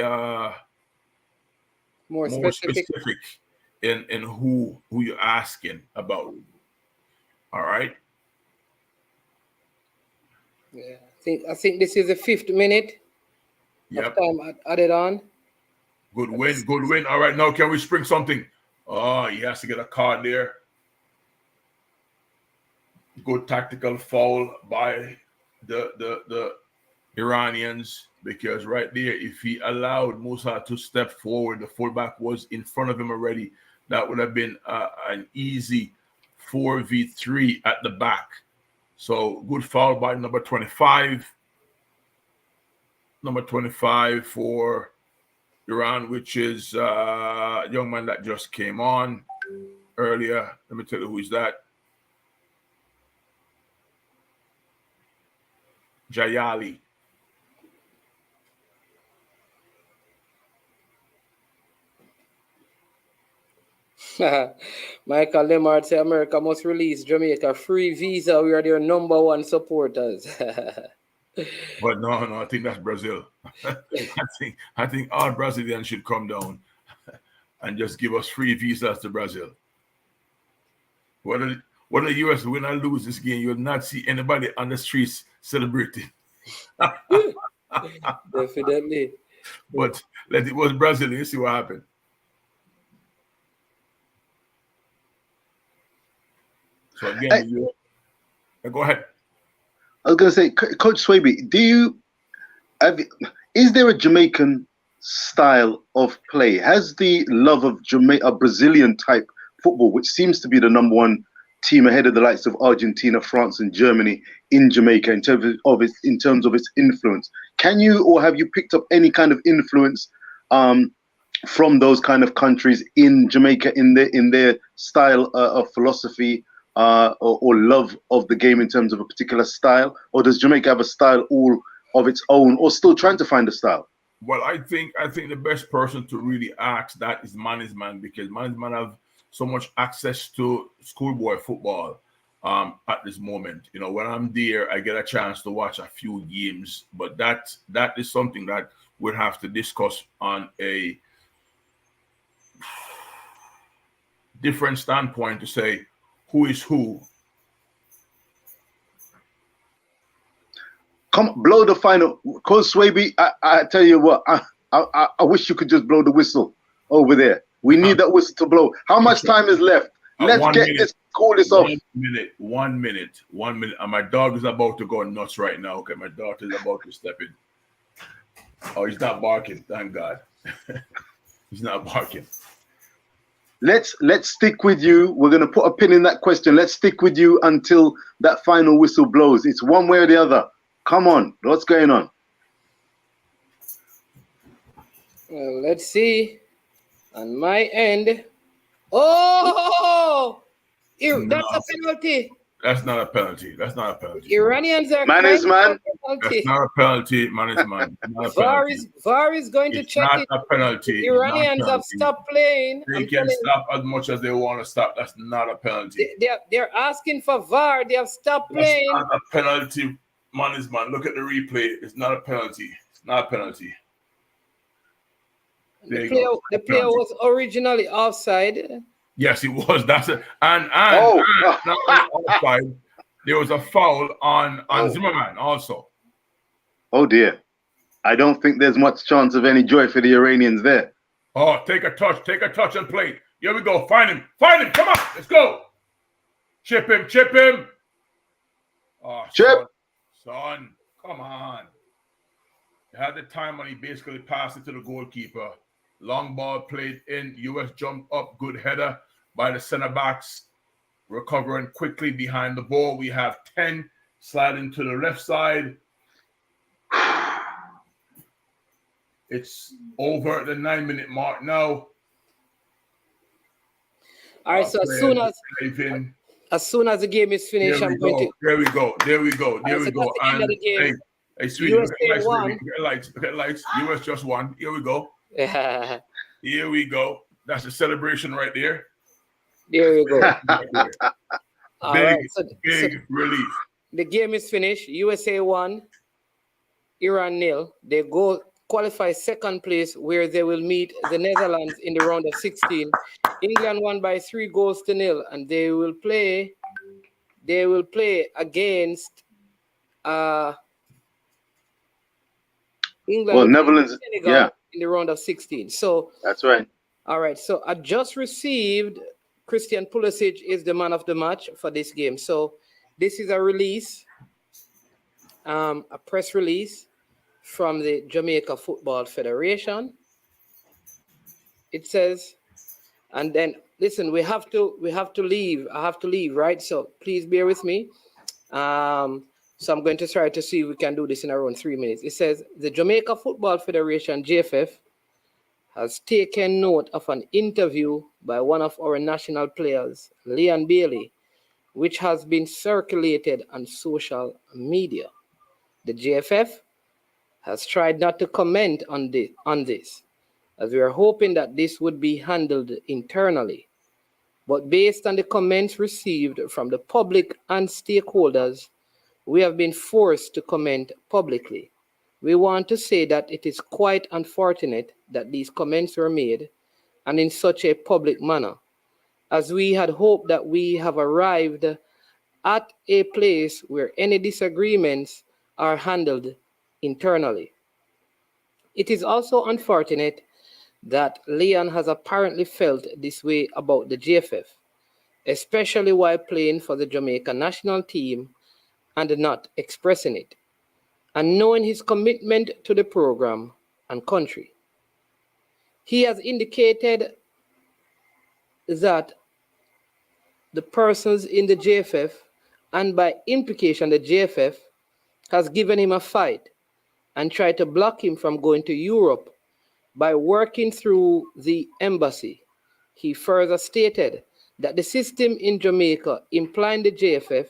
More specific. in who you're asking about. All right. Yeah, I think this is the 5th minute. Yep. Time added on. Good win. All right, now can we spring something? Oh, he has to get a card there. Good tactical foul by the Iranians, because right there, if he allowed Musa to step forward, the fullback was in front of him already. That would have been an easy 4v3 at the back. So good foul by number 25. Number 25 for Iran, which is a young man that just came on earlier. Let me tell you who is that. Jayali. Michael Lemart say America must release Jamaica free visa. We are their number one supporters. But no, I think that's Brazil. I think all Brazilians should come down and just give us free visas to Brazil. Whether the US win or lose this game, you'll not see anybody on the streets celebrating. Definitely. But let it was Brazil, you see what happened. So again, go ahead. I was going to say, Coach Swaby, is there a Jamaican style of play? Has the love of a Brazilian type football, which seems to be the number one team ahead of the likes of Argentina, France, and Germany in Jamaica in terms of its influence? Can you or have you picked up any kind of influence from those kind of countries in Jamaica in their style of philosophy? Or love of the game in terms of a particular style, or does Jamaica have a style all of its own, or still trying to find a style? Well, I think the best person to really ask that is management, because management have so much access to schoolboy football at this moment. You know, when I'm there, I get a chance to watch a few games, but that is something that we'll have to discuss on a different standpoint to say who is who. Come blow the final. Coach Swaby, I tell you what, I wish you could just blow the whistle over there. We need that whistle to blow. How much time is left? Let's call this off. 1 minute. And my dog is about to go nuts right now. Okay, my daughter is about to step in. Oh, he's not barking. Thank God. He's not barking. Let's stick with you. We're going to put a pin in that question. Let's stick with you until that final whistle blows. It's one way or the other. Come on. What's going on? Well, let's see. On my end. Oh! That's a penalty. That's not a penalty. Iranians are management. That's not a penalty, management. VAR is going to check it. It's not a penalty. Iranians have stopped playing. They can stop as much as they want to stop. That's not a penalty. They're asking for VAR. They have stopped playing. That's not a penalty, management. Look at the replay. It's not a penalty. It's not a penalty. The player was originally offside. Yes, it was. That's it. And not only outside, there was a foul on Zimmerman also. Oh dear. I don't think there's much chance of any joy for the Iranians there. Oh, take a touch and play. Here we go. Find him. Come on. Let's go. Chip him. Oh, Chip. Son, come on. He had the time when he basically passed it to the goalkeeper. Long ball played in. US jumped up. Good header by the center backs. Recovering quickly behind the ball. We have 10 sliding to the left side. It's over the 9-minute mark now. All right, so as soon as the game is finished, I'm going to. There we go. And hey, sweetie, look at lights. US just won. Here we go. Here we go. That's the celebration right there. There you go. Big relief. The game is finished. USA 1, Iran 0. They go qualify second place, where they will meet the Netherlands in the round of 16. England won by 3-0, and they will play against England. Well, Netherlands, Senegal in the round of 16. So that's right. All right. So I just received Christian Pulisic is the man of the match for this game. So this is a release, a press release from the Jamaica Football Federation. It says, and then listen, we have to leave. I have to leave, right? So please bear with me. So I'm going to try to see if we can do this in around 3 minutes. It says the Jamaica Football Federation, JFF, has taken note of an interview by one of our national players, Leon Bailey, which has been circulated on social media. The JFF has tried not to comment on this, as we are hoping that this would be handled internally. but based on the comments received from the public and stakeholders, we have been forced to comment publicly. We want to say that it is quite unfortunate that these comments were made and in such a public manner, as we had hoped that we have arrived at a place where any disagreements are handled internally. It is also unfortunate that Leon has apparently felt this way about the JFF, especially while playing for the Jamaica national team and not expressing it, and knowing his commitment to the program and country. He has indicated that the persons in the JFF, and by implication the JFF, has given him a fight and tried to block him from going to Europe by working through the embassy. He further stated that the system in Jamaica, implying the JFF,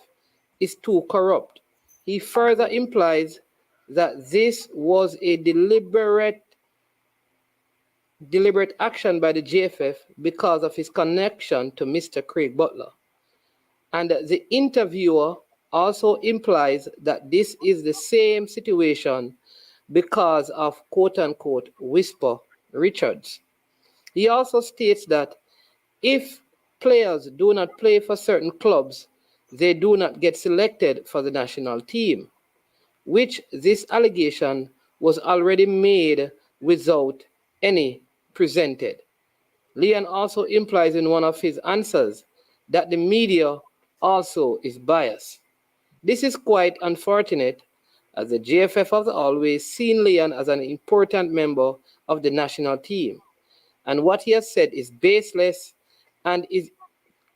is too corrupt. He further implies that this was a deliberate action by the JFF because of his connection to Mr. Craig Butler. And the interviewer also implies that this is the same situation because of quote-unquote Whisper Richards. He also states that if players do not play for certain clubs, they do not get selected for the national team, which this allegation was already made without any presented. Leon also implies in one of his answers that the media also is biased. This is quite unfortunate, as the JFF has always seen Leon as an important member of the national team. And what he has said is baseless and is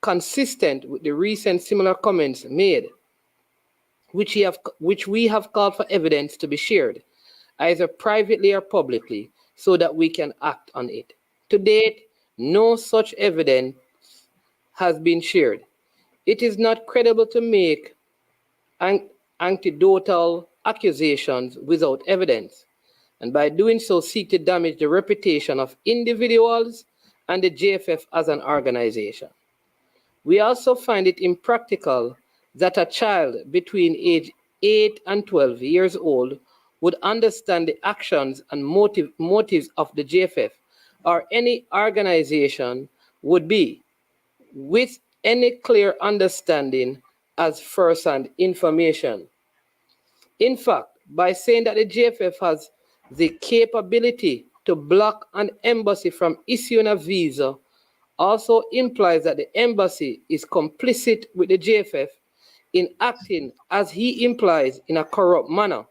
consistent with the recent similar comments made, which we have called for evidence to be shared, either privately or publicly, so that we can act on it. To date, no such evidence has been shared. It is not credible to make anecdotal accusations without evidence, and by doing so seek to damage the reputation of individuals and the JFF as an organization. We also find it impractical that a child between age 8 and 12 years old would understand the actions and motives of the JFF or any organization would be with any clear understanding as first-hand information. In fact, by saying that the JFF has the capability to block an embassy from issuing a visa also implies that the embassy is complicit with the JFF in acting, as he implies, in a corrupt manner.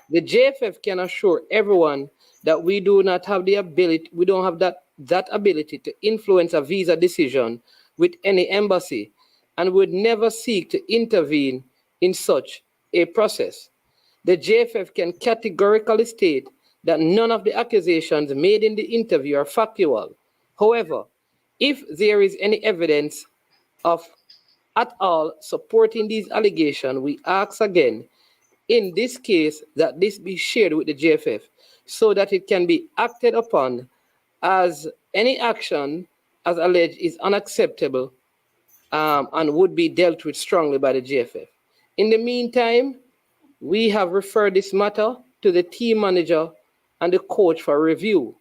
The JFF can assure everyone that we do not have the ability, we don't have that ability to influence a visa decision with any embassy, and would never seek to intervene in such a process. The JFF can categorically state that none of the accusations made in the interview are factual. However, if there is any evidence of at all supporting these allegations, we ask again, in this case, that this be shared with the JFF so that it can be acted upon, as any action as alleged is unacceptable and would be dealt with strongly by the JFF. In the meantime, we have referred this matter to the team manager and the coach for review,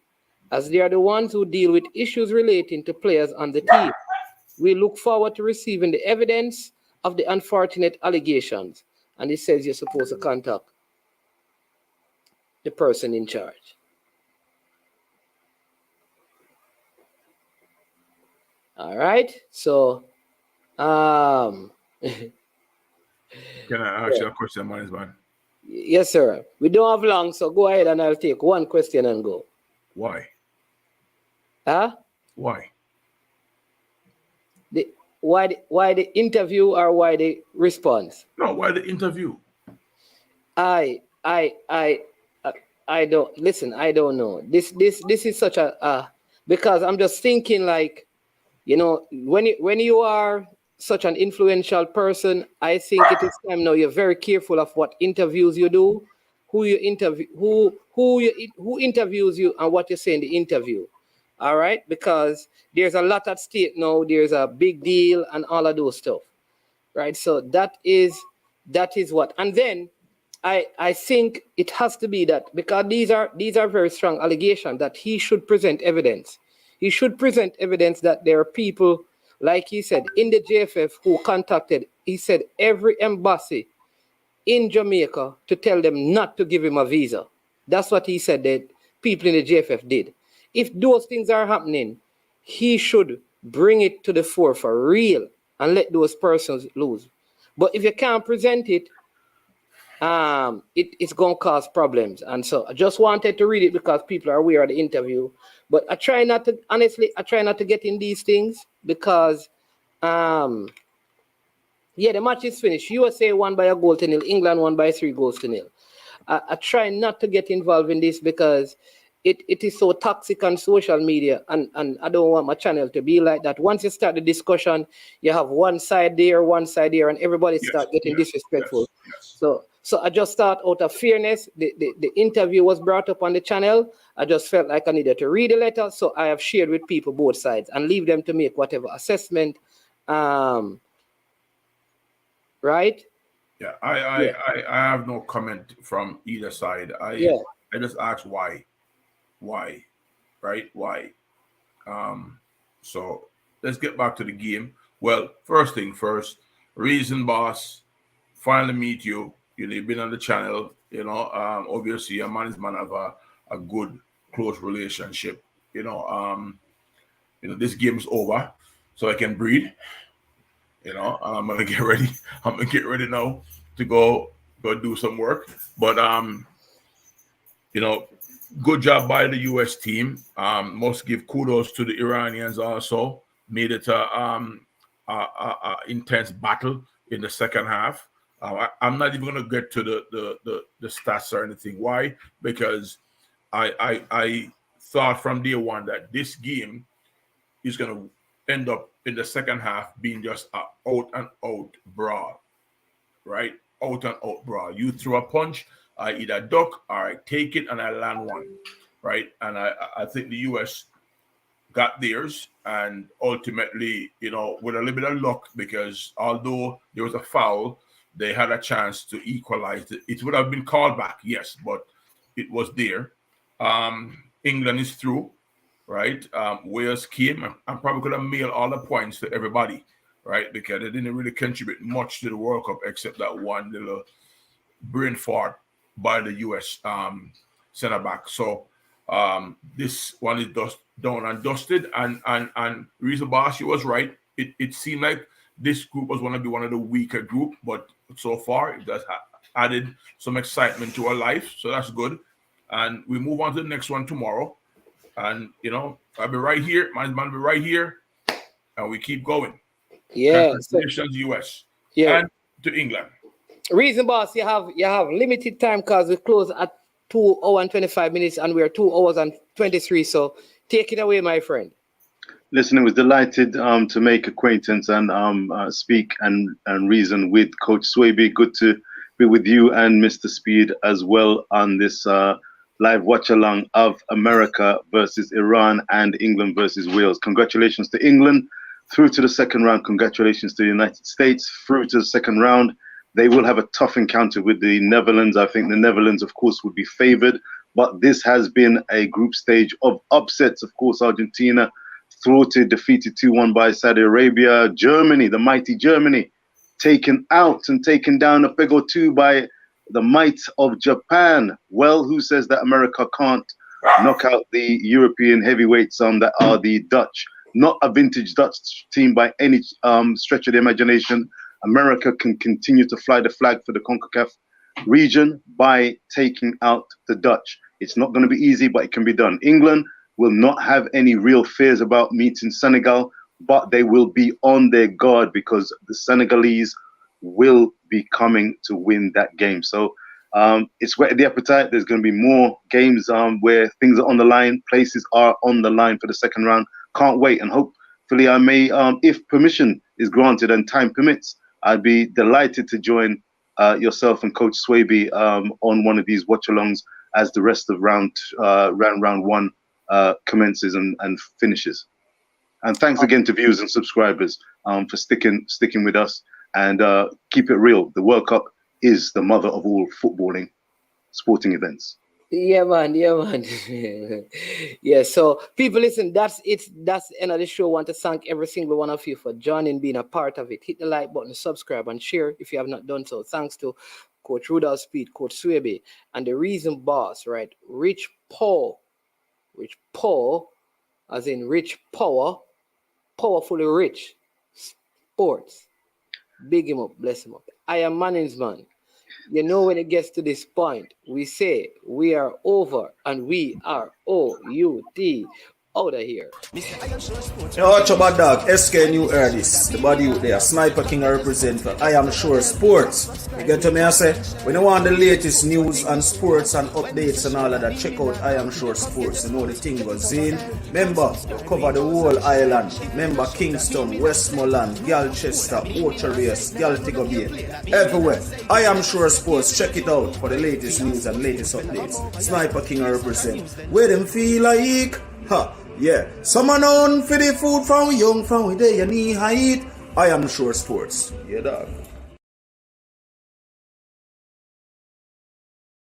as they are the ones who deal with issues relating to players on the team. We look forward to receiving the evidence of the unfortunate allegations. And it says you're supposed to contact the person in charge. All right, so Can I ask you a question, man? Yes, sir. We don't have long, so go ahead and I'll take one question and go. Why? Huh? Why? Why the interview or why the response? No, why the interview? I don't listen. I don't know. This is such a because I'm just thinking, like, you know, when you are such an influential person, I think it is time now you're very careful of what interviews you do, who you interview, who interviews you, and what you say in the interview. All right, because there's a lot at stake now. There's a big deal and all of those stuff, right? So that is what. And then I think it has to be that, because these are very strong allegations, that he should present evidence. He should present evidence that there are people, like he said, in the JFF who contacted, he said, every embassy in Jamaica to tell them not to give him a visa. That's what he said that people in the JFF did. If those things are happening, he should bring it to the fore for real and let those persons lose. But if you can't present it, it's going to cause problems. And so I just wanted to read it because people are aware of the interview. But I try not to, honestly, get in these things because, the match is finished. USA won by 1-0, England won by 3-0. I try not to get involved in this because it is so toxic on social media, and I don't want my channel to be like that. Once you start the discussion, you have one side there, and everybody start getting disrespectful. So I just thought, out of fairness, the interview was brought up on the channel. I just felt like I needed to read the letter, so I have shared with people both sides and leave them to make whatever assessment. Right? Yeah, I have no comment from either side. I just asked why, right? Why? So let's get back to the game. Well, first thing first, Reason Boss, finally meet you. You've been on the channel, obviously a man have a good, close relationship. This game's over, so I can breathe. I'm gonna get ready. I'm gonna get ready now to go do some work. But good job by the US team. Must give kudos to the Iranians also. Made it a intense battle in the second half. I'm not even gonna get to the stats or anything. Why? Because I thought from day one that this game is gonna end up in the second half being just an out and out brawl, right? Out and out brawl. You throw a punch, I either duck or I take it and I land one, right? And I think the US got theirs, and ultimately, with a little bit of luck, because although there was a foul, they had a chance to equalize it. It would have been called back, yes, but it was there. England is through. Right, Wales came and probably could have mailed all the points to everybody, right? Because they didn't really contribute much to the World Cup except that one little brain fart by the US center back. So this one is done and dusted. And Reason Boss, she was right. It seemed like this group was going to be one of the weaker group, but so far it has added some excitement to our life. So that's good. And we move on to the next one tomorrow. And I'll be right here. My man will be right here, and we keep going. Yeah. Congratulations, US. Yeah. And to England. Reason Boss, you have limited time because we close at 2 hours and 25 minutes, and we're 2 hours and 23. So take it away, my friend. Listen, I was delighted to make acquaintance and speak and reason with Coach Swaby. Good to be with you and Mr. Speed as well on this live watch along of America versus Iran and England versus Wales. Congratulations to England through to the second round. Congratulations to the United States through to the second round. They will have a tough encounter with the Netherlands. I think the Netherlands, of course, would be favored, but this has been a group stage of upsets. Of course, Argentina thwarted, defeated 2-1 by Saudi Arabia. Germany, the mighty Germany, taken out and taken down a peg or two by the might of Japan. Well, who says that America can't knock out the European heavyweights that are the Dutch? Not a vintage Dutch team by any stretch of the imagination. America can continue to fly the flag for the CONCACAF region by taking out the Dutch. It's not going to be easy, but it can be done. England will not have any real fears about meeting Senegal, but they will be on their guard because the Senegalese will be coming to win that game. So it's whetted the appetite. There's going to be more games where things are on the line, places are on the line for the second round. Can't wait, and hopefully I may, if permission is granted and time permits, I'd be delighted to join yourself and Coach Swaby on one of these watch-alongs as the rest of round one commences and finishes. And thanks again to viewers and subscribers for sticking with us, and keep it real. The World Cup is the mother of all footballing sporting events. Yeah, man. Yeah, so people, listen, that's it. That's the end of the show. I want to thank every single one of you for joining, being a part of it. Hit the like button, subscribe, and share if you have not done so. Thanks to Coach Rudolph Speed, Coach Swebe, and the Reason Boss, right? Rich Paul, as in rich power, powerfully rich sports. Big him up, bless him up. I am Manning's man. You know, when it gets to this point, we say we are over and we are OUT. Out of here. Yo, watch about dog. SK New Erdis. The body out there. Sniper King I represent for I Am Sure Sports. You get to me, I say? When you want the latest news and sports and updates and all of that, check out I Am Sure Sports. You know the thing goes in. Remember, cover the whole island. Remember Kingston, Westmoreland, Galchester, Ocho-Rios, Galtigo Bay. Everywhere. I Am Sure Sports. Check it out for the latest news and latest updates. Sniper King I represent. Where them feel like? Ha. Yeah, someone on for the food from young, from where they need height. I Am Sure Sports. Yeah, dog.